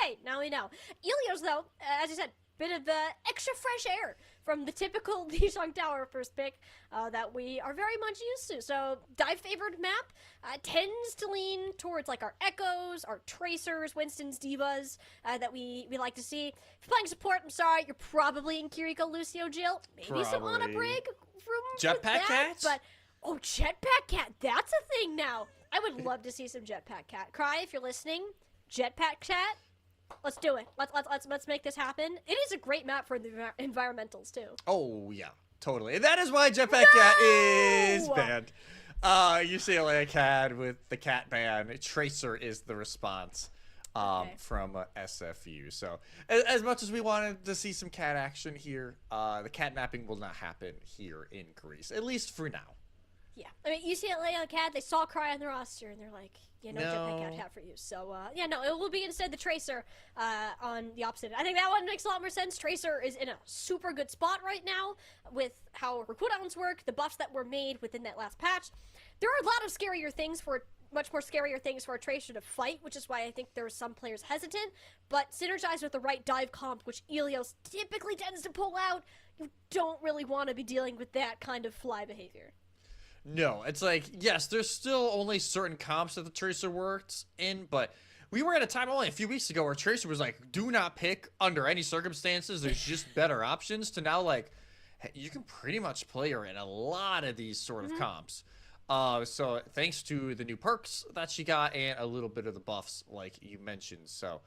B: hey, now we know. Ilios, though, as I said, bit of extra fresh air from the typical Dijon Tower first pick that we are very much used to. So, dive favored map tends to lean towards like our Echoes, our Tracers, Winston's Divas that we like to see. If you're playing support, I'm sorry, you're probably in Kiriko, Lucio, Jill. Maybe some Ana
C: Probably.
B: Brig room
C: Jetpack
B: with that,
C: Cats?
B: but oh, Jetpack Cat, that's a thing now. I would love to see some Jetpack Cat. Cry, if you're listening, Jetpack Cat, let's do it. Let's make this happen. It is a great map for the environmentals too.
C: Oh, yeah, totally. And that is why Jetpack Cat is banned. UCLA Cat with the cat ban. Tracer is the response from SFU. So as much as we wanted to see some cat action here, the cat napping will not happen here in Greece, at least for now.
B: Yeah, I mean UCLA Cat, they saw Cry on the roster and they're like, yeah, no Jetpack Cat hat for you. So yeah, no, it will be instead the Tracer on the opposite. I think that one makes a lot more sense. Tracer is in a super good spot right now with how her cooldowns work, the buffs that were made within that last patch. There are a lot of much more scarier things for a Tracer to fight, which is why I think there are some players hesitant, but synergized with the right dive comp, which Ilios typically tends to pull out, you don't really want to be dealing with that kind of fly behavior.
C: No, it's like, yes, there's still only certain comps that the Tracer works in, but we were at a time only a few weeks ago where Tracer was like, do not pick under any circumstances, there's just better options, to now like, hey, you can pretty much play her in a lot of these sort of comps. So thanks to the new perks that she got and a little bit of the buffs like you mentioned. So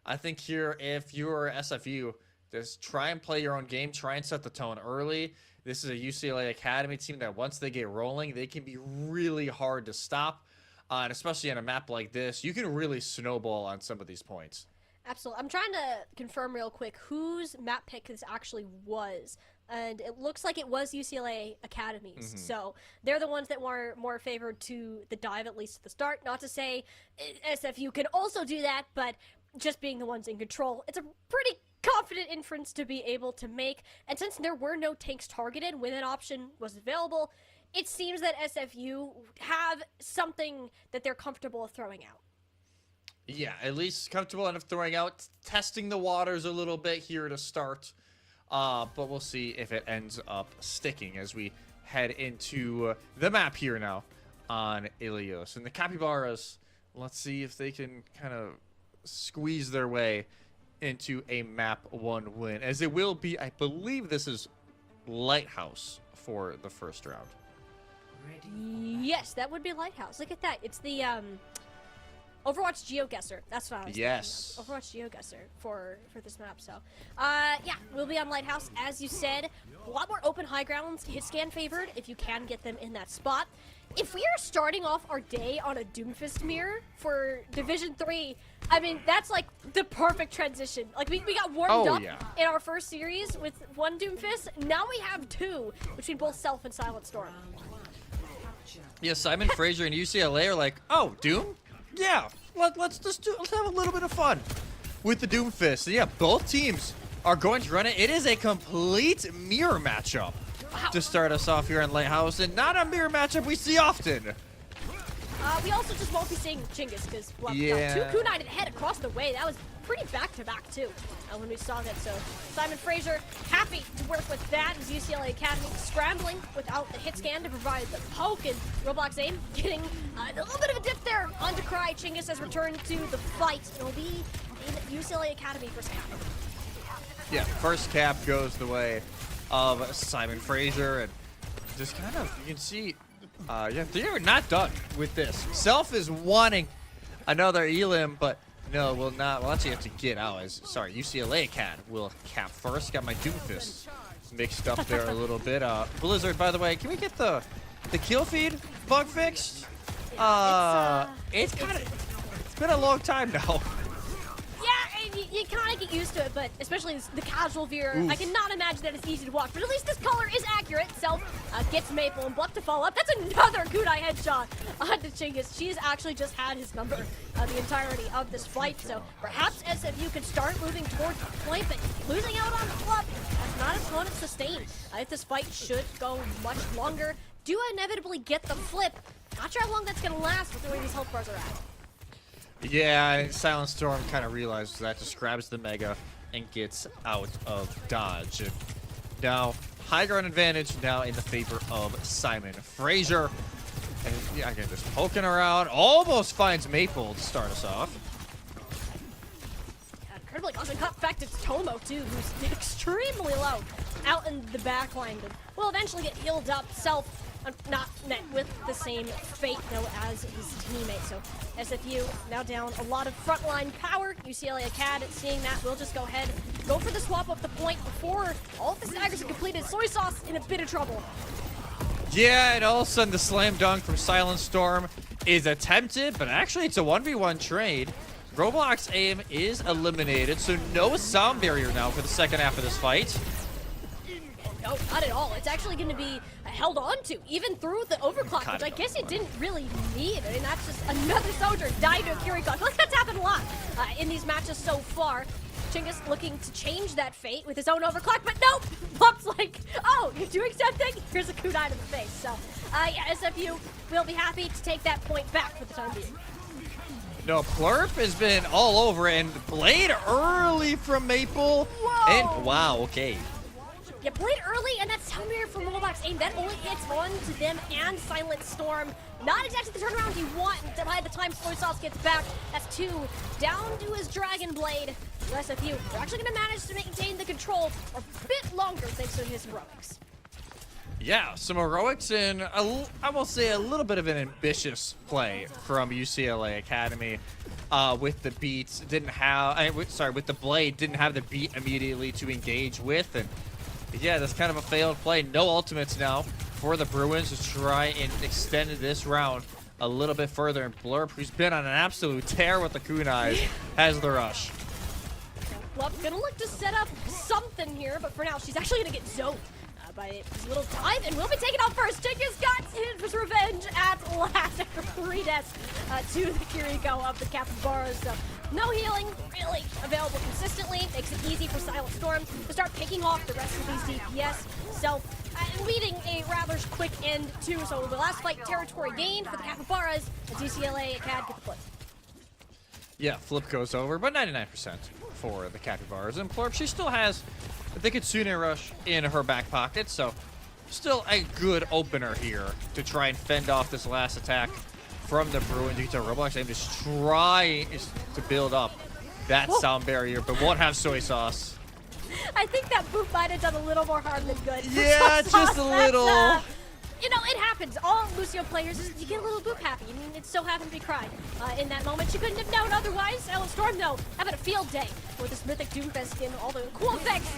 C: I think here, if you're SFU, just try and play your own game, try and set the tone early. This is a UCLA Academy team that once they get rolling, they can be really hard to stop. And especially on a map like this, you can really snowball on some of these points.
B: Absolutely. I'm trying to confirm real quick whose map pick this actually was. And it looks like it was UCLA Academies. So they're the ones that were more favored to the dive, at least at the start. Not to say SFU can also do that, but just being the ones in control, it's a pretty confident inference to be able to make. And since there were no tanks targeted when that option was available, it seems that SFU have something that they're comfortable throwing out.
C: Yeah, at least comfortable enough throwing out, testing the waters a little bit here to start. But we'll see if it ends up sticking as we head into the map here now on Ilios. And the Capybaras, let's see if they can kind of squeeze their way into a map 1 win, as it will be, I believe this is Lighthouse for the first round.
B: Yes, that would be Lighthouse. Look at that. It's the Overwatch GeoGuessr. That's what I was
C: Yes.
B: thinking of. Overwatch GeoGuessr for this map. So, yeah, we'll be on Lighthouse. As you said, a lot more open high grounds. Hit scan favored if you can get them in that spot. if we are starting off our day on a Doomfist mirror for Division 3, I mean, that's like the perfect transition. Like, we got warmed up in our first series with one Doomfist. Now we have two between both Self and Silent Storm.
C: Yeah, Simon Fraser and UCLA are like, oh, Doom? Yeah, let's have a little bit of fun with the Doomfist. And yeah, both teams are going to run it. It is a complete mirror matchup to start us off here in Lighthouse, and not a mirror matchup we see often.
B: We also just won't be seeing Chinggis because, well, two kunai to the head across the way. That was pretty back-to-back, too, when we saw that. So Simon Fraser happy to work with that as UCLA Academy scrambling without the hit scan to provide the poke, and Roblox aim getting a little bit of a dip there onto Cry. Chinggis has returned to the fight. It'll be in UCLA Academy first cap.
C: Yeah, first cap goes the way of Simon Fraser, and just kind of, you can see, yeah, they're not done with this. Self is wanting another Elim, but no, will not. We'll actually have to get out. Sorry, UCLA Acad will cap first. Got my Doomfist mixed up there a little bit. Blizzard, by the way, can we get the kill feed bug fixed? It's been a long time now.
B: Yeah, and you kind of get used to it, but especially the casual viewer, I cannot imagine that it's easy to watch. But at least this color is accurate. Self gets Maple and Bluck to follow up. That's another kunai headshot onto Chinggis. She's actually just had his number the entirety of this fight. So perhaps SFU could start moving towards the point, but losing out on the club, that's not a ton of sustain. If this fight should go much longer, do inevitably get the flip. Not sure how long that's going to last with the way these health bars are at.
C: Yeah, Silent Storm kind of realizes that, just grabs the Mega and gets out of dodge. And now, high ground advantage now in the favor of Simon Fraser. And yeah, again, just poking around, almost finds Maple to start us off.
B: Incredibly doesn't cut back to Tomo too, who's extremely low out in the back line, but will eventually get healed up. Self not met with the same fate though as his teammate. So SFU now down a lot of frontline power. UCLA Acad seeing that will just go ahead, go for the swap up the point before all of the staggers are completed. Soy Sauce in a bit of trouble.
C: Yeah, and all of a sudden the slam dunk from Silent Storm is attempted, but actually it's a 1v1 trade. Roblox aim is eliminated, so no sound barrier now for the second half of this fight.
B: No, not at all. It's actually going to be held on to, even through the overclock, which I guess it didn't really need. I mean, that's just another soldier dying to a Kiriko. I feel like that's happened a lot in these matches so far. Chinggis looking to change that fate with his own overclock, but nope! Plup's like, oh, you're doing something? Here's a kunai to the face. So, yeah, SFU will be happy to take that point back for the time being.
C: No, Plurp has been all over, and Blade early from Maple.
B: Whoa!
C: And wow, okay.
B: You played early, and that's sound barrier from Roblox aim. That only hits on to them and Silent Storm. Not exactly the turnaround you want by the time Soy Sauce gets back. That's two down to his Dragon Blade. So SFU, they're actually going to manage to maintain the control a bit longer thanks to his heroics.
C: Yeah, some heroics and I will say a little bit of an ambitious play from UCLA Academy. With the beats, didn't have, with the Blade, didn't have the beat immediately to engage with, and yeah, that's kind of a failed play. No ultimates now for the Bruins to try and extend this round a little bit further. And Blurp, who's been on an absolute tear with the kunais, has the rush.
B: Well, gonna look to set up something here, but for now, she's actually gonna get zoned by his little dive, and we'll be taking off first. Chinggis got his revenge at last after 3 deaths to the Kiriko of the Capybaras. So no healing really available consistently. Makes it easy for Silent Storm to start picking off the rest of these DPS. Self leading a rather quick end too. So the last fight, territory gained for the Capybaras as UCLA Acad get the flip.
C: Yeah, flip goes over, but 99% for the Capybaras. And Plurp, she still has the Kitsune Rush in her back pocket, so still a good opener here to try and fend off this last attack from the Bruins. You can tell Roblox aim just try to build up that sound barrier, but won't have Soy Sauce.
B: I think that boot might have done a little more harm than good.
C: Yeah, just a little.
B: You know, it happens. All Lucio players, you get a little boop happy. I mean, it so happened to be Cry in that moment. She couldn't have known otherwise. Silent Storm, though, having a field day with this Mythic Doomfist skin, all the cool effects.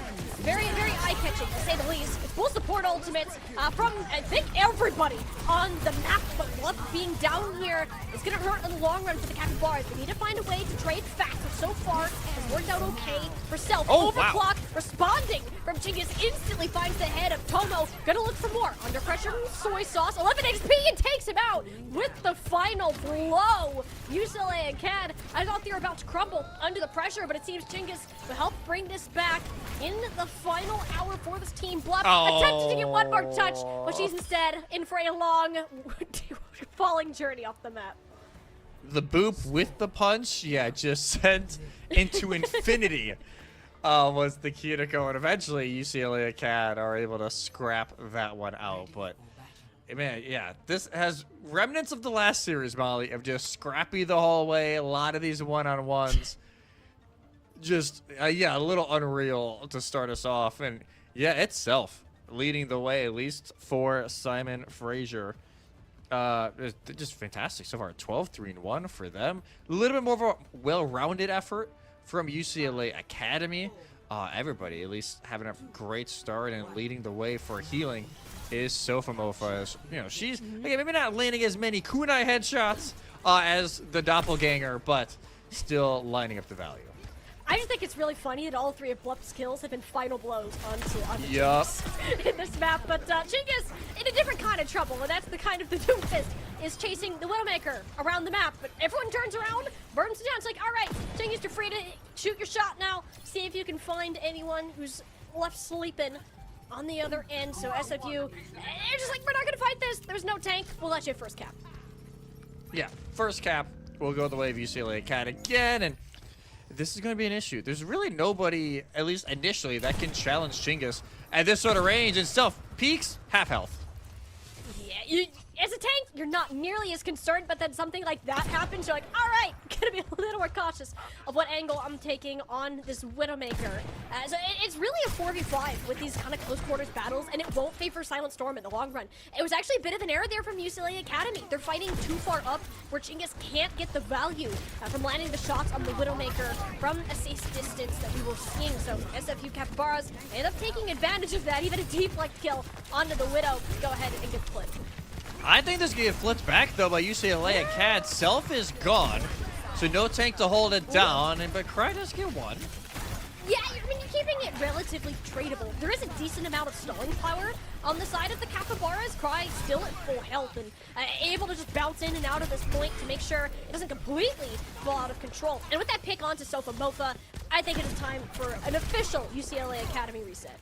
B: Very, very eye-catching, to say the least. It's full support ultimates from, I think, everybody on the map, but Bluff being down here is going to hurt in the long run for the Capybaras. They need to find a way to trade fast, but so far, it's worked out okay for Self.
C: Oh,
B: Overclock responding from Chinggis instantly finds the head of Tomo. Gonna look for more. Under pressure from Soy Sauce. 11 HP and takes him out with the final blow. UCLA and CAD, I thought they were about to crumble under the pressure, but it seems Chinggis will help bring this back in the final hour for this team. Bluff attempted to get one more touch, but she's instead in for a long falling journey off the map.
C: The boop with the punch, yeah, just sent into infinity was the key to go. And eventually, UCLA and CAD are able to scrap that one out. But, man, yeah, this has remnants of the last series, Molly, of just scrappy the whole way. A lot of these one-on-ones. Just, yeah, a little unreal to start us off. And, yeah, it's Self leading the way, at least for Simon Frazier. Just fantastic so far. 12-3-1 for them. A little bit more of a well-rounded effort from UCLA Academy. Everybody at least having a great start and leading the way for healing is Sofa Mofa. As, you know, she's okay, maybe not landing as many kunai headshots as the doppelganger, but still lining up the value.
B: I just think it's really funny that all three of Bluff's kills have been final blows onto
C: Yup.
B: Chinggis in this map. But Chinggis in a different kind of trouble, and that's the kind of the Doomfist is chasing the Widowmaker around the map. But everyone turns around, burns it down. It's like, all right, Chinggis, you're free to shoot your shot now. See if you can find anyone who's left sleeping on the other end. So SFU, they're just like, we're not going to fight this. There's no tank. We'll let you first cap.
C: Yeah, first cap will go the way of UCLA Acad again, and this is going to be an issue. There's really nobody, at least initially, that can challenge Chinggis at this sort of range. And Self peaks half health.
B: Yeah, as a tank, you're not nearly as concerned, but then something like that happens, you're like, all right, gonna be a little more cautious of what angle I'm taking on this Widowmaker. So it's really a 4v5 with these kind of close quarters battles, and it won't favor Silent Storm in the long run. It was actually a bit of an error there from UCLA Academy. They're fighting too far up where Chinggis can't get the value from landing the shots on the Widowmaker from a safe distance that we were seeing. So SFU Capybaras end up taking advantage of that, even a deflect kill onto the Widow. Go ahead and get flipped.
C: I think this can get flipped back, though, by UCLA and CAD. Self is gone, so no tank to hold it down, but Cry does get one.
B: Yeah, I mean, you're keeping it relatively tradable. There is a decent amount of stalling power on the side of the Capybaras. Cry still at full health and able to just bounce in and out of this point to make sure it doesn't completely fall out of control. And with that pick onto Sofa Mofa, I think it is time for an official UCLA Academy reset.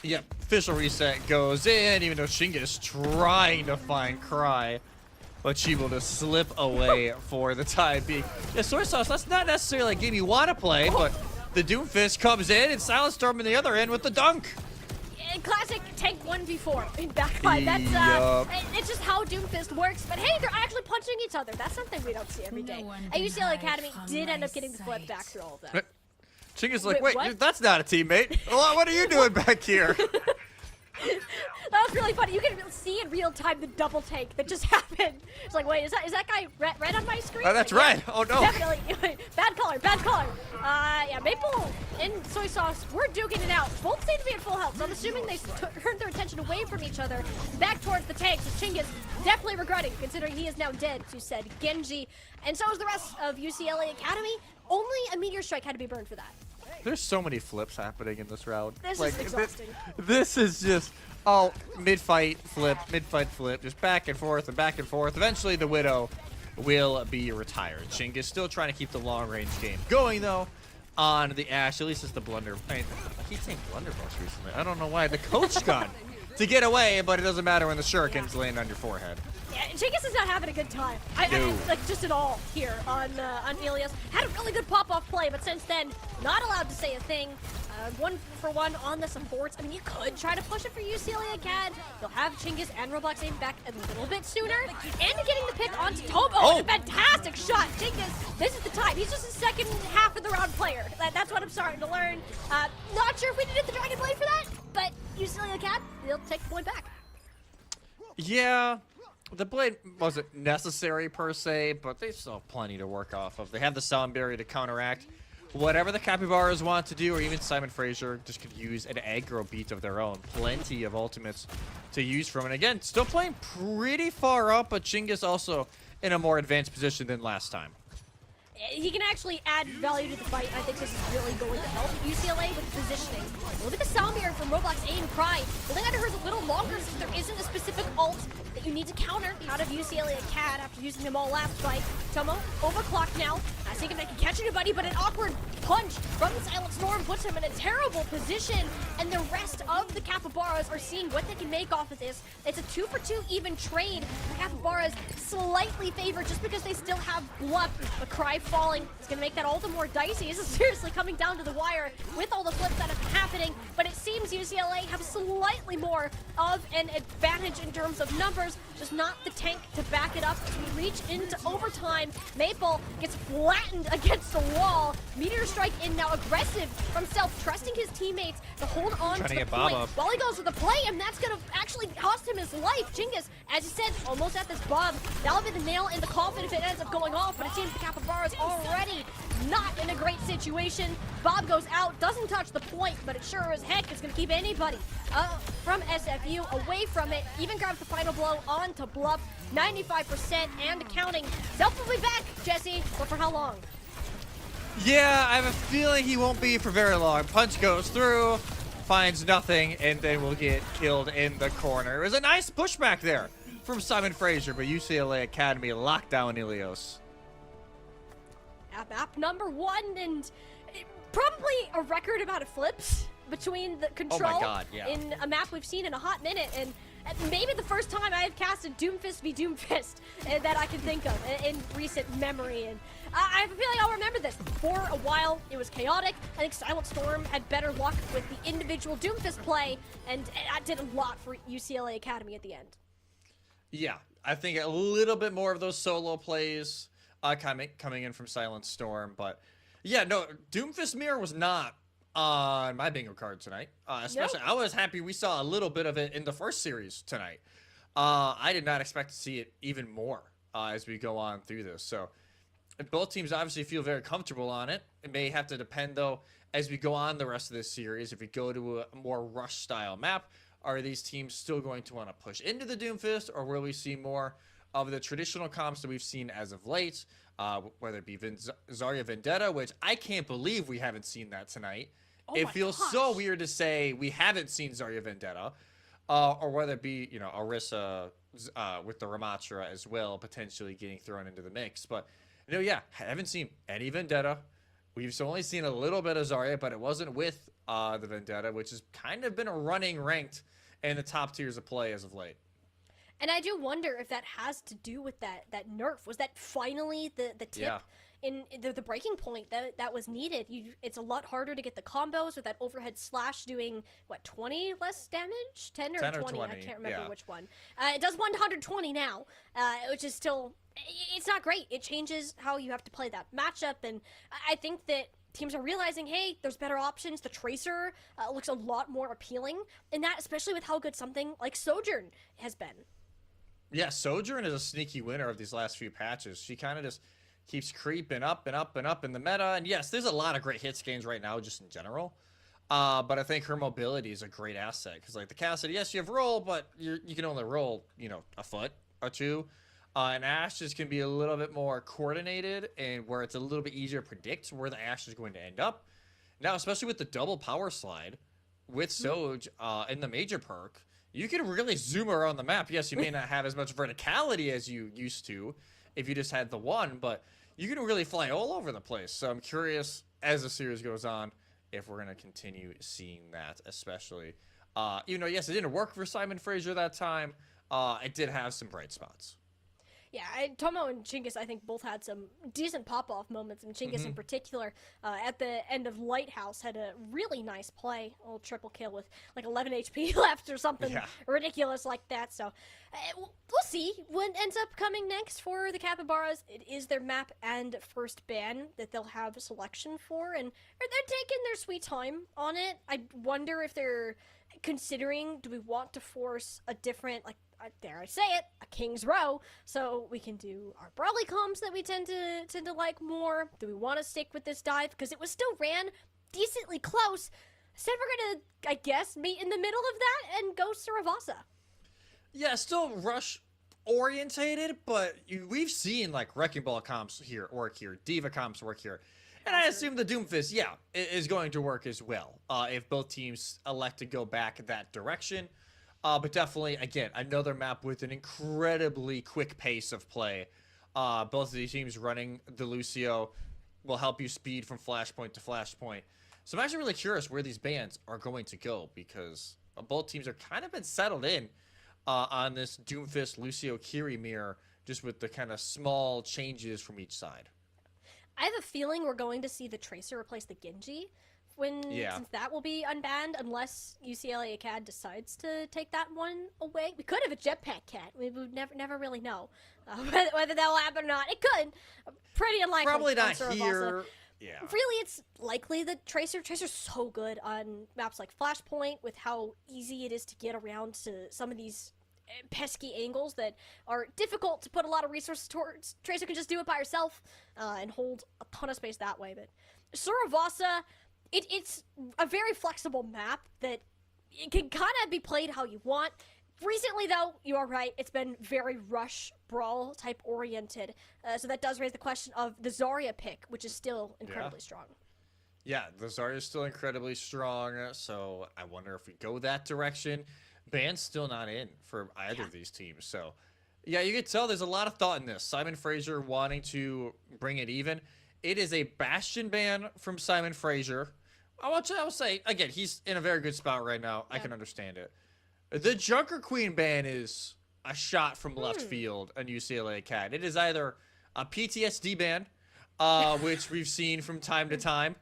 C: Yep, official reset goes in, even though Chinggis is trying to find Cry, but she will just slip away for the time being. Yeah, Soy Sauce, that's not necessarily a game you want to play, but the Doomfist comes in and Silent Storm on the other end with the dunk.
B: Classic tank 1v4 in back five. That's it's just how Doomfist works. But hey, they're actually punching each other. That's something we don't see every day. UCLA Academy did end up getting the flip back through all of that.
C: Chinggis like,
B: Wait,
C: wait,
B: what?
C: that's not a teammate. What are you doing back here?
B: That was really funny. You can see in real time the double take that just happened. It's like, wait, is that guy red on my screen?
C: Oh, that's
B: Like,
C: right. Oh, no.
B: Definitely. Bad color, bad color. Yeah, Maple and Soy Sauce, we're duking it out. Both seem to be at full health, so I'm assuming they turned their attention away from each other, back towards the tanks, with Chinggis definitely regretting, considering he is now dead, to said Genji. And so is the rest of UCLA Academy. Only a Meteor Strike had to be burned for that.
C: There's so many flips happening in this round.
B: This is exhausting.
C: This is just, mid-fight flip, just back and forth and back and forth. Eventually, the Widow will be retired. Chinggis still trying to keep the long-range game going, though, on the Ashe. At least it's the blunder. I keep saying blunderbuss recently. I don't know why. The coach gun to get away, but it doesn't matter when the shurikens land on your forehead.
B: Yeah, Chinggis is not having a good time. I like just at all here on Elias. Had a really good pop-off play, but since then, not allowed to say a thing. 1-for-1 on the supports. I mean, you could try to push it for UCLA Acad. You'll have Chinggis and Roblox aim back a little bit sooner. And getting the pick onto Tomo. Oh. A fantastic shot. Chinggis, this is the time. He's just a second half of the round player. That's what I'm starting to learn. Not sure if we needed the Dragon Blade for that, but UCLA Acad, they'll take the point back.
C: Yeah. The blade wasn't necessary per se, but they still have plenty to work off of. They have the sound barrier to counteract whatever the Capybaras want to do, or even Simon Fraser just could use an aggro beat of their own. Plenty of ultimates to use from. And again, still playing pretty far up, but Chinggis also in a more advanced position than last time.
B: He can actually add value to the fight. I think this is really going to help UCLA with positioning. Look at the Salmir from Roblox A and Cry. Holding onto her is a little longer since there isn't a specific ult that you need to counter out of UCLA a CAD after using them all last fight. Tomo, overclocked now. I think if they can catch anybody, but an awkward punch from the Silent Storm puts him in a terrible position, and the rest of the Capybaras are seeing what they can make off of this. It's a 2-for-2 even trade. The Capybaras slightly favored just because they still have Bluff, but Cry falling. It's going to make that all the more dicey. This is seriously coming down to the wire with all the flips that are happening, but it seems UCLA have slightly more of an advantage in terms of numbers, just not the tank to back it up as we reach into overtime. Maple gets flattened against the wall. Meteor Strike in now, aggressive from Self, trusting his teammates to hold on to the point while he goes for the play, and that's going to actually cost him his life. Chinggis, as you said, almost at this bomb. That'll be the nail in the coffin if it ends up going off, but it seems the Capybaras already not in a great situation. Bob goes out, doesn't touch the point, but it sure as heck is going to keep anybody from SFU away from it. Even grabs the final blow onto Bluff, 95% and counting. Self will be back, Jesse, but for how long?
C: Yeah, I have a feeling he won't be for very long. Punch goes through, finds nothing, and then will get killed in the corner. It was a nice pushback there from Simon Fraser, but UCLA Academy locked down Ilios.
B: Map number 1, and probably a record amount of flips between the control in a map we've seen in a hot minute, and maybe the first time I have casted Doomfist v Doomfist that I can think of in recent memory, and I have a feeling I'll remember this. For a while, it was chaotic. I think Silent Storm had better luck with the individual Doomfist play, and that did a lot for UCLA Academy at the end.
C: Yeah, I think a little bit more of those solo plays coming in from Silent Storm, but yeah, no, Doomfist Mirror was not on my bingo card tonight. Especially, I was happy we saw a little bit of it in the first series tonight. I did not expect to see it even more as we go on through this. So both teams obviously feel very comfortable on it. It may have to depend, though, as we go on the rest of this series. If we go to a more rush-style map, are these teams still going to want to push into the Doomfist, or will we see more of the traditional comps that we've seen as of late, whether it be Zarya Vendetta, which I can't believe we haven't seen that tonight. It feels so weird to say we haven't seen Zarya Vendetta, or whether it be, you know, Orisa with the Ramatra as well, potentially getting thrown into the mix. But, you know, yeah, haven't seen any Vendetta. We've only seen a little bit of Zarya, but it wasn't with the Vendetta, which has kind of been a running ranked in the top tiers of play as of late.
B: And I do wonder if that has to do with that nerf. Was that finally the tip in the breaking point that was needed? It's a lot harder to get the combos with that overhead slash doing, what, 20 less damage? 10 or 20? I can't remember which one. It does 120 now, which is still, it's not great. It changes how you have to play that matchup, and I think that teams are realizing, hey, there's better options. The Tracer looks a lot more appealing, and that especially with how good something like Sojourn has been.
C: Yeah, Sojourn is a sneaky winner of these last few patches. She kind of just keeps creeping up and up and up in the meta. And yes, there's a lot of great hits gains right now just in general. But I think her mobility is a great asset. Because like the Cassidy, yes, you have roll, but you can only roll, you know, a foot or two. And Ashe just can be a little bit more coordinated, and where it's a little bit easier to predict where the Ashe is going to end up. Now, especially with the double power slide with Soj in the major perk, you can really zoom around the map. Yes, you may not have as much verticality as you used to if you just had the one, but you can really fly all over the place. So I'm curious, as the series goes on, if we're going to continue seeing that, especially. Even though, yes, it didn't work for Simon Fraser that time, it did have some bright spots.
B: Yeah, Tomo and Chinggis, I think, both had some decent pop-off moments, and Chinggis in particular, at the end of Lighthouse, had a really nice play, a little triple kill with like 11 HP left or something ridiculous like that. So we'll see what ends up coming next for the Capybaras. It is their map and first ban that they'll have a selection for, and they're taking their sweet time on it. I wonder if they're considering, do we want to force a different, like, dare I say it, a king's row, so we can do our brawly comps that we tend to like more. Do we want to stick with this dive because it was still ran decently close? Instead, we're gonna, I guess, meet in the middle of that and go Saravasa.
C: Yeah, still rush orientated, but we've seen like Wrecking Ball comps work here, Diva comps work here. And I assume the Doomfist, yeah, is going to work as well if both teams elect to go back that direction. But definitely, again, another map with an incredibly quick pace of play. Both of these teams running the Lucio will help you speed from flashpoint to flashpoint. So I'm actually really curious where these bans are going to go because both teams are kind of been settled in on this Doomfist Lucio Kiri mirror, just with the kind of small changes from each side.
B: I have a feeling we're going to see the Tracer replace the Genji since that will be unbanned unless UCLA Acad decides to take that one away. We could have a Jetpack Cat. We would never really know whether that will happen or not. It could. Pretty unlikely.
C: Probably not
B: Saravasa.
C: here. Yeah.
B: Really, it's likely that Tracer's so good on maps like Flashpoint with how easy it is to get around to some of these pesky angles that are difficult to put a lot of resources towards. Tracer can just do it by herself and hold a ton of space that way. But Saravasa, it's a very flexible map that it can kind of be played how you want. Recently, though, you are right. It's been very rush brawl type oriented. So that does raise the question of the Zarya pick, which is still incredibly strong.
C: Yeah, the Zarya is still incredibly strong. So I wonder if we go that direction. Ban's still not in for either of these teams. So, yeah, you can tell there's a lot of thought in this. Simon Fraser wanting to bring it even. It is a Bastion ban from Simon Fraser. I will say, again, he's in a very good spot right now. I can understand it. The Junker Queen ban is a shot from left field on UCLA Acad. It is either a PTSD ban, which we've seen from time to time,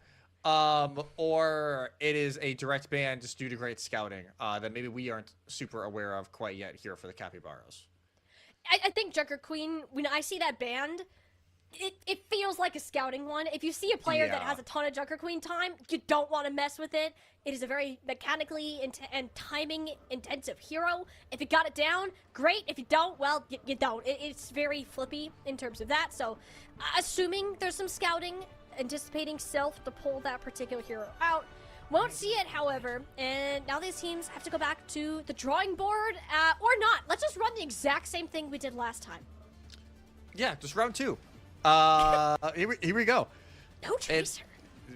C: or it is a direct ban just due to great scouting that maybe we aren't super aware of quite yet here for the Capybaras.
B: I think Junker Queen, when I see that banned, it feels like a scouting one. If you see a player that has a ton of Junker Queen time, you don't want to mess with it. It is a very mechanically and timing intensive hero. If you got it down, great. If you don't, well, you don't. It's very flippy in terms of that. So, assuming there's some scouting, anticipating Self to pull that particular hero out. Won't see it, however, and now these teams have to go back to the drawing board, or not. Let's just run the exact same thing we did last time.
C: Yeah, just round 2. Here we go.
B: No Tracer.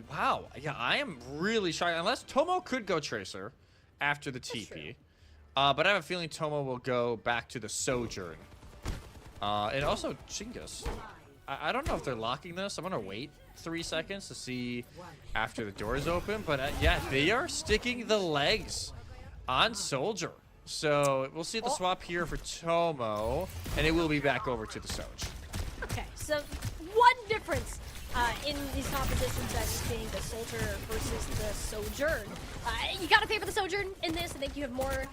C: Wow. Yeah, I am really shy. Unless Tomo could go Tracer after the TP. But I have a feeling Tomo will go back to the Sojourn. And also Chinggis. I don't know if they're locking this. I'm going to wait 3 seconds to see after the doors open. But yeah, they are sticking the legs on Soldier. So we'll see the swap here for Tomo. And it will be back over to the Soj.
B: Okay, so one difference in these competitions as being the Soldier versus the Sojourn. You gotta favor the Sojourn in this. I think you have more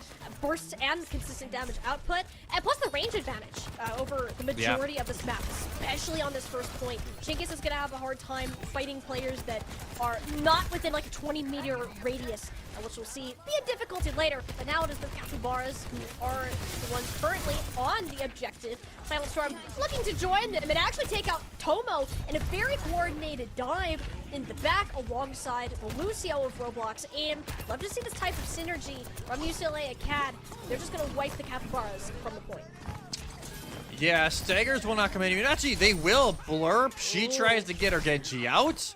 B: burst and consistent damage output, and plus the range advantage over the majority of this map, especially on this first point. Chinggis is gonna have a hard time fighting players that are not within like a 20-meter radius, which we'll see be a difficulty later. But now it is the Capybaras who are the ones currently on the objective. Silent Storm looking to join them and actually take out Tomo in a very coordinated dive in the back alongside the Lucio of Roblox. And love to see this type of synergy from UCLA Acad. They're just going to wipe the Capybaras from the point.
C: Yeah, Staggers will not come in. Actually, they will. Blurp, she tries to get her Genji out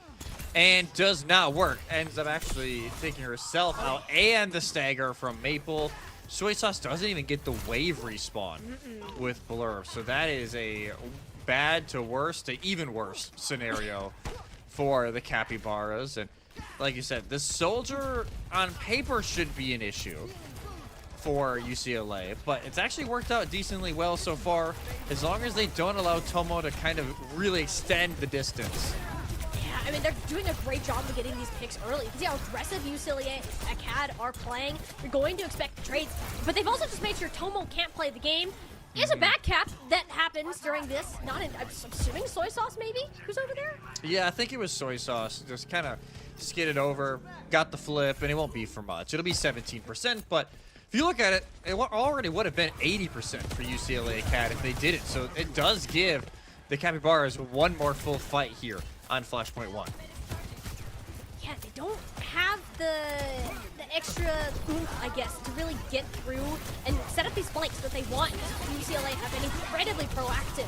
C: and does not work. Ends up actually taking herself out and the stagger from Maple. Soy Sauce doesn't even get the wave respawn with Blurp. So that is a bad to worse to even worse scenario for the Capybaras. And like you said, the Soldier on paper should be an issue for UCLA, but it's actually worked out decently well so far, as long as they don't allow Tomo to kind of really extend the distance.
B: Yeah, I mean, they're doing a great job of getting these picks early. You can see how aggressive UCLA Acad are playing. You're going to expect trades, but they've also just made sure Tomo can't play the game. There's a back cap that happens during this. I'm assuming Soy Sauce, maybe? Who's over there?
C: Yeah, I think it was Soy Sauce. Just kind of skidded over, got the flip, and it won't be for much. It'll be 17%, but If you look at it, it already would have been 80% for UCLA Acad if they did it. So it does give the Capybaras one more full fight here on Flashpoint 1.
B: Yeah, they don't have the extra oomph, I guess, to really get through and set up these flanks that they want. UCLA have been incredibly proactive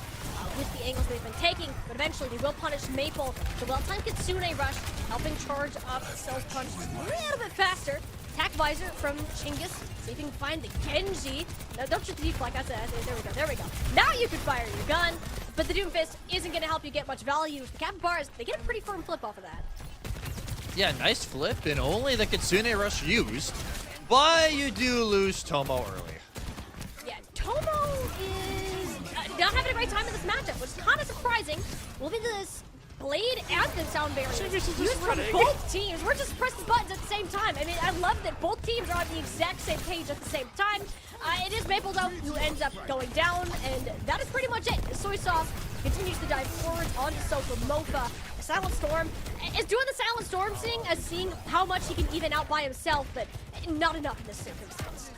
B: with the angles they've been taking, but eventually they will punish Maple. The well-timed Kitsune rush, helping charge up Self Punch a little bit faster. Attack Visor from Chinggis, see if you can find the Genji. No, don't shoot the deflect, that's it, there we go. Now you can fire your gun, but the Doomfist isn't gonna help you get much value. The Capybaras, they get a pretty firm flip off of that.
C: Yeah, nice flip, and only the Kitsune rush used, but you do lose Tomo early.
B: Yeah, Tomo is not having a great time in this matchup, which is kind of surprising. Will be this Blade and the sound barrier used from both teams. We're just pressing buttons at the same time. I mean, I love that both teams are on the exact same page at the same time. It is Maple, though, who ends up going down, and that is pretty much it. Soy Sauce continues to dive forward onto Sofa Mofa. Silent Storm is doing the Silent Storm thing as seeing how much he can even out by himself, but not enough in this circumstance.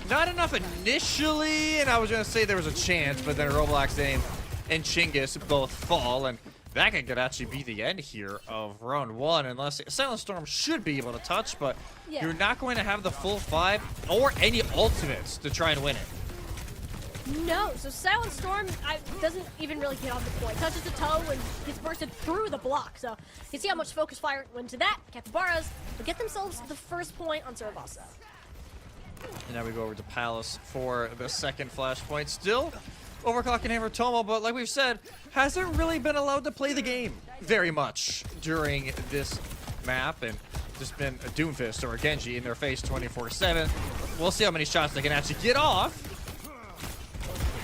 C: Not enough initially, and I was going to say there was a chance, but then Roblox Aim and Chinggis both fall, and that could actually be the end here of round 1, unless Silent Storm should be able to touch, but
B: yeah.
C: You're not going to have the full 5 or any ultimates to try and win it.
B: No, so Silent Storm doesn't even really get on the point. Touches the toe and gets bursted through the block. So you see how much focus fire went to that. Capybaras will get themselves the first point on Cervasa.
C: And now we go over to Palace for the second flashpoint. Still overclocking Hammer Tomo, but like we've said, hasn't really been allowed to play the game very much during this map, and just been a Doomfist or a Genji in their face 24/7. We'll see how many shots they can actually get off.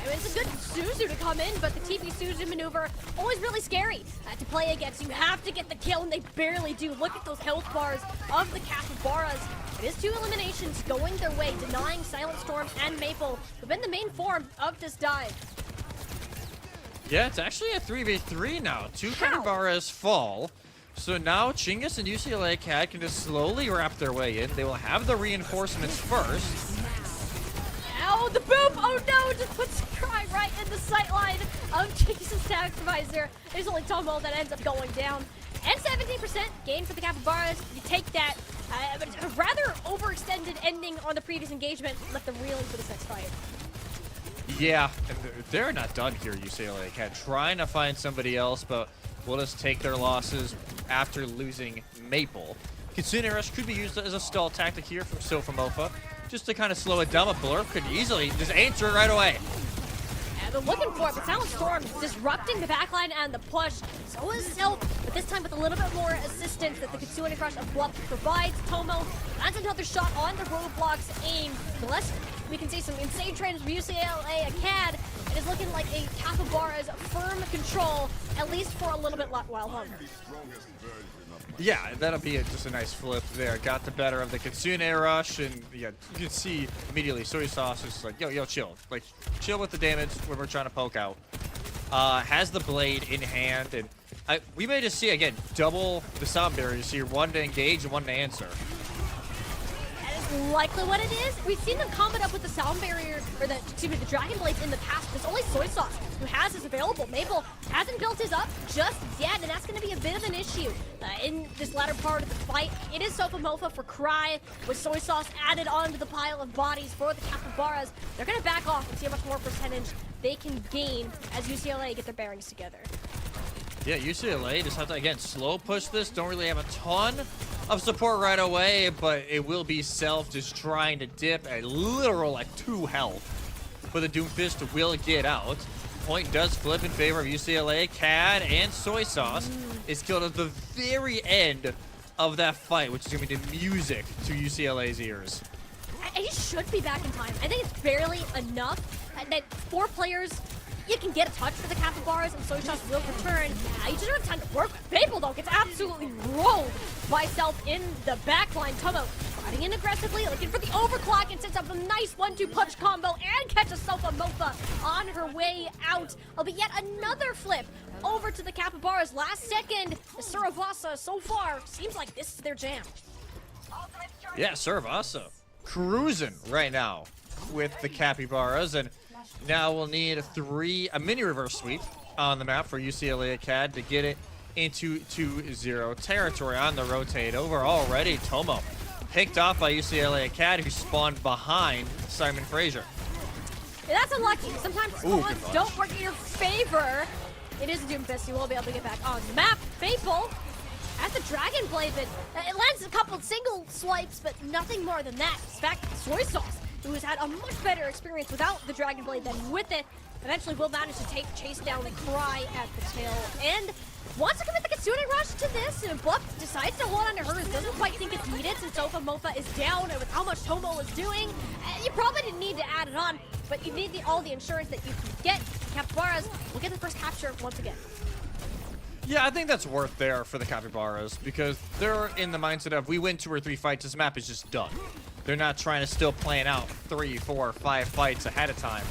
B: It's a good Suzu to come in, but the TP Suzu maneuver, always really scary to play against. You have to get the kill, and they barely do. Look at those health bars of the Capybaras. It is 2 eliminations going their way, denying Silent Storm and Maple, who've been the main form of this dive.
C: Yeah, it's actually a 3v3 now. 2 Capybaras fall. So now Chinggis and UCLA Acad can just slowly wrap their way in. They will have the reinforcements first.
B: Oh, the boom! Oh no! Just puts Cry right in the sightline of Chinggis' attack visor. There's only Tomo that ends up going down. And 17% gain for the Capybaras. You take that. But a rather overextended ending on the previous engagement left them reeling for this next fight.
C: Yeah, and they're not done here, UCLA Acad. Trying to find somebody else, but we'll just take their losses after losing Maple. Kitsune Rush could be used as a stall tactic here from Sofa Mofa, just to kind of slow it down. A Blurp could easily just answer it right away.
B: Yeah, they're looking for it, but Silent Storm disrupting the backline and the push. So is Self, but this time with a little bit more assistance that the Kitsune Crush of Bluff provides. Tomo lands another shot on the Roblox Aim. Unless we can see some insane trades from UCLA Acad, it is looking like a Capybara's firm control, at least for a little bit while longer.
C: Yeah, that'll be just a nice flip there. Got the better of the Kitsune Rush, and yeah, you can see immediately Soy Sauce is like, yo, chill. Like, chill with the damage when we're trying to poke out. Has the blade in hand, and we may just see, again, double the sound barriers here. One to engage and one to answer.
B: Likely what it is. We've seen them combo up with the sound barrier, or the Dragon Blades in the past. There's only Soy Sauce who has his available. Maple hasn't built his up just yet, and that's going to be a bit of an issue in this latter part of the fight. It is Sofa Mofa for Cry, with Soy Sauce added onto the pile of bodies for the Capybaras. They're going to back off and see how much more percentage they can gain as UCLA get their bearings together.
C: Yeah, UCLA just have to, again, slow push this. Don't really have a ton of support right away, but it will be Self just trying to dip a literal, 2 health. But the Doomfist will get out. Point does flip in favor of UCLA. Acad and Soy Sauce is killed at the very end of that fight, which is going to be the music to UCLA's ears.
B: He should be back in time. I think it's barely enough that 4 players, you can get a touch for the Capybaras, and Soy Sauce will return. You just don't have time to work. Maple, though, gets absolutely rolled by Self in the backline. Tomo fighting in aggressively, looking for the overclock, and sets up a nice 1-2 punch combo and catches Sofa Mofa on her way out. It'll be yet another flip over to the Capybaras. Last second, Cervasa so far seems like this is their jam.
C: Yeah, Cervasa cruising right now with the Capybaras, and now we'll need a mini reverse sweep on the map for UCLA Acad to get it into 2-0 territory on the rotate. Over already, Tomo picked off by UCLA Acad, who spawned behind Simon Fraser.
B: Yeah, that's unlucky. Sometimes
C: Ooh,
B: spawns
C: good
B: don't work in your favor. It is a Doomfist. You won't be able to get back on the map. Faithful at the Dragon Blade, but it lands a couple single swipes, but nothing more than that. In fact, Soy Sauce, who has had a much better experience without the Dragon Blade than with it, eventually will manage to chase down the Cry at the tail end. Wants to commit the Kitsune Rush to this, and Bluff decides to hold on to hers. Doesn't quite think it's needed since Sofa Mofa is down, and with how much Tomo is doing, you probably didn't need to add it on, but you need all the insurance that you can get. Capybaras will get the first capture once again.
C: Yeah, I think that's worth there for the Capybaras, because they're in the mindset of, we win 2 or 3 fights, this map is just done. They're not trying to still plan out 3, 4, 5 fights ahead of time.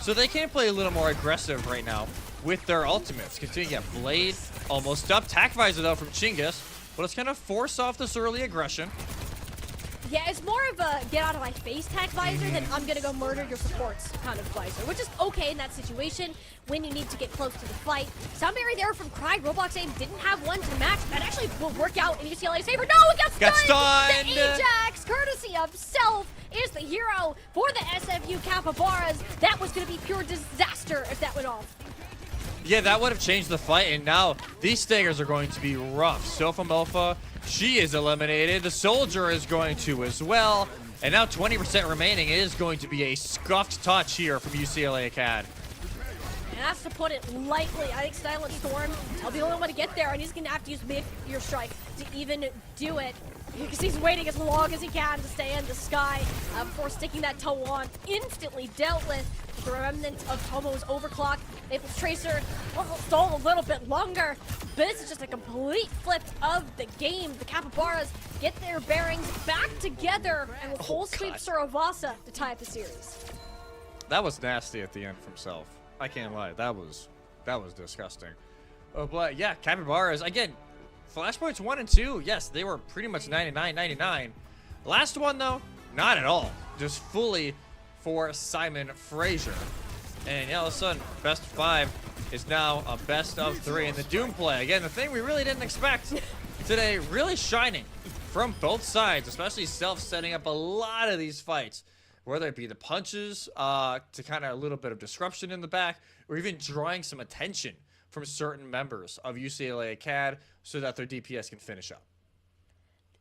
C: So they can play a little more aggressive right now with their ultimates. Continue, yeah, Blade almost up. Tac Visor though from Chinggis, but it's kind of force off this early aggression.
B: Yeah, it's more of a get out of my face Tac Visor than I'm gonna go murder your supports kind of visor, which is okay in that situation when you need to get close to the fight. Sunberry there from Cry. Roblox aim didn't have one to match. That actually will work out in UCLA's favor. No, it got stunned! The Ajax, courtesy of Self, is the hero for the SFU Capybaras. That was gonna be pure disaster if that went off.
C: Yeah, that would have changed the fight, and now these staggers are going to be rough. Sofa Mofa, she is eliminated. The Soldier is going to as well. And now 20% remaining. It is going to be a scuffed touch here from UCLA Acad.
B: And that's to put it lightly. I think Silent Storm will be the only one to get there, and he's going to have to use mid-year strike to even do it. Because he's waiting as long as he can to stay in the sky before sticking that toe on. Instantly dealt with the remnants of Tomo's overclock. Maple's Tracer stole a little bit longer, but this is just a complete flip of the game. The Capybaras get their bearings back together and will full sweep Suravasa to tie up the series.
C: That was nasty at the end from Self. I can't lie. That was disgusting. But yeah, Capybaras, again, Flashpoints 1 and 2, yes, they were pretty much 99-99. Last one, though, not at all. Just fully for Simon Fraser. And yeah, all of a sudden, best of 5 is now a best of 3 in the Doom play. Again, the thing we really didn't expect today, really shining from both sides, especially Self setting up a lot of these fights, whether it be the punches to kind of a little bit of disruption in the back, or even drawing some attention from certain members of UCLA Acad so that their DPS can finish up.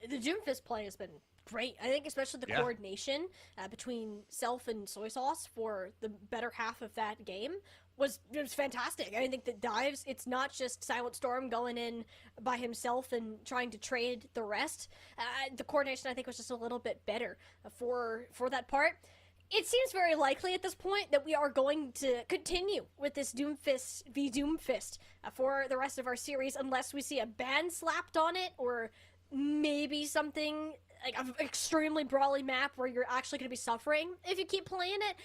B: The Doomfist play has been great. I think especially the coordination between Self and Soy Sauce for the better half of that game was fantastic. I think that dives, it's not just Silent Storm going in by himself and trying to trade the rest. The coordination, I think, was just a little bit better for that part. It seems very likely at this point that we are going to continue with this Doomfist v Doomfist for the rest of our series, unless we see a ban slapped on it, or maybe something like an extremely brawly map where you're actually going to be suffering if you keep playing it.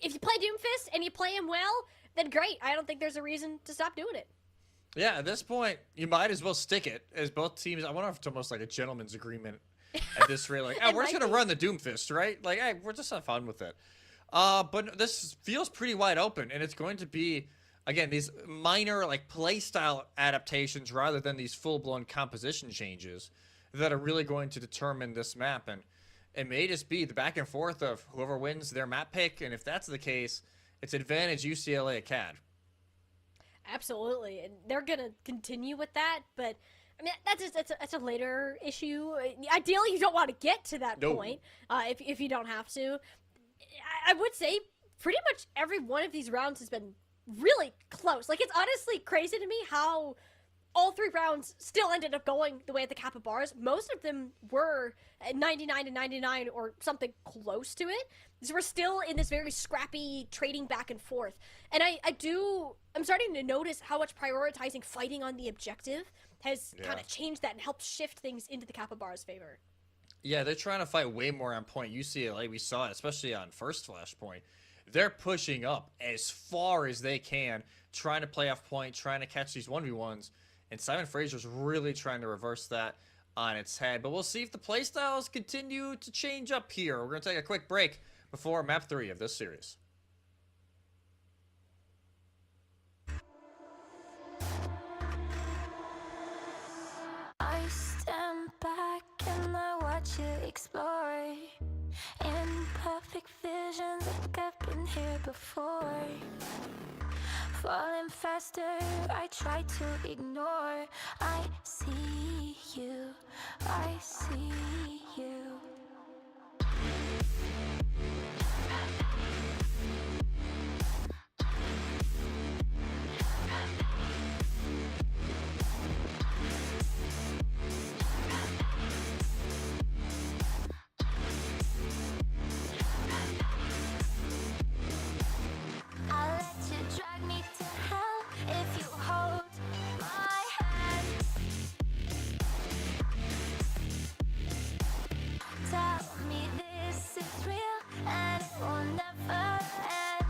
B: If you play Doomfist and you play him well, then great. I don't think there's a reason to stop doing it.
C: Yeah, at this point, you might as well stick it, as both teams. I wonder if it's almost like a gentleman's agreement at this rate. Like, we're just going to run the Doomfist, right? Like, hey, we're just having fun with it. But this feels pretty wide open, and it's going to be, again, these minor, like, play style adaptations rather than these full-blown composition changes that are really going to determine this map. And it may just be the back and forth of whoever wins their map pick, and if that's the case, it's advantage UCLA Acad.
B: Absolutely, and they're gonna continue with that. But I mean, that's a later issue. Ideally, you don't want to get to that point if you don't have to. I would say pretty much every one of these rounds has been really close. Like, it's honestly crazy to me how all 3 rounds still ended up going the way of the Capybaras. Most of them were 99-99 or something close to it. So we're still in this very scrappy trading back and forth. And I'm starting to notice how much prioritizing fighting on the objective has kind of changed that and helped shift things into the Capybaras' favor.
C: Yeah, they're trying to fight way more on point. UCLA, we saw it, especially on first Flashpoint. They're pushing up as far as they can, trying to play off point, trying to catch these 1v1s. And Simon Fraser's really trying to reverse that. on its head. But we'll see if the playstyles continue to change up here. We're going to take a quick break before map 3 of this series.
E: I stand back and I watch you explore in perfect visions like I've been here before. Falling faster, I try to ignore. I see you, I see you. I'll let you drag me to hell if you hold my hand. Tell me this is real and it will never end.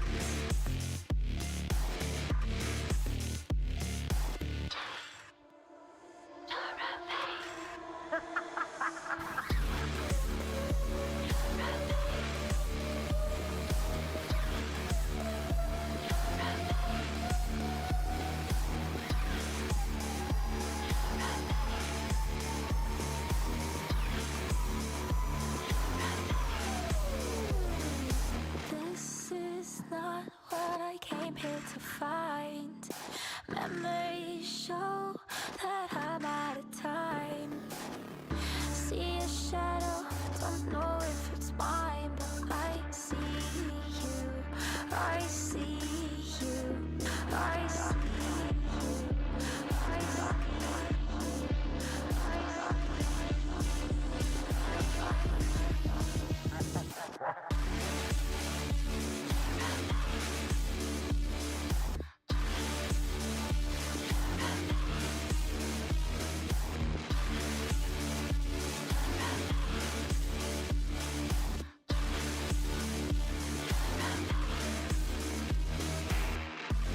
E: This is not what I came here to find. Memories show that I'm out of time. See a shadow, don't know if it's mine, but I see you, I see you, I see you, I see you.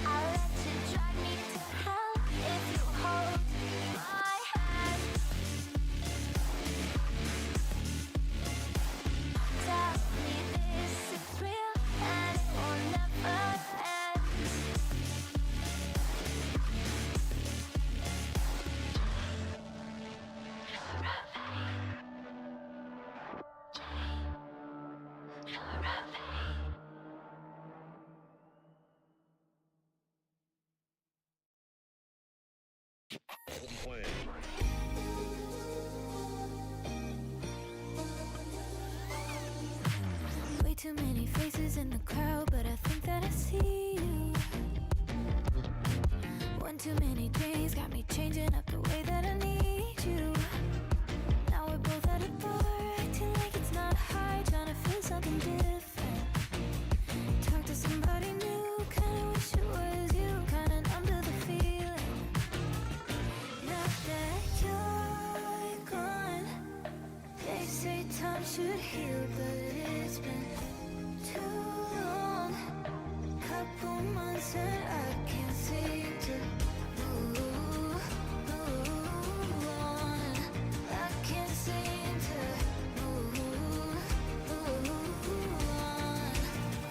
E: I'll let you drag me to hell if you hold my hand. Tell me this is real and it will never end. Way too many faces in the crowd, but I think that I see you. One too many drinks got me changing up the way that I need you. Now we're both at a bar, acting like it's not hard, trying to feel something different. Talk to somebody new, kinda wish it was you, kinda numb to the feeling. Now that you're gone, they say time should heal, but it's been too long. Couple months and I can't seem to move on. I can't seem to move on.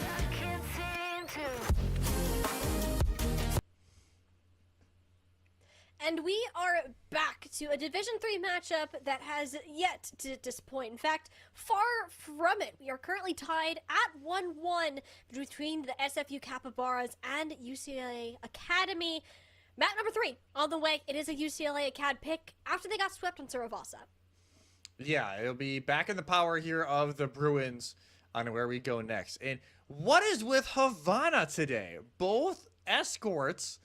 E: I can't seem to.
B: And we are back to a Division 3 matchup that has yet to disappoint. In fact, far from it. We are currently tied at 1-1 between the SFU Capybaras and UCLA Academy. Map number 3 on the way. It is a UCLA Acad pick after they got swept on Saravasa.
C: Yeah, it'll be back in the power here of the Bruins on where we go next. And what is with Havana today? Both escorts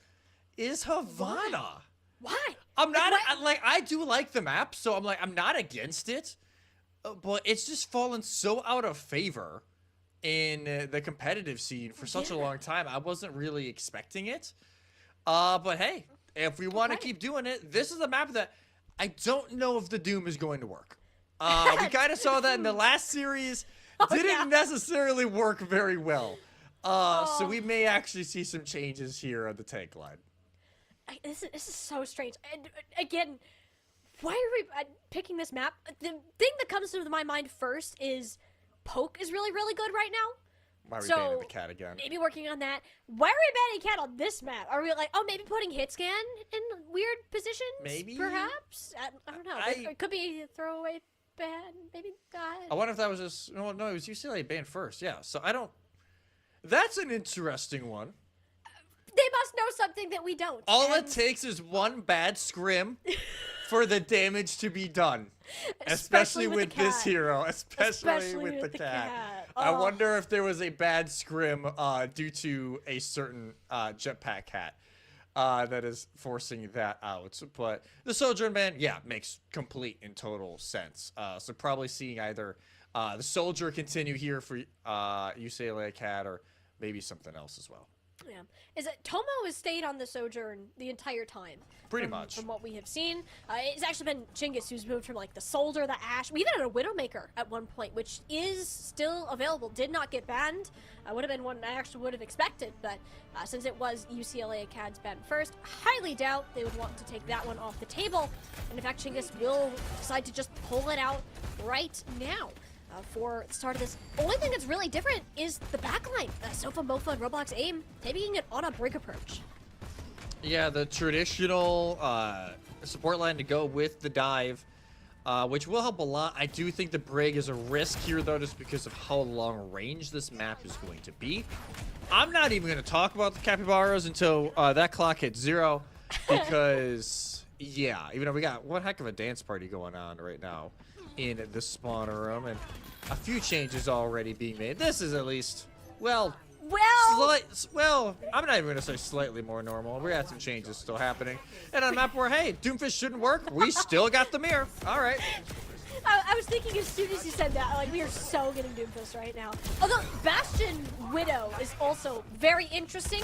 C: is Havana.
B: Why?
C: I'm not I do like the map, so I'm not against it, but it's just fallen so out of favor in the competitive scene for such a long time. I wasn't really expecting it. But hey, if we want to keep doing it, this is a map that I don't know if the Doom is going to work. We kind of saw that in the last series. Didn't necessarily work very well. So we may actually see some changes here on the tank line.
B: This is so strange. And again, Why are we picking this map? The thing that comes to my mind first is poke is really, really good right now.
C: Why are we
B: So,
C: banning the cat again?
B: Maybe working on that. Why are we banning cat on this map? Are we like, oh, maybe putting hit scan in weird positions?
C: Maybe?
B: Perhaps? I don't know. It could be a throwaway ban. Maybe not.
C: I wonder if that was just... No, it was UCLA banned first. Yeah, so I don't... That's an interesting one.
B: They must know something that we don't.
C: All it takes is one bad scrim for the damage to be done. Especially with
B: the
C: this
B: cat.
C: hero. Especially with the cat. I
B: Oh.
C: wonder if there was a bad scrim due to a certain jetpack cat that is forcing that out. But the Sojourn ban, yeah, makes complete and total sense. So probably seeing either the Soldier continue here for UCLA cat or maybe something else as well.
B: Yeah. Is it Tomo has stayed on the Sojourn the entire time?
C: Pretty much.
B: From what we have seen. It's actually been Chinggis who's moved from like the Soldier, the Ash. We even had a Widowmaker at one point, which is still available. Did not get banned. Would have been one I actually would have expected, but since it was UCLA Acad's banned first, highly doubt they would want to take that one off the table. And in fact, Chinggis will decide to just pull it out right now. For the start of this. Only thing that's really different is the backline. Sofa, Mofa, and Roblox Aim taking it on a break approach.
C: Yeah, the traditional support line to go with the dive, which will help a lot. I do think the Brig is a risk here, though, just because of how long range this map is going to be. I'm not even going to talk about the capybaras until that clock hits 0, because, yeah, even though we got one heck of a dance party going on right now in the spawner room, and a few changes already being made. This is at least, well, I'm not even going to say slightly more normal. We got some changes still happening. And on a map where, hey, Doomfist shouldn't work, we still got the mirror. All right.
B: I was thinking as soon as you said that, like, we are so getting Doomfist right now. Although Bastion Widow is also very interesting.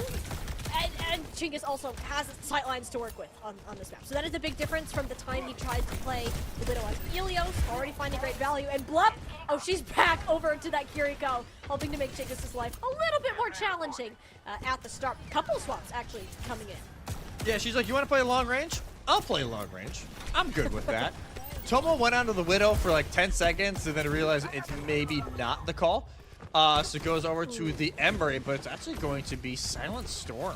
B: And Chinggis also has sightlines to work with on this map. So that is a big difference from the time he tried to play the Widow as Helios, already finding great value. And Blup, oh, she's back over to that Kiriko, hoping to make Chinggis' life a little bit more challenging at the start. Couple swaps actually coming in.
C: Yeah, she's like, you want to play long range? I'll play long range. I'm good with that. Tomo went onto the Widow for like 10 seconds and then realized it's maybe not the call. So it goes over to the Ember, but it's actually going to be Silent Storm.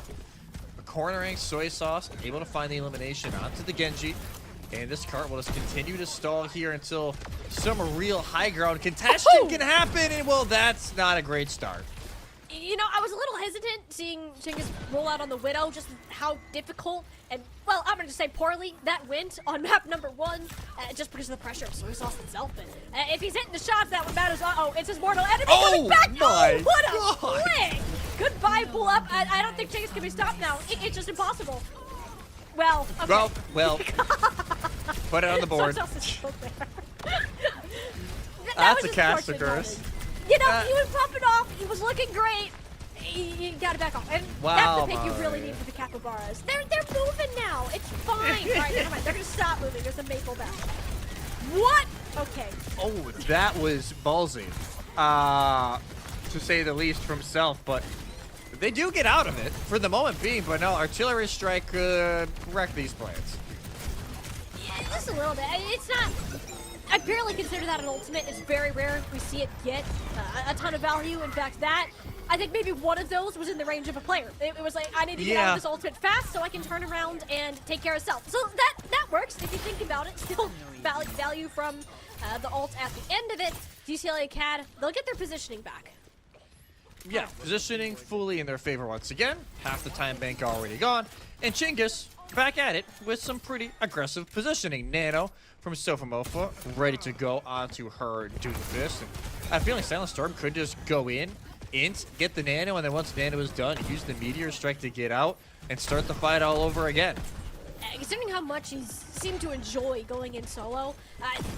C: Cornering Soy Sauce, able to find the elimination onto the Genji. And this cart will just continue to stall here until some real high ground contestation can happen. And, well, that's not a great start.
B: You know, I was a little hesitant seeing Chinggis roll out on the Widow, just how difficult and, well, I'm going to say poorly that went on map number 1, just because of the pressure of Soy Sauce itself. And if he's hitting the shots, that would matter. Uh-oh, it's his mortal enemy coming back.
C: My
B: what a
C: God.
B: flick! Goodbye, pull up. I don't think Chinggis can be stopped now. It's just impossible. Well, okay.
C: Well, put it on the board.
B: Soy Sauce is still there.
C: That's
B: was
C: a
B: just
C: cast
B: fortunate
C: curse.
B: timing. You know, he was popping off. He was looking great. You gotta back off. And
C: Wow,
B: that's the pick you really
C: Mari.
B: need for the capybaras. They're moving now. It's fine. All right, never mind. They're gonna stop moving. There's a maple back. What? Okay.
C: Oh, that was ballsy, to say the least, from Self. But they do get out of it for the moment being. But no, artillery strike could wreck these plans.
B: Yeah, just a little bit. It's not. I barely consider that an ultimate. It's very rare we see it get a ton of value. In fact, I think maybe one of those was in the range of a player. It was like, I need to get out of this ultimate fast so I can turn around and take care of self. So that works if you think about it. Still value from the ult at the end of it. UCLA CAD, they'll get their positioning back.
C: Yeah, positioning fully in their favor once again. Half the time bank already gone. And Chinggis back at it with some pretty aggressive positioning. Nano from Sofamofa ready to go onto her Doomfist. And I feel like Silent Storm could just go in, get the Nano, and then once Nano is done, use the Meteor Strike to get out and start the fight all over again.
B: Considering how much he seemed to enjoy going in solo,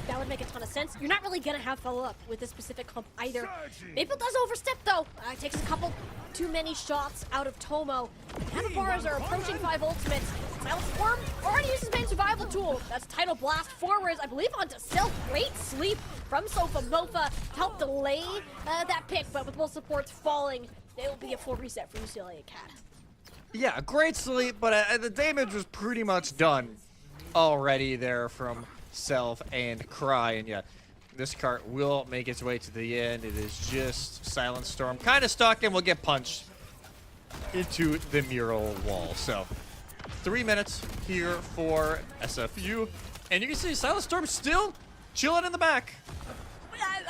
B: that would make a ton of sense. You're not really going to have follow-up with this specific comp either. Maple does overstep, though. Takes a couple too many shots out of Tomo. Capybaras are approaching 5 ultimates. Silent Storm already uses main survival tool. That's Tidal Blast forwards, I believe, onto Self. Great sleep from Sofa Mofa to help delay that pick, but with both supports falling, it will be a full reset for UCLA Acad.
C: Yeah, great sleep, but the damage was pretty much done already there from Self, and Cry. And yeah, this cart will make its way to the end. It is just Silent Storm kind of stuck and will get punched into the mural wall. So 3 minutes here for SFU. And you can see Silent Storm still chilling in the back.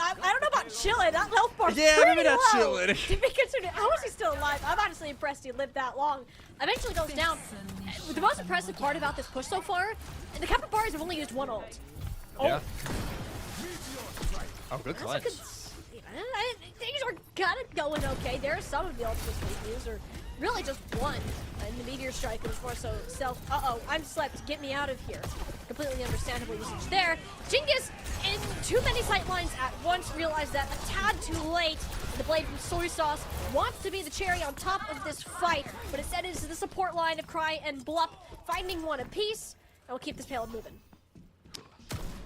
B: I don't know about chilling. That health bar's
C: Yeah,
B: pretty
C: maybe not
B: low.
C: chilling.
B: To be considered, how is he still alive? I'm honestly impressed he lived that long. Eventually goes down. The most impressive part about this push so far, the Capybaras have only used one ult. Oh,
C: Yeah. Oh, good
B: that's a
C: cleanse.
B: good. Things are kind of going okay. There are some of the ultimates we use, or really just one. And the Meteor Strike was more so self. Uh-oh, I'm slept. Get me out of here. Completely understandable usage there. Genghis, in too many sight lines at once, realized that a tad too late. The blade from Soy Sauce wants to be the cherry on top of this fight, but instead is the support line of Cry and Blup, finding one apiece, and we'll keep this payload moving.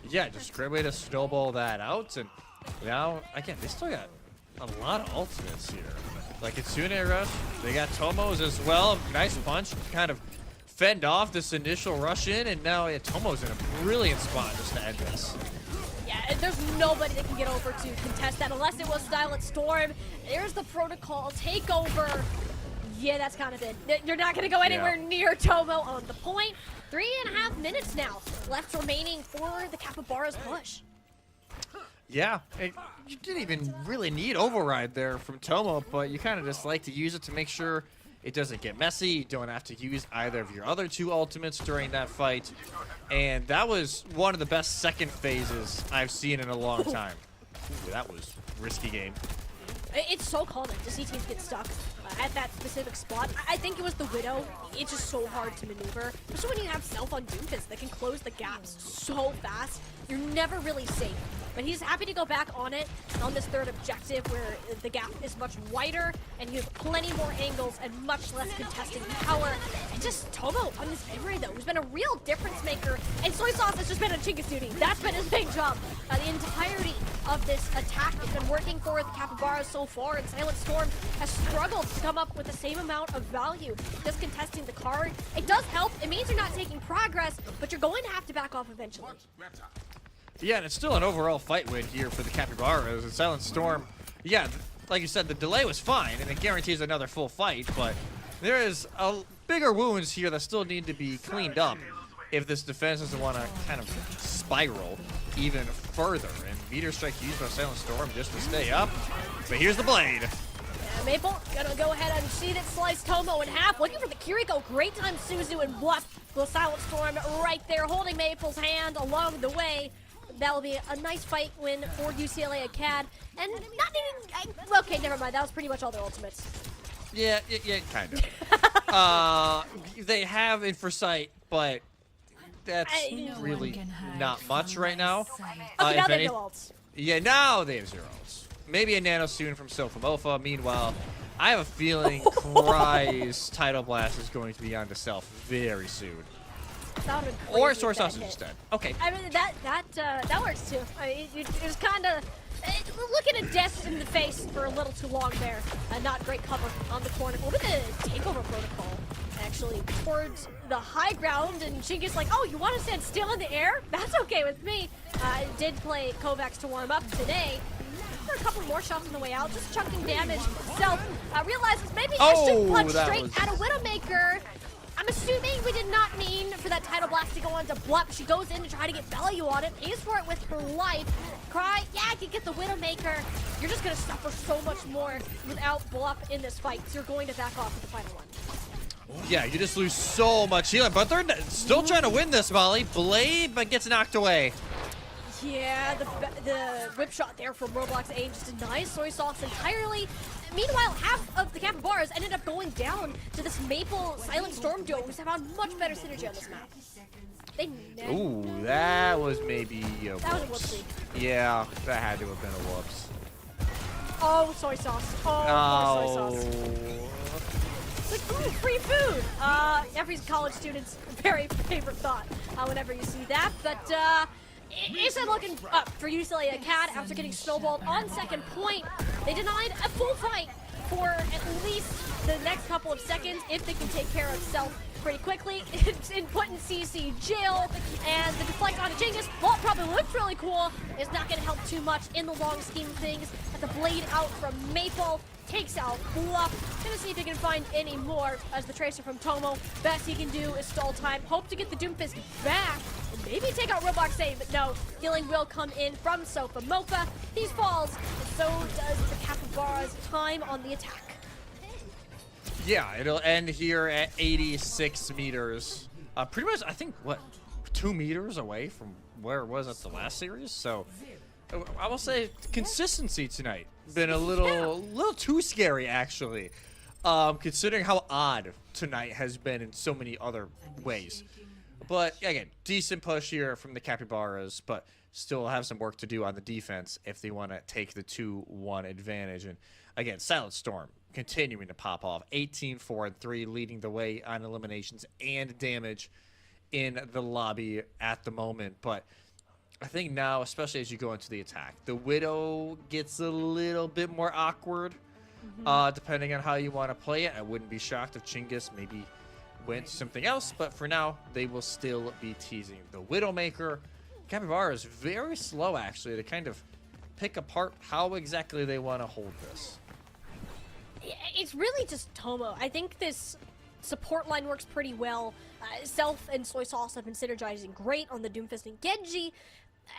C: Yeah, just a great way to snowball that out. And now, again, they still got a lot of ultimates here. Like Kitsune Rush, they got Tomos as well. Nice punch, kind of fend off this initial rush in, and now yeah, Tomo's in a brilliant spot just to end this.
B: Yeah, and there's nobody that can get over to contest that unless it was Silent Storm. There's the protocol takeover. Yeah, that's kind of it. You're not going to go anywhere near Tomo on the point. 3.5 minutes now left remaining for the Capybara's push.
C: Yeah, you didn't even really need override there from Tomo, but you kind of just like to use it to make sure it doesn't get messy. You don't have to use either of your other two ultimates during that fight. And that was one of the best second phases I've seen in a long time. Ooh, that was risky game.
B: It's so common to see teams get stuck at that specific spot. I think it was the Widow. It's just so hard to maneuver, especially when you have Self on Doomfist that can close the gaps so fast. You're never really safe. But he's happy to go back on it on this third objective where the gap is much wider and you have plenty more angles and much less contesting power. And just Tomo on this memory though, who's been a real difference maker. And Soy Sauce has just been a Chingus duty. That's been his big job. The entirety of this attack has been working for the Capybaras so far, and Silent Storm has struggled to come up with the same amount of value. Just contesting the card. It does help. It means you're not taking progress, but you're going to have to back off eventually.
C: Yeah, and it's still an overall fight win here for the Capybaras. And Silent Storm, yeah, like you said, the delay was fine, and it guarantees another full fight, but there is bigger wounds here that still need to be cleaned up if this defense doesn't want to kind of spiral even further. And Meteor Strike used by Silent Storm just to stay up. But here's the blade.
B: Yeah, Maple gonna go ahead and see that slice Tomo in half. Looking for the Kiriko. Great time Suzu and Bluff. The Silent Storm right there holding Maple's hand along the way. That'll be a nice fight win for UCLA Acad. And not even... okay, never mind. That was pretty much all their ultimates.
C: Yeah, kind of. They have Infosight, but that's really not much right now.
B: Okay, now
C: if
B: they have no ults.
C: Yeah, now they have 0 ults. Maybe a Nano soon from Sofamofa. Meanwhile, I have a feeling Cry's Tidal Blast is going to be on to Self very soon.
B: That would've been
C: Or
B: crazy
C: Source
B: if that
C: Sausage
B: hit.
C: instead. Okay.
B: I mean, that works too. I mean, it was kind of looking at death in the face for a little too long there. Not great cover on the corner. What was the takeover protocol? Actually, towards the high ground, and Chingus like, oh, you want to stand still in the air? That's okay with me. Did play Kovacs to warm up today. For a couple more shots on the way out, just chunking damage. Self realizes maybe I should punch straight at a Widowmaker. I'm assuming we did not mean for that Tidal Blast to go on to Blup. She goes in to try to get value on it, pays for it with her life. Cry, yeah, I can get the Widowmaker. You're just going to suffer so much more without Blup in this fight, so you're going to back off with the final one.
C: Yeah, you just lose so much healing, but they're still trying to win this, Molly. Blade, but gets knocked away.
B: Yeah, the whip shot there from Roblox A just denies Soy Sauce entirely. Meanwhile, half of the Capybaras ended up going down to this Maple Silent Storm duo, who's found much better synergy on this map.
C: Ooh, that was maybe a
B: That was a
C: whoops.
B: whoopsie.
C: Yeah, that had to have been a whoops.
B: Oh, Soy Sauce. Oh, poor Soy Sauce. It's like, ooh, free food. Every college student's very favorite thought whenever you see that. But is it looking up for UCLA Acad after getting snowballed on second point? They denied a full fight for at least the next couple of seconds if they can take care of Self pretty quickly. It's in putting CC jail, and the deflect on Genghis, while it probably looks really cool, is not going to help too much in the long scheme of things. At the blade out from Maple, takes out Bluff. Gonna see if he can find any more as the Tracer from Tomo. Best he can do is stall time. Hope to get the Doomfist back. And maybe take out Roblox save, but no. Healing will come in from Sofa Mofa. These falls, and so does the Capybara's time on the attack.
C: Yeah, it'll end here at 86 meters. Pretty much, I think, what, 2 meters away from where it was at the last series? So, I will say consistency tonight. Been a little too scary, actually. Considering how odd tonight has been in so many other ways. But, again, decent push here from the Capybaras, but still have some work to do on the defense if they want to take the 2-1 advantage. And, again, Silent Storm continuing to pop off. 18-4-3, leading the way on eliminations and damage in the lobby at the moment. But I think now, especially as you go into the attack, the Widow gets a little bit more awkward, depending on how you want to play it. I wouldn't be shocked if Chinggis maybe went something else, but for now, they will still be teasing. The Widowmaker, Capybara is very slow, actually, to kind of pick apart how exactly they want to hold this.
B: It's really just Tomo. I think this support line works pretty well. Self and Soy Sauce have been synergizing great on the Doomfist and Genji.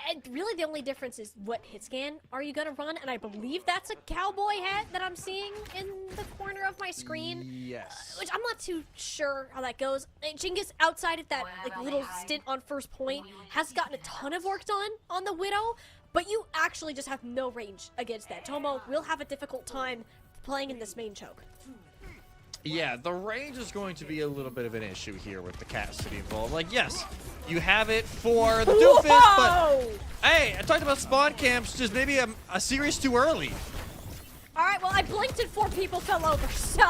B: And really the only difference is what hit scan are you going to run? And I believe that's a cowboy hat that I'm seeing in the corner of my screen.
C: Yes.
B: Which I'm not too sure how that goes. Genghis, outside of that little stint on first point, has gotten a ton of work done on the Widow. But you actually just have no range against that. Tomo will have a difficult time playing in this main choke.
C: Yeah, the range is going to be a little bit of an issue here with the Cassidy involved. Like, yes, you have it for the Doomfist, but hey, I talked about spawn camps, just maybe a series too early.
B: All right, well, I blinked and 4 people fell over, so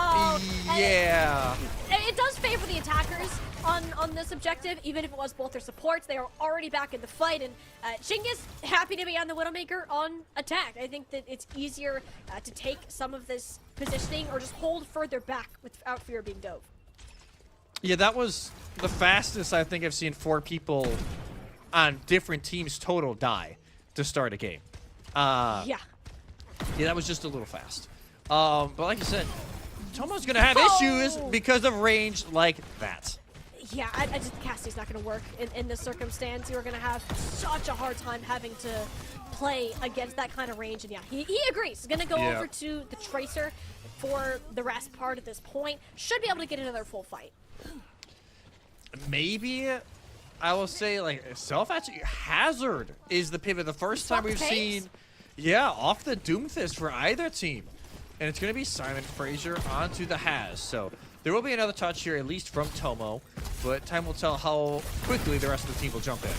C: yeah.
B: it does favor the attackers on this objective, even if it was both their supports. They are already back in the fight, and Chinggis happy to be on the Widowmaker on attack. I think that it's easier to take some of this positioning or just hold further back without fear of being dove.
C: Yeah, that was the fastest I think I've seen 4 people on different teams total die to start a game.
B: Yeah,
C: that was just a little fast. But like I said, Tomo's gonna have issues because of range like that.
B: Yeah, I just Cassie's not going to work in this circumstance. You're going to have such a hard time having to play against that kind of range. And yeah, he agrees. He's going to go over to the Tracer for the rest part at this point. Should be able to get another full fight.
C: Maybe I will say, like, Self actually Hazard is the pivot. The first time we've seen, off the Doomfist for either team. And it's going to be Simon Fraser onto the Haz. So there will be another touch here, at least from Tomo. But time will tell how quickly the rest of the team will jump in.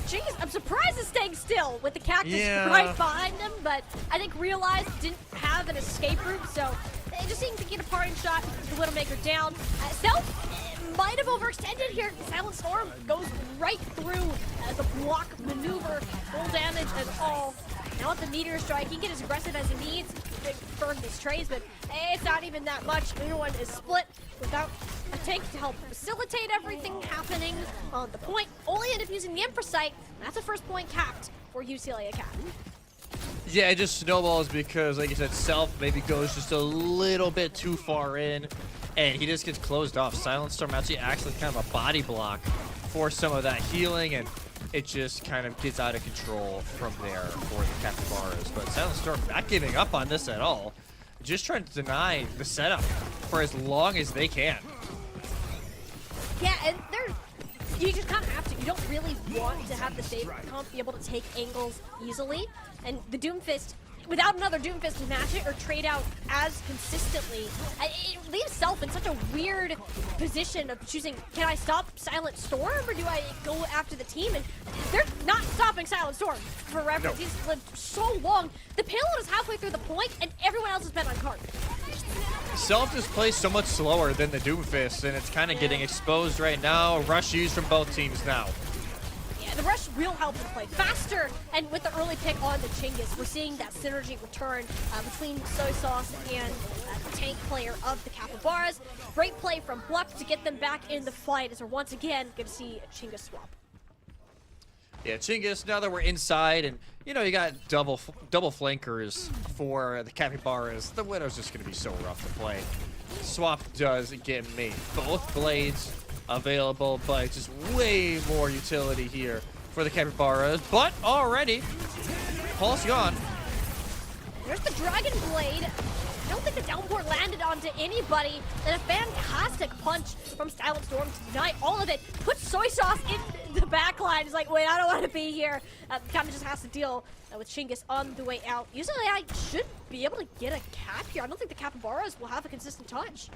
B: Jeez, I'm surprised it's staying still with the cactus right behind him. But I think realized didn't have an escape route. So they just seemed to get a parting shot. The Widowmaker down. Self might have overextended here. Silent Storm goes right through the block maneuver. Full damage and all. Now with the meteor strike, he can get as aggressive as he needs to burn these trays, but it's not even that much. Everyone is split without a tank to help facilitate everything happening on the point. Only end up using the Empress Sight. That's a first point capped for UCLA Academy.
C: Yeah, it just snowballs because, like you said, Self maybe goes just a little bit too far in, and he just gets closed off. Silent Storm actually acts like kind of a body block for some of that healing, and it just kind of gets out of control from there for the Capybaras. But Silent Storm not giving up on this at all. Just trying to deny the setup for as long as they can.
B: Yeah, and you just kind of have to. You don't really want to have the save comp be able to take angles easily. And the Doomfist, without another Doomfist to match it or trade out as consistently, it leaves Self in such a weird position of choosing, can I stop Silent Storm or do I go after the team? And they're not stopping Silent Storm forever.
C: No.
B: He's lived so long. The payload is halfway through the point and everyone else has been on card.
C: Self just plays so much slower than the Doomfist, and it's kind of getting exposed right now. Rush used from both teams now.
B: Yeah, the rush will help them play faster, and with the early pick on the Chinggis, we're seeing that synergy return between Soy Sauce and the tank player of the Capybaras. Great play from Bluff to get them back in the fight, as we're once again going to see a Chinggis swap.
C: Yeah, Chinggis, now that we're inside, and, you know, you got double flankers for the Capybaras, the Widow's just going to be so rough to play. Swap does get me both blades available, but just way more utility here for the Capybaras. But already, Pulse gone.
B: There's the Dragon Blade. I don't think the downpour landed onto anybody. And a fantastic punch from Silent Storm to deny all of it. Puts Soy Sauce in the back line. He's like, wait, I don't want to be here. Kind of just has to deal with Chinggis on the way out. Usually I should be able to get a cap here. I don't think the Capybaras will have a consistent touch.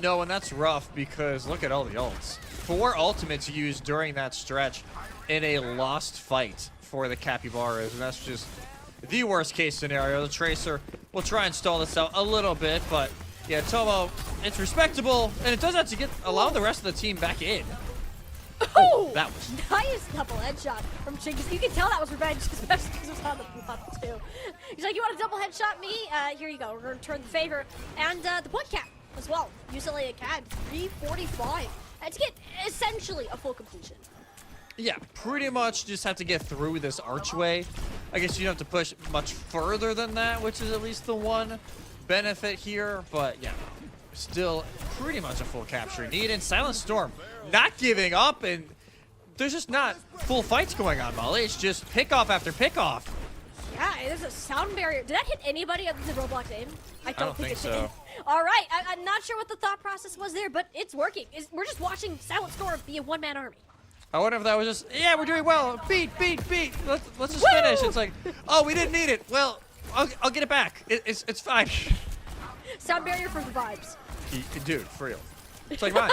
C: No, and that's rough because look at all the ults. 4 ultimates used during that stretch in a lost fight for the Capybaras, and that's just the worst case scenario. The Tracer will try and stall this out a little bit, but yeah, Tomo, it's respectable, and it does have to allow the rest of the team back in.
B: Oh,
C: that was
B: nice double headshot from Chinggis. You can tell that was revenge, especially because it was on the bluff too. He's like, you want a double headshot me? Here you go. We're going to return the favor. And the point cap as well. UCLA Acad, 345. To get essentially a full completion.
C: Yeah, pretty much just have to get through this archway. I guess you don't have to push much further than that, which is at least the one benefit here. But yeah, still pretty much a full capture needed. Silent Storm not giving up, and there's just not full fights going on, Molly. It's just pickoff after pickoff.
B: Yeah, there's a sound barrier. Did that hit anybody other than Roblox aim? I don't think it
C: so.
B: did. All right, I'm not sure what the thought process was there, but it's working. We're just watching Silent Storm be a one-man army.
C: I wonder if that was just, yeah, we're doing well. Beat. Let's just finish. It's like, oh, we didn't need it. Well, I'll get it back. It's fine.
B: Sound barrier for the vibes.
C: Dude, for real. It's like mine.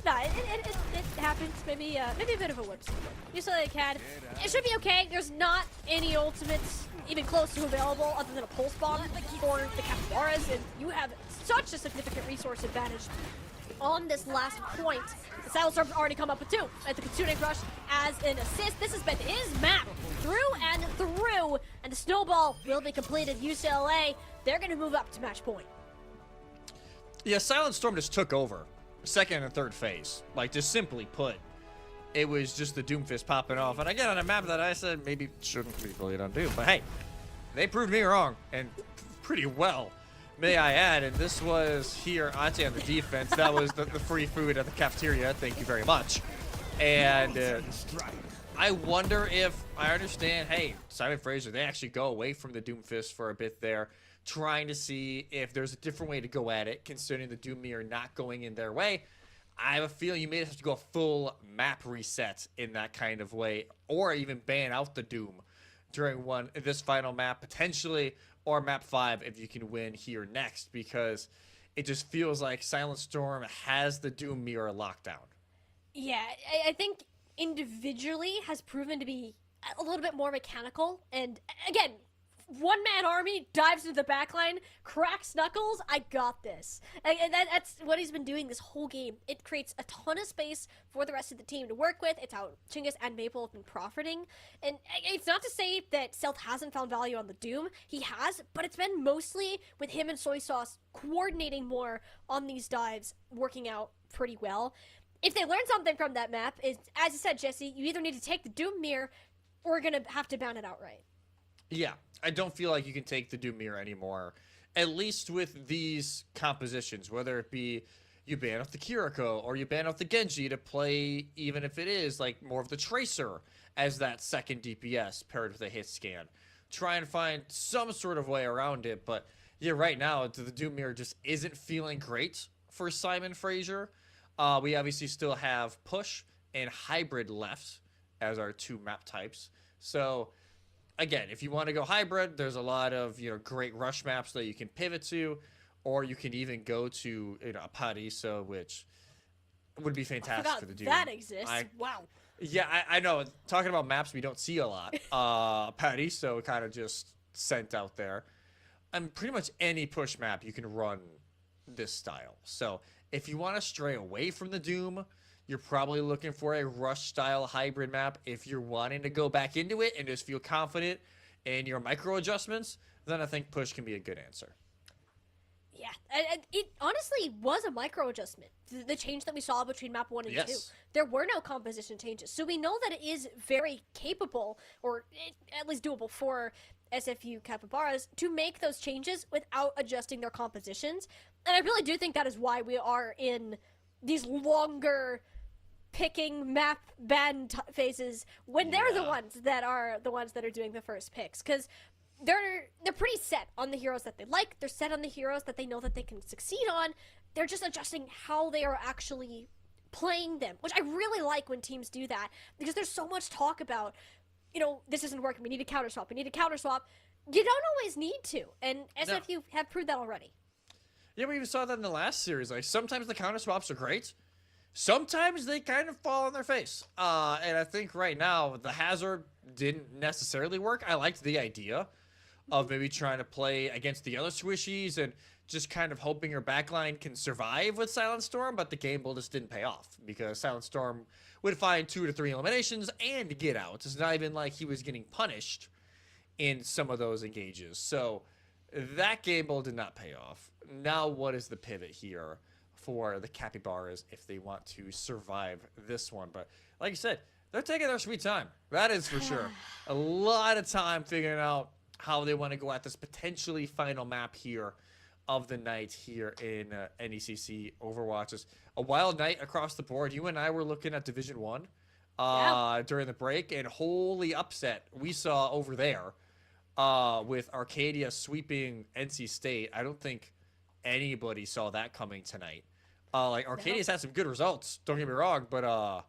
B: No, it happens. Maybe a bit of a whoopsie. UCLA Acad, it should be okay. There's not any ultimates even close to available other than a pulse bomb for the Capybaras, and you have such a significant resource advantage on this last point. The Silent Storm's already come up with 2 at the Kitsune Crush as an assist. This has been his map through and through, and the snowball will be completed. UCLA, they're going to move up to match point.
C: Yeah, Silent Storm just took over second and third phase. Like, just simply put, it was just the Doomfist popping off. And again, on a map that I said maybe shouldn't be played on Doom, but hey, they proved me wrong, and pretty well, may I add. And this was here, I'd say on the defense, that was the free food at the cafeteria. Thank you very much. And I wonder if, I understand, hey, Simon Fraser, they actually go away from the Doomfist for a bit there, trying to see if there's a different way to go at it, considering the Doom Mirror not going in their way. I have a feeling you may have to go a full map reset in that kind of way, or even ban out the Doom during this final map, potentially, or map 5 if you can win here next, because it just feels like Silent Storm has the Doom Mirror locked down.
B: Yeah, I think individually has proven to be a little bit more mechanical, and again, one-man army dives into the backline, cracks knuckles, I got this. And that's what he's been doing this whole game. It creates a ton of space for the rest of the team to work with. It's how Chinggis and Maple have been profiting. And it's not to say that Stealth hasn't found value on the Doom. He has, but it's been mostly with him and Soy Sauce coordinating more on these dives, working out pretty well. If they learn something from that map, is, as you said, Jesse, you either need to take the Doom Mirror or you're going to have to ban it outright.
C: Yeah, I don't feel like you can take the Doom Mirror anymore, at least with these compositions, whether it be you ban off the Kiriko or you ban off the Genji to play, even if it is like more of the Tracer as that second DPS paired with a hit scan. Try and find some sort of way around it, but yeah, right now the Doom Mirror just isn't feeling great for Simon Fraser. We obviously still have Push and Hybrid left as our 2 map types, so again, if you want to go hybrid, there's a lot of great rush maps that you can pivot to, or you can even go to Paraiso, which would be fantastic for the Doom.
B: That exists. Wow.
C: Yeah, I know. Talking about maps we don't see a lot. Paraiso kind of just sent out there. And pretty much any push map you can run this style. So if you want to stray away from the Doom, you're probably looking for a rush-style hybrid map. If you're wanting to go back into it and just feel confident in your micro adjustments, then I think push can be a good answer.
B: Yeah, it honestly was a micro adjustment. The change that we saw between map 1 and 2.
C: Yes.
B: There were no composition changes. So we know that it is very capable, or at least doable for SFU Capybaras to make those changes without adjusting their compositions. And I really do think that is why we are in these longer picking map ban phases when they're the ones that are doing the first picks, because they're pretty set on the heroes that they like. They're set on the heroes that they know that they can succeed on. They're just adjusting how they are actually playing them, which I really like when teams do that, because there's so much talk about, this isn't working, we need a counter swap, You don't always need to, and SFU have proved that already.
C: Yeah, we even saw that in the last series. Like, sometimes the counter swaps are great. Sometimes they kind of fall on their face. And I think right now, the Hazard didn't necessarily work. I liked the idea of maybe trying to play against the other squishies and just kind of hoping your backline can survive with Silent Storm, but the game build just didn't pay off because Silent Storm would find 2 to 3 eliminations and get out. It's not even like he was getting punished in some of those engages. So that game build did not pay off. Now what is the pivot here for the Capybaras if they want to survive this one? But like you said, they're taking their sweet time. That is for sure. A lot of time figuring out how they want to go at this potentially final map here of the night here in NECC Overwatch. It's a wild night across the board. You and I were looking at Division 1 during the break, and holy upset we saw over there with Arcadia sweeping NC State. I don't think anybody saw that coming tonight. Arcadia's had some good results, don't get me wrong, but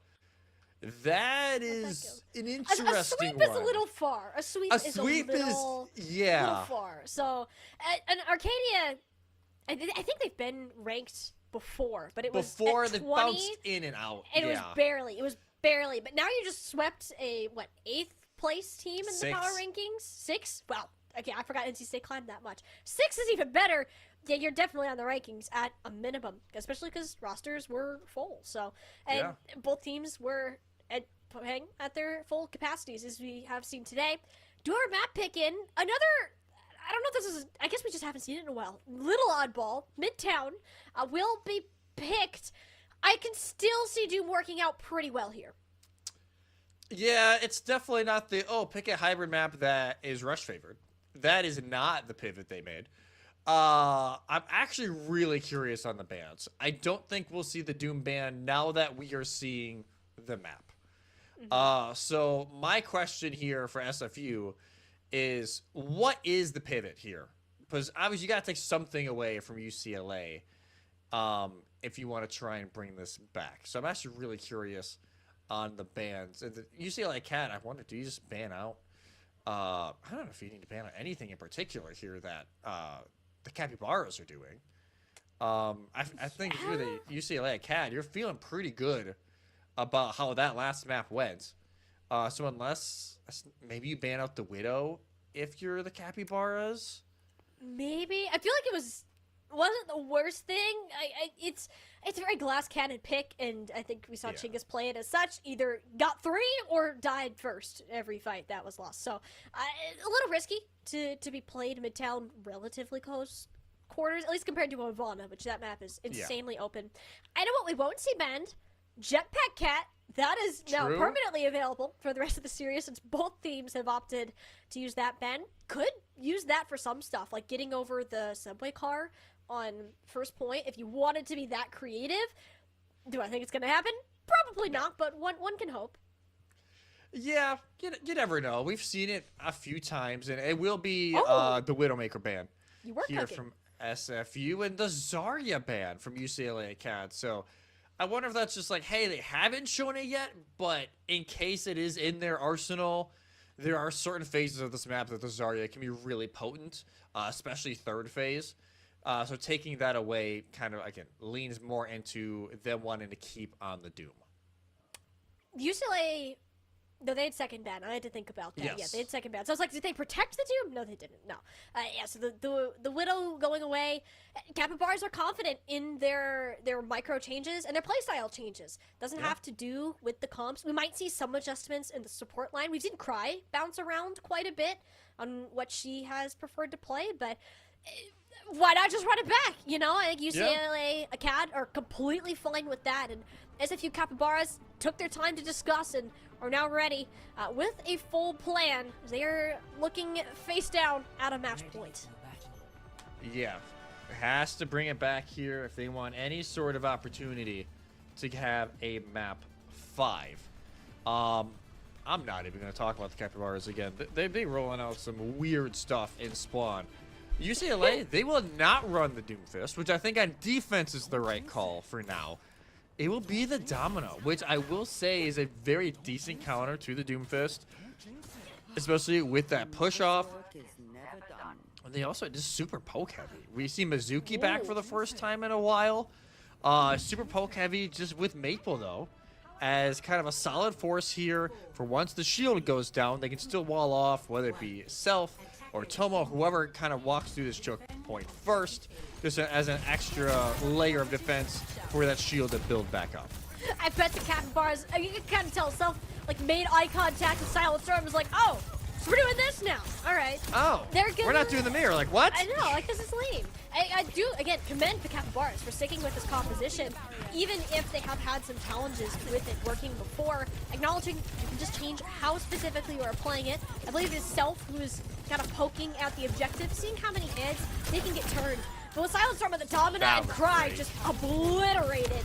C: that is an interesting one.
B: A sweep is a little far. A sweep is a little far. So, and Arcadia, I think they've been ranked before, but it was
C: before
B: at
C: they
B: 20,
C: bounced in and out.
B: And it was barely. But now you just swept a 8th place team in the power rankings. 6. Well, okay, I forgot NC State climbed that much. 6 is even better. Yeah, you're definitely on the rankings at a minimum, especially because rosters were full. So, and both teams were playing at their full capacities, as we have seen today. Do our map pick in another? I don't know if this is. I guess we just haven't seen it in a while. Little oddball, Midtown will be picked. I can still see Doom working out pretty well here.
C: Yeah, it's definitely not the pick a hybrid map that is rush favored. That is not the pivot they made. I'm actually really curious on the bans. I don't think we'll see the Doom ban now that we are seeing the map. So my question here for SFU is, what is the pivot here? Because obviously you got to take something away from UCLA if you want to try and bring this back. So I'm actually really curious on the bans. And the UCLA Cat, I wonder, do you just ban out? I don't know if you need to ban out anything in particular here that the Capybaras are doing. I think if you're the UCLA Cat, you're feeling pretty good about how that last map went. So unless maybe you ban out the Widow if you're the Capybaras.
B: Maybe. I feel like it wasn't the worst thing. It's a very glass cannon pick, and I think we saw Chinggis play it as such. Either got 3 or died first every fight that was lost. So a little risky to be played Midtown relatively close quarters, at least compared to Ivana, which that map is insanely open. I know what we won't see banned. Jetpack Cat, that is now permanently available for the rest of the series, since both teams have opted to use that ban. Could use that for some stuff, like getting over the subway car on first point, if you wanted to be that creative. Do I think it's going to happen? Probably not, but one can hope.
C: Yeah, you never know. We've seen it a few times, and it will be the Widowmaker ban here from SFU, and the Zarya ban from UCLA Cat. So I wonder if that's just like, hey, they haven't shown it yet, but in case it is in their arsenal, there are certain phases of this map that the Zarya can be really potent, especially third phase. So taking that away kind of, again, leans more into them wanting to keep on the Doom.
B: UCLA No, they had second ban. I had to think about that. Yeah,
C: Yes.
B: they had second ban. So I was like, did they protect the Doom? No, they didn't. No. Yeah, so the Widow going away. Capybaras are confident in their micro changes and their playstyle changes. Doesn't have to do with the comps. We might see some adjustments in the support line. We've seen Cry bounce around quite a bit on what she has preferred to play, but why not just run it back? You know, I think UCLA Acad are completely fine with that, and SFU Capybaras took their time to discuss and are now ready with a full plan. They're looking face down at a match point.
C: Yeah, has to bring it back here if they want any sort of opportunity to have a map 5. I'm not even going to talk about the Capybaras again. They've been rolling out some weird stuff in Spawn. UCLA, they will not run the Doomfist, which I think on defense is the right call for now. It will be the Domino, which I will say is a very decent counter to the Doomfist, especially with that push-off. And they also just super poke heavy. We see Mizuki back for the first time in a while. Super poke heavy just with Maple, though, as kind of a solid force here for once the shield goes down, they can still wall off, whether it be Self or Tomo, whoever kind of walks through this choke point first, just as an extra layer of defense for that shield to build back up.
B: I bet the Capybaras, you can kind of tell Self, like, made eye contact with Silent Storm, was like, oh, so we're doing this now. All right.
C: Oh, we're not doing the mirror. Like, what?
B: I know, like, this is lame. I do, again, commend the Capybaras for sticking with this composition, even if they have had some challenges with it working before, acknowledging you can just change how specifically you are playing it. I believe it is Self who is kind of poking at the objective, seeing how many heads they can get turned. But with Silent Storm and the Domina and Cry just obliterated,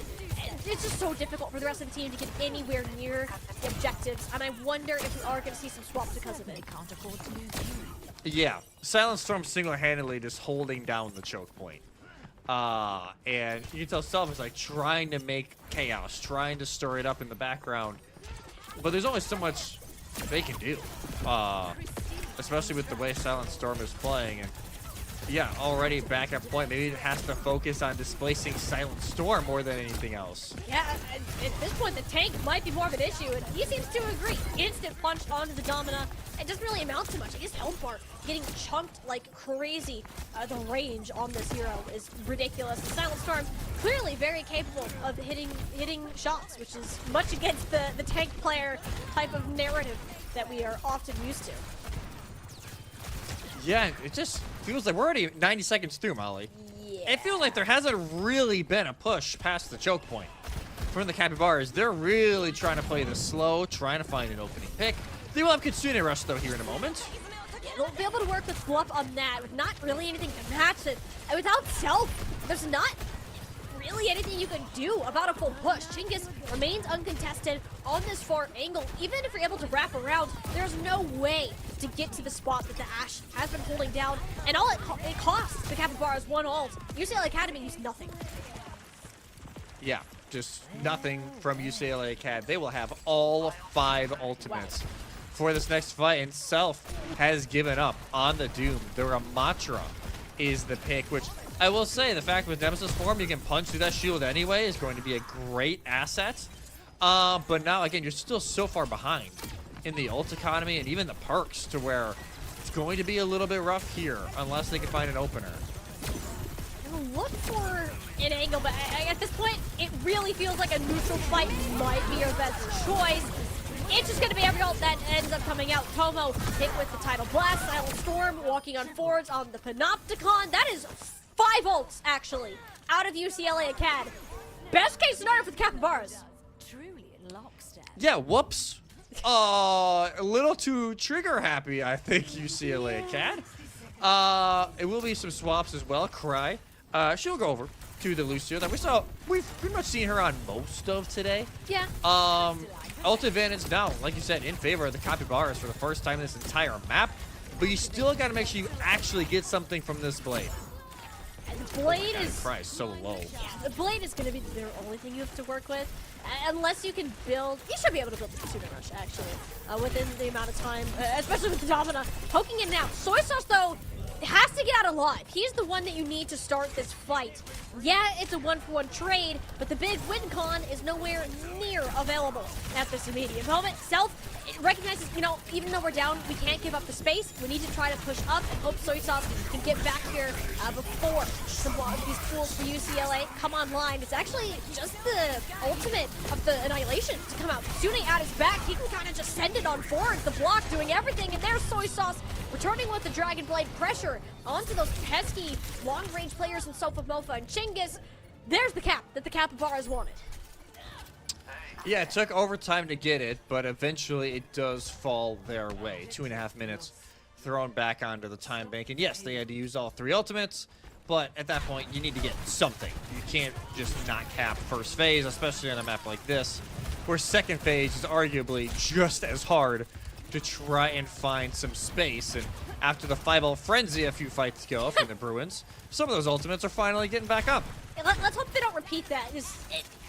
B: it's just so difficult for the rest of the team to get anywhere near the objectives, and I wonder if we are going to see some swaps because of it.
C: Yeah, Silent Storm single-handedly just holding down the choke point. And you can tell Self is like trying to make chaos, trying to stir it up in the background. But there's only so much they can do, especially with the way Silent Storm is playing. And yeah, already back at point. Maybe it has to focus on displacing Silent Storm more than anything else.
B: Yeah, at this point, the tank might be more of an issue, and he seems to agree. Instant punch onto the Domina. It doesn't really amount to much. His health bar getting chunked like crazy. The range on this hero is ridiculous. The Silent Storm clearly very capable of hitting shots, which is much against the tank player type of narrative that we are often used to.
C: Yeah, it just feels like we're already 90 seconds through, Molly.
B: Yeah.
C: It feels like there hasn't really been a push past the choke point. From the Capybaras, they're really trying to play this slow, trying to find an opening pick. They will have Kitsune Rush, though, here in a moment.
B: Yeah, they'll be able to work with Bluff on that, with not really anything to match it. And without Self, there's not really anything you can do about a full push. Chinggis remains uncontested on this far angle. Even if you're able to wrap around, there's no way to get to the spot that the Ashe has been holding down. And all it costs the Capybaras one ult. UCLA Academy used nothing.
C: Yeah, just nothing from UCLA Acad. They will have all 5 ultimates for this next fight, and Self has given up on the Doom. The Ramatra is the pick, which I will say, the fact with Nemesis form, you can punch through that shield anyway, is going to be a great asset. But now, again, you're still so far behind in the ult economy and even the perks to where it's going to be a little bit rough here unless they can find an opener.
B: Look for an angle, but at this point, it really feels like a neutral fight might be your best choice. It's just going to be every ult that ends up coming out. Tomo hit with the Tidal Blast, Silent Storm walking on forwards on the Panopticon. That is 5 ults, actually, out of UCLA Acad. Best case scenario for the Capybaras.
E: Truly in lockstep.
C: Yeah, whoops. A little too trigger happy, I think, UCLA Acad. It will be some swaps as well. Cry. She'll go over to the Lucio that we've pretty much seen her on most of today.
B: Yeah.
C: Ult advantage now, like you said, in favor of the Capybaras for the first time in this entire map. But you still got to make sure you actually get something from this Blade.
B: The Blade is...
C: Price so low.
B: Yeah, the Blade is going to be their only thing you have to work with. Unless you can build... You should be able to build the Kitsune Rush, actually, within the amount of time, especially with the Domina. Poking it now. Soy Sauce, though, has to get out alive. He's the one that you need to start this fight. Yeah, it's a 1-for-1 trade, but the big win con is nowhere near available at this immediate moment. Self recognizes, you know, even though we're down, we can't give up the space. We need to try to push up and hope Soy Sauce can get back here before some of these pools for UCLA come online. It's actually just the ultimate of the Annihilation to come out. Shooting at his back, he can kind of just send it on forward, the block doing everything, and there's Soy Sauce returning with the Dragon Blade pressure onto those pesky long-range players in Sofa Mofa and Chinggis. There's the cap that the Capybaras wanted.
C: Yeah, it took overtime to get it, but eventually it does fall their way. 2.5 minutes thrown back onto the time bank. And yes, they had to use all 3 ultimates, but at that point, you need to get something. You can't just not cap first phase, especially on a map like this, where second phase is arguably just as hard to try and find some space. And after the 5-0 frenzy a few fights ago from the Bruins, some of those ultimates are finally getting back up.
B: Let's hope they don't repeat that.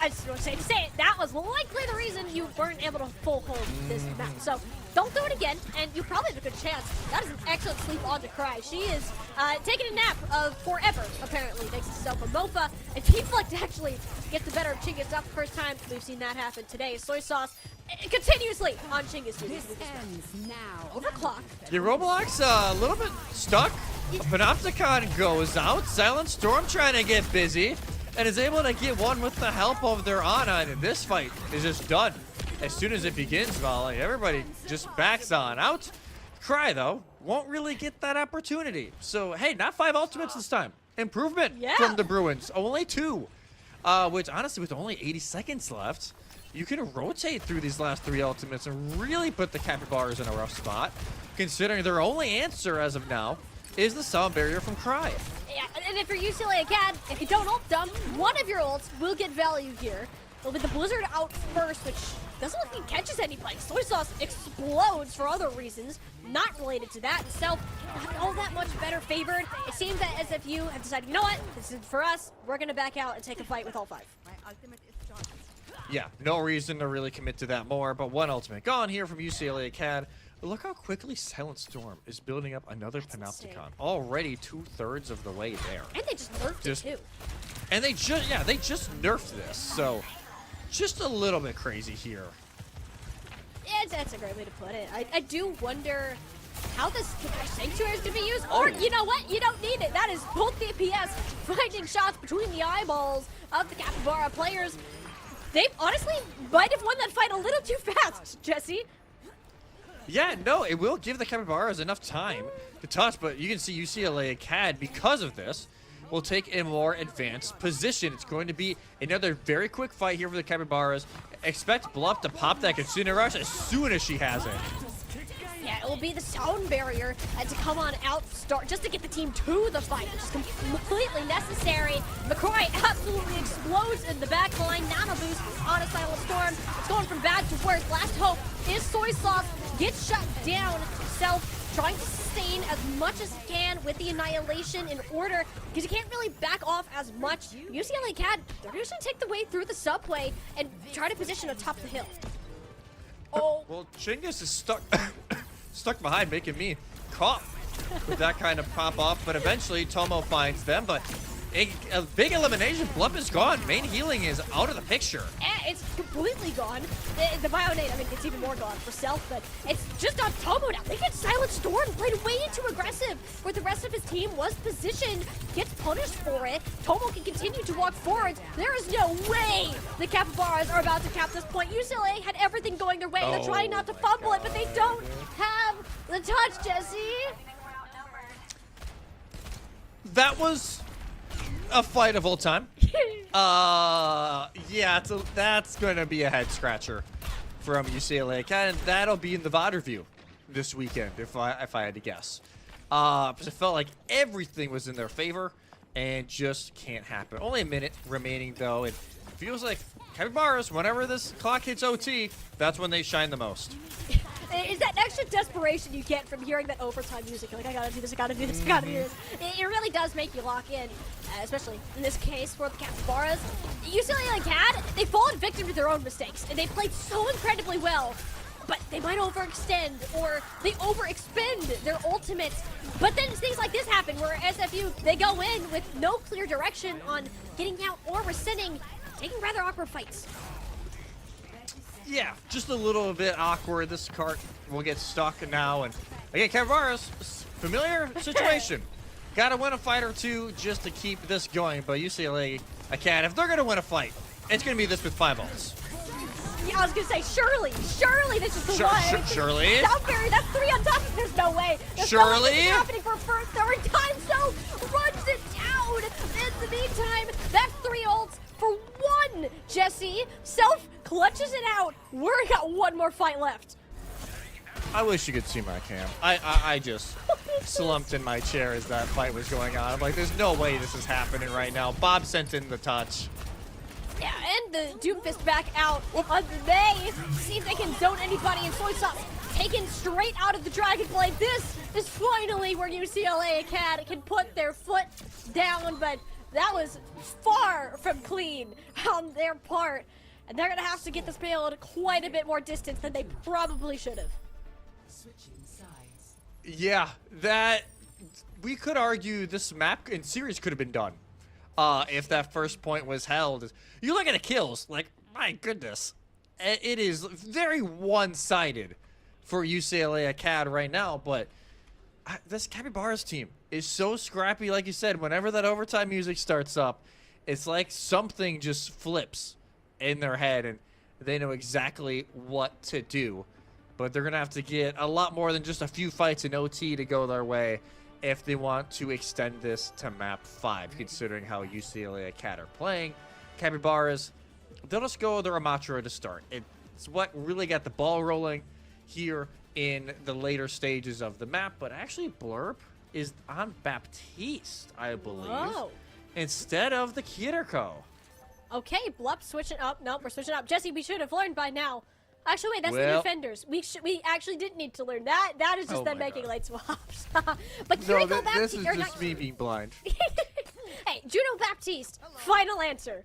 B: I just want to say it, that was likely the reason you weren't able to full hold this map. So don't do it again, and you probably have a good chance. That is an excellent sleep on to Cry. She is taking a nap of forever, apparently, thanks to Sofa Mofa. And T-Flex actually gets the better of Chinggis. Not the first time we've seen that happen today. Soy Sauce continuously on Chinggis.
F: This ends now.
B: Overclock.
C: Yeah, Roblox a little bit stuck. Panopticon goes out. Silent Storm trying to get busy and is able to get one with the help of their Ana. And this fight is just done. As soon as it begins, Volley, everybody just backs on out. Cry, though, won't really get that opportunity. So, hey, not 5 ultimates this time. Improvement from the Bruins. Only 2. Which, honestly, with only 80 seconds left, you can rotate through these last 3 ultimates and really put the Capybaras in a rough spot, considering their only answer as of now is the sound barrier from Cry.
B: Yeah, and if you're UCLA Acad, if you don't ult them, one of your ults will get value here. It'll be the Blizzard out first, which doesn't look like he catches anybody. Soy Sauce explodes for other reasons, not related to that. Self, not all that much better favored. It seems that as if you have decided, you know what, this is for us, we're going to back out and take a fight with all 5.
C: Yeah, no reason to really commit to that more, but one ultimate gone here from UCLA Acad. Look how quickly Silent Storm is building up another Panopticon. Already 2/3 of the way there.
B: And they just nerfed it too.
C: And they just nerfed this, so just a little bit crazy here.
B: Yeah, that's a great way to put it. I do wonder how this Sanctuary is going to be used. Or, you know what? You don't need it. That is both DPS finding shots between the eyeballs of the Capybara players. They honestly might have won that fight a little too fast, Jesse.
C: Yeah, no, it will give the Capybaras enough time to touch, but you can see UCLA Acad, because of this, will take a more advanced position. It's going to be another very quick fight here for the Capybaras. Expect Bluff to pop that Kitsune Rush as soon as she has it.
B: Yeah, it will be the sound barrier to come on out, just to get the team to the fight, which is completely necessary. McCroy absolutely explodes in the back line. Nano boost on a Silent Storm. It's going from bad to worse. Last hope is Soy Sauce. Gets shut down. Self trying to sustain as much as he can with the Annihilation in order, because you can't really back off as much. UCLA Acad, they're going to take the way through the subway and try to position atop the hill. Oh.
C: Well, Chinggis is stuck behind, making me cough with that kind of pop off, but eventually Tomo finds them, but a big elimination. Bluff is gone. Main healing is out of the picture.
B: It's completely gone. The Bionate, I mean, it's even more gone for Self, but it's just on Tomo now. They get Silent Storm, played way too aggressive, where the rest of his team was positioned, gets punished for it. Tomo can continue to walk forward. There is no way the Capybaras are about to cap this point. UCLA had everything going their way. They're trying not to fumble it, but they don't have the touch, Jesse.
C: That was a fight of all time. Yeah, that's going to be a head scratcher from UCLA, and that'll be in the VOD review this weekend, if I had to guess. It felt like everything was in their favor, and just can't happen. Only a minute remaining, though. It feels like Capybaras, whenever this clock hits OT, that's when they shine the most.
B: Is that extra desperation you get from hearing that overtime music? You're like, I gotta do this, I gotta do this, I gotta do this. It really does make you lock in, especially in this case for the Capybaras. UCLA Acad, they've fallen victim to their own mistakes, and they played so incredibly well but they might overextend or they overexpend their ultimates. But then things like this happen where SFU, they go in with no clear direction on getting out or rescinding, taking rather awkward fights.
C: Yeah, just a little bit awkward. This cart will get stuck now. And again, Cavara's familiar situation. Got to win a fight or two just to keep this going. But UCLA, if they're going to win a fight, it's going to be this with 5 ults.
B: Yeah, I was gonna say, surely this is the one.
C: Surely.
B: Downberry, that's 3 on top. There's no way. There's
C: Surely.
B: no way this is happening for a third time. So runs it down. In the meantime, that's 3 ults for 1. Jesse Self clutches it out. We're got 1 more fight left.
C: I wish you could see my cam. I just slumped in my chair as that fight was going on. I'm like, there's no way this is happening right now. Bob sent in the touch.
B: Yeah, and the Doomfist back out. They see if they can zone anybody, and Soy Sauce taken straight out of the Dragon Blade. This is finally where UCLA can put their foot down, but that was far from clean on their part. And they're going to have to get this payload quite a bit more distance than they probably should have.
C: Yeah, we could argue this map in series could have been done. If that first point was held. You look at the kills, like, my goodness. It is very one-sided for UCLA Acad right now, but this Capybara's team is so scrappy, like you said. Whenever that overtime music starts up, it's like something just flips in their head, and they know exactly what to do. But they're going to have to get a lot more than just a few fights in OT to go their way if they want to extend this to map 5, considering how UCLA Acad are playing. Capybaras, they'll just go their Amatra to start. It's what really got the ball rolling here in the later stages of the map. But actually, Blurb is on Baptiste, I believe, instead of the Kiriko.
B: Okay, Blup switching up. Nope, we're switching up. Jesse, we should have learned by now. Actually, wait, that's the defenders. We actually didn't need to learn that. That is just them making light swaps. But Kiriko Baptiste.
C: This is just me being blind.
B: Hey, Juno Baptiste, final answer.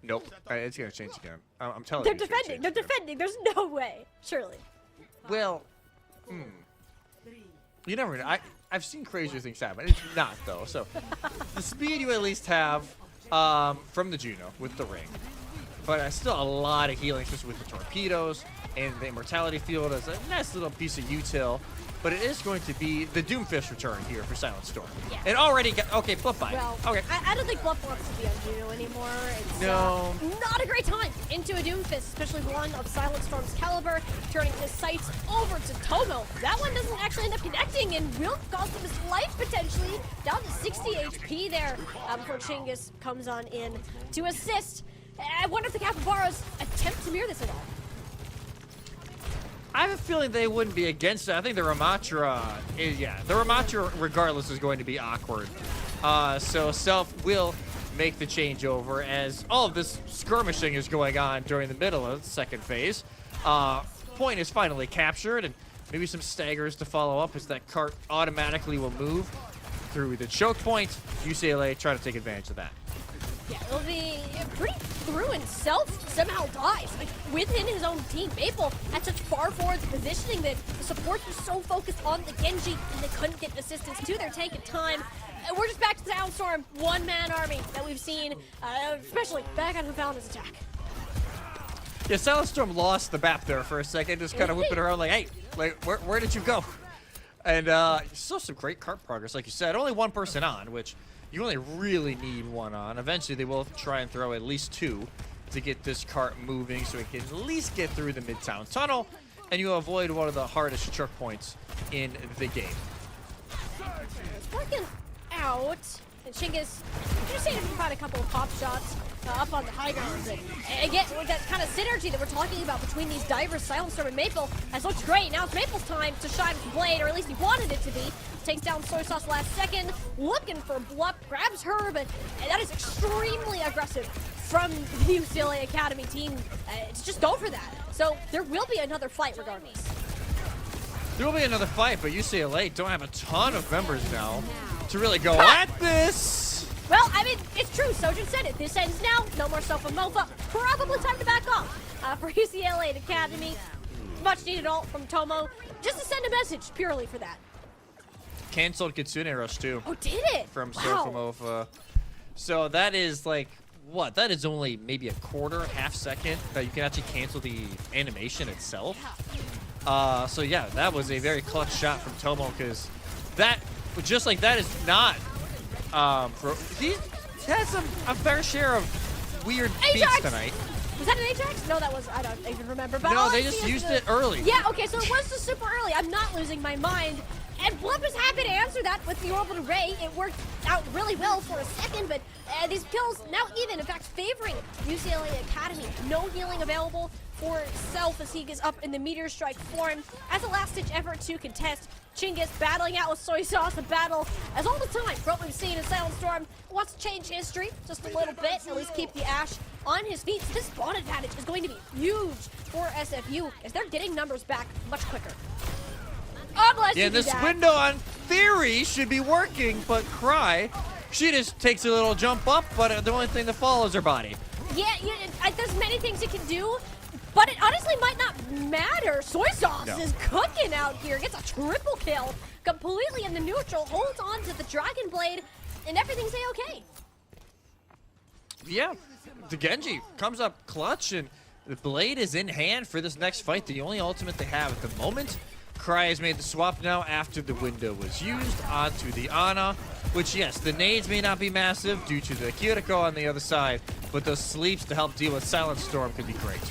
C: Nope, it's gonna change again. I'm telling
B: They're
C: you.
B: defending. They're defending. There's no way. Surely.
C: Well, you never know. I've seen crazier things happen. It's not though. So the speed you at least have from the Juno with the ring. But still a lot of healing, especially with the torpedoes and the immortality field as a nice little piece of util. But it is going to be the Doomfist return here for Silent Storm.
B: Yeah.
C: And already got, okay, Bluff 5.
B: Well,
C: okay.
B: I don't think Bluff wants to be on Juno anymore. It's
C: No.
B: Not a great time into a Doomfist, especially one of Silent Storm's caliber, turning his sights over to Tomo. That one doesn't actually end up connecting and will cost him his life potentially. Down to 60 HP there before Chinggis comes on in to assist. I wonder if the Capybaras attempt to mirror this at all.
C: I have a feeling they wouldn't be against it. I think the Ramatra the Ramatra regardless is going to be awkward. So Self will make the changeover as all of this skirmishing is going on during the middle of the second phase. Point is finally captured, and maybe some staggers to follow up as that cart automatically will move through the choke point. UCLA try to take advantage of that.
B: Yeah, it'll be pretty through, and Self somehow dies. Like, within his own team, Maple had such far forward positioning that the support was so focused on the Genji, and they couldn't get assistance to their tank in time. And we're just back to the Soundstorm, one-man army that we've seen, especially back on Hufalna's attack.
C: Yeah, Silent Storm lost the map there for a second, just kind of whipping around like, hey, like, where did you go? And still some great cart progress, like you said. Only one person on, which you only really need one on. Eventually, they will try and throw at least 2 to get this cart moving so it can at least get through the Midtown Tunnel, and you avoid one of the hardest choke points in the game.
B: It's working out. And Chinggis, you say to find a couple of pop shots up on the high ground. And again, with that kind of synergy that we're talking about between these divers, Silent Storm and Maple, has looked great. Now it's Maple's time to shine with the blade, or at least he wanted it to be. Takes down Soy Sauce last second, looking for Blup, grabs her, but that is extremely aggressive from the UCLA Academy team to just go for that. So there will be another fight regardless.
C: There will be another fight, but UCLA don't have a ton of members now to really go at this.
B: Well, I mean, it's true. Sojin said it. This ends now. No more Sofa Mofa. Probably time to back off for UCLA Academy. much needed ult from Tomo, just to send a message purely for that.
C: Canceled Kitsune Rush too.
B: Oh, did it?
C: From
B: wow.
C: Sofamova. So that is like, what? That is only maybe a quarter, half second that you can actually cancel the animation itself. So yeah, that was a very clutch shot from Tomo, because that, just like that, is not, he had a fair share of weird beats tonight.
B: Was that an Ajax? No, that was, I don't even remember. But
C: No, they just used it early.
B: Yeah, okay, so it was just super early. I'm not losing my mind. And Blood was happy to answer that with the orbital ray. It worked out really well for a second, but these kills now even, in fact, favoring UCLA Academy. No healing available for Self as he gets up in the Meteor Strike form. As a last-ditch effort to contest, Chinggis battling out with Soy Sauce, a battle as all the time. What we've seen in Silent Storm wants to change history just a little bit, at least keep the Ashe on his feet. So this spawn advantage is going to be huge for SFU as they're getting numbers back much quicker. Unless
C: Yeah, this window on theory should be working, but Cry, she just takes a little jump up, but the only thing that follows her body.
B: Yeah, there's many things it can do, but it honestly might not matter. Soy Sauce is cooking out here. Gets a triple kill, completely in the neutral, holds on to the Dragon Blade, and everything's A-okay.
C: Yeah, the Genji comes up clutch, and the Blade is in hand for this next fight. The only ultimate they have at the moment. Cry has made the swap now after the window was used onto the Ana, which, yes, the nades may not be massive due to the Kiriko on the other side, but those sleeps to help deal with Silent Storm could be great.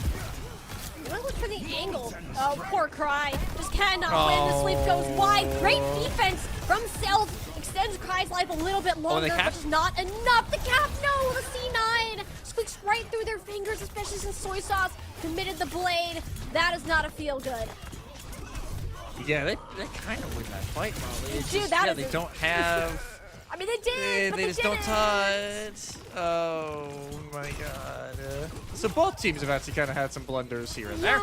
B: Look for the angle. Oh, poor Cry. Just cannot win. The sleep goes wide. Great defense from Self. Extends Cry's life a little bit longer, but just not enough. The cap, no, the C9 squeaks right through their fingers, especially since Soy Sauce committed the Blade. That is not a feel good.
C: Yeah, they kind of win that fight, probably.
B: Dude,
C: they don't have...
B: I mean, they did, but
C: they just don't touch. Oh, my God. So both teams have actually kind of had some blunders here and there.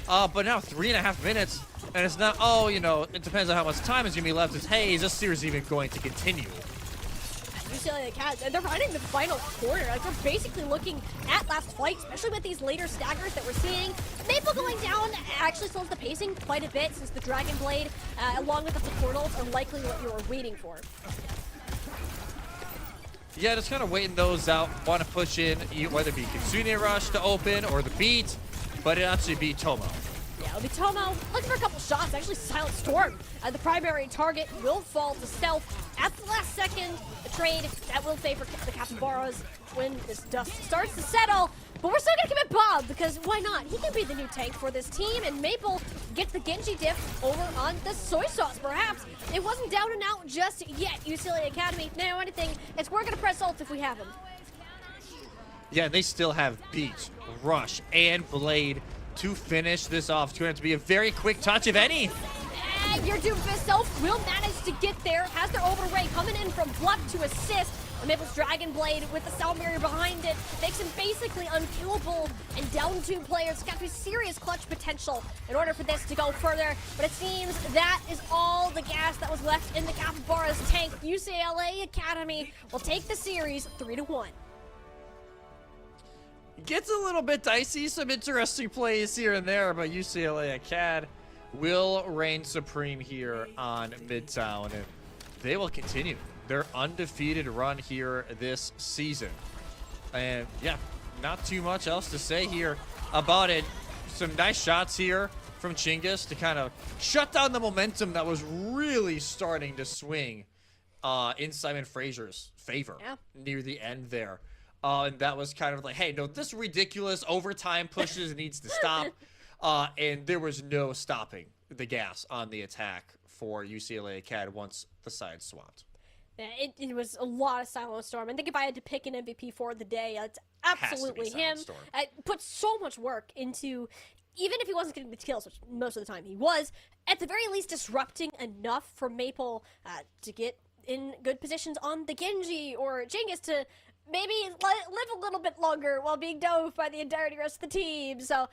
C: But now 3.5 minutes, and it's not, it depends on how much time is going to be left. It's, hey, is this series even going to continue?
B: UCLA the Cats, and they're running the final quarter. Like, they're basically looking at last fight, especially with these later staggers that we're seeing. Maple going down actually slows the pacing quite a bit, since the Dragon Blade, along with the supportals, are likely what you were waiting for.
C: Yeah, just kind of waiting those out. Want to push in, whether it be Kitsune Rush to open or the beat, but it actually be Tomo.
B: Yeah, it'll be Tomo looking for a couple shots. Actually, Silent Storm, the primary target, will fall to Stealth at the last second. A trade that will favor the Capybaras when this dust starts to settle. But we're still going to commit Bob, because why not? He can be the new tank for this team, and Maple gets the Genji diff over on the Soy Sauce, perhaps. It wasn't down and out just yet, UCLA Academy. No, anything. We're going to press ult if we have him.
C: Yeah, they still have Beat, Rush, and Blade to finish this off. It's going to have to be a very quick touch, if any.
B: And your Doomfist Self will manage to get there. Has their orbital ray coming in from Bluff to assist. And Maple's Dragon Blade with the Sound Barrier behind it makes him basically unkillable. And down 2 players. Got to be serious clutch potential in order for this to go further. But it seems that is all the gas that was left in the Capybara's tank. UCLA Academy will take the series 3-1.
C: Gets a little bit dicey, some interesting plays here and there, but UCLA Acad will reign supreme here on Midtown, and they will continue their undefeated run here this season. And yeah, not too much else to say here about it. Some nice shots here from Chinggis to kind of shut down the momentum that was really starting to swing in Simon Fraser's favor near the end there. And that was kind of like, hey, no, this ridiculous overtime pushes needs to stop. And there was no stopping the gas on the attack for UCLA Acad once the sides swapped.
B: Yeah, it was a lot of Silent Storm. I think if I had to pick an MVP for the day, it's absolutely him. Put so much work into, even if he wasn't getting the kills, which most of the time he was, at the very least disrupting enough for Maple to get in good positions on the Genji or Chinggis to maybe live a little bit longer while being dove by the entirety rest of the team. So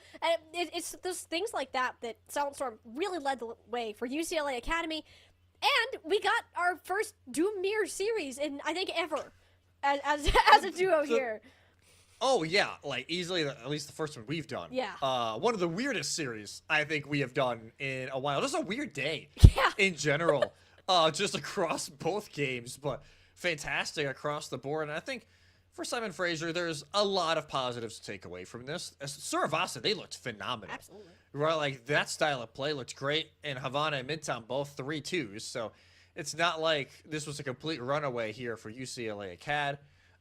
B: it's those things like that that Silent Storm really led the way for UCLA Academy. And we got our first Doom Mirror series in, I think, ever as a duo here.
C: Oh yeah, like easily at least the first one we've done.
B: Yeah.
C: One of the weirdest series I think we have done in a while. Just a weird day.
B: Yeah.
C: In general, just across both games, but fantastic across the board. And I think for Simon Fraser, there's a lot of positives to take away from this. Suravasa, they looked phenomenal.
B: Absolutely.
C: Right, like that style of play looked great, and Havana and Midtown both 3-2s. So it's not like this was a complete runaway here for UCLA Acad.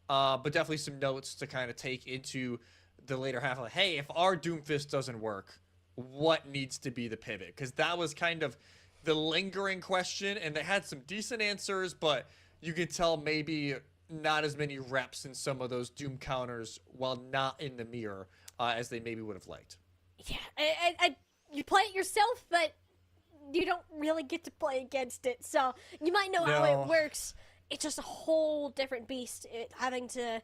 C: But definitely some notes to kind of take into the later half. Like, hey, if our Doomfist doesn't work, what needs to be the pivot? Because that was kind of the lingering question, and they had some decent answers, but you could tell maybe not as many reps in some of those Doom counters while not in the mirror as they maybe would have liked.
B: Yeah, you play it yourself, but you don't really get to play against it, so you might know how
C: No.
B: it works. It's just a whole different beast. Having to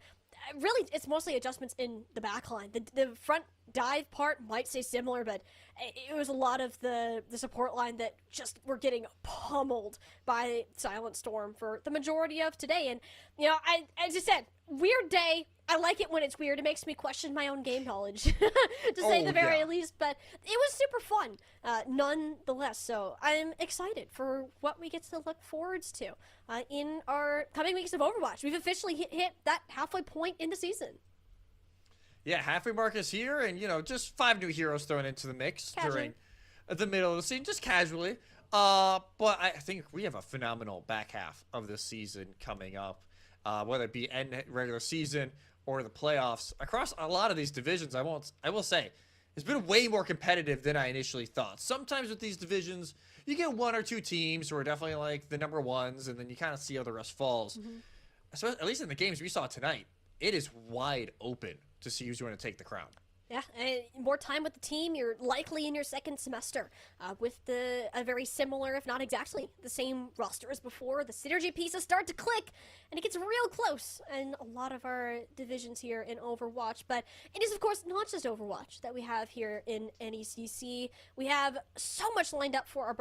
B: really, it's mostly adjustments in the backline. The front dive part might stay similar, but it was a lot of the support line that just were getting pummeled by Silent Storm for the majority of today. And you know, as I said, weird day. I like it when it's weird. It makes me question my own game knowledge, to say the very
C: yeah.
B: least. But it was super fun, nonetheless. So I'm excited for what we get to look forwards to in our coming weeks of Overwatch. We've officially hit that halfway point in the season.
C: Yeah, halfway mark is here, and just 5 new heroes thrown into the mix
B: Casually.
C: during the middle of the season, just casually. But I think we have a phenomenal back half of the season coming up, whether it be end regular season or the playoffs across a lot of these divisions. I will say, it's been way more competitive than I initially thought. Sometimes with these divisions, you get 1 or 2 teams who are definitely like the number ones, and then you kind of see how the rest falls. So at least in the games we saw tonight, it is wide open to see who's going to take the crown.
B: Yeah, and more time with the team. You're likely in your second semester with a very similar, if not exactly, the same roster as before. The synergy pieces start to click, and it gets real close in a lot of our divisions here in Overwatch. But it is, of course, not just Overwatch that we have here in NECC. We have so much lined up for our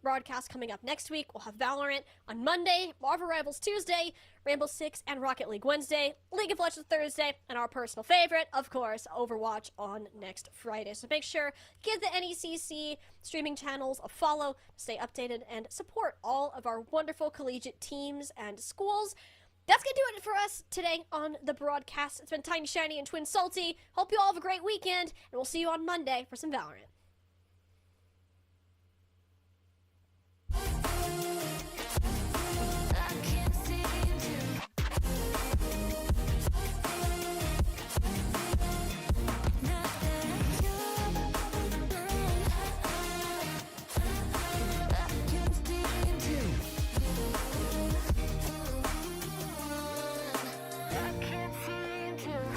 B: broadcast coming up next week. We'll have Valorant on Monday, Marvel Rivals Tuesday, Rainbow Six and Rocket League Wednesday, League of Legends Thursday, and our personal favorite, of course, Overwatch on next Friday. So make sure, give the NECC streaming channels a follow, stay updated, and support all of our wonderful collegiate teams and schools. That's going to do it for us today on the broadcast. It's been Tiny Shiny and Twin Salty. Hope you all have a great weekend, and we'll see you on Monday for some Valorant.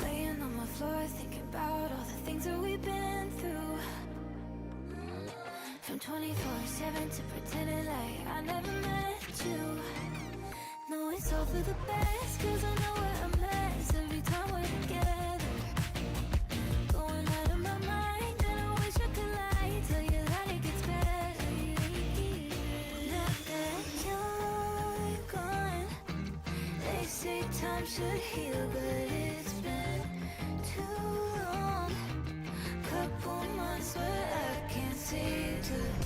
E: Laying on my floor, thinking about all the things that we've been through. From 24/7 to pretending like I never met you. No, it's all for the best, cause I know we're a mess every time we're together. Going out of my mind, and I wish I could lie, tell you that it gets better. Now that you're gone, they say time should heal, but it's been too long. Couple months where I can't seem to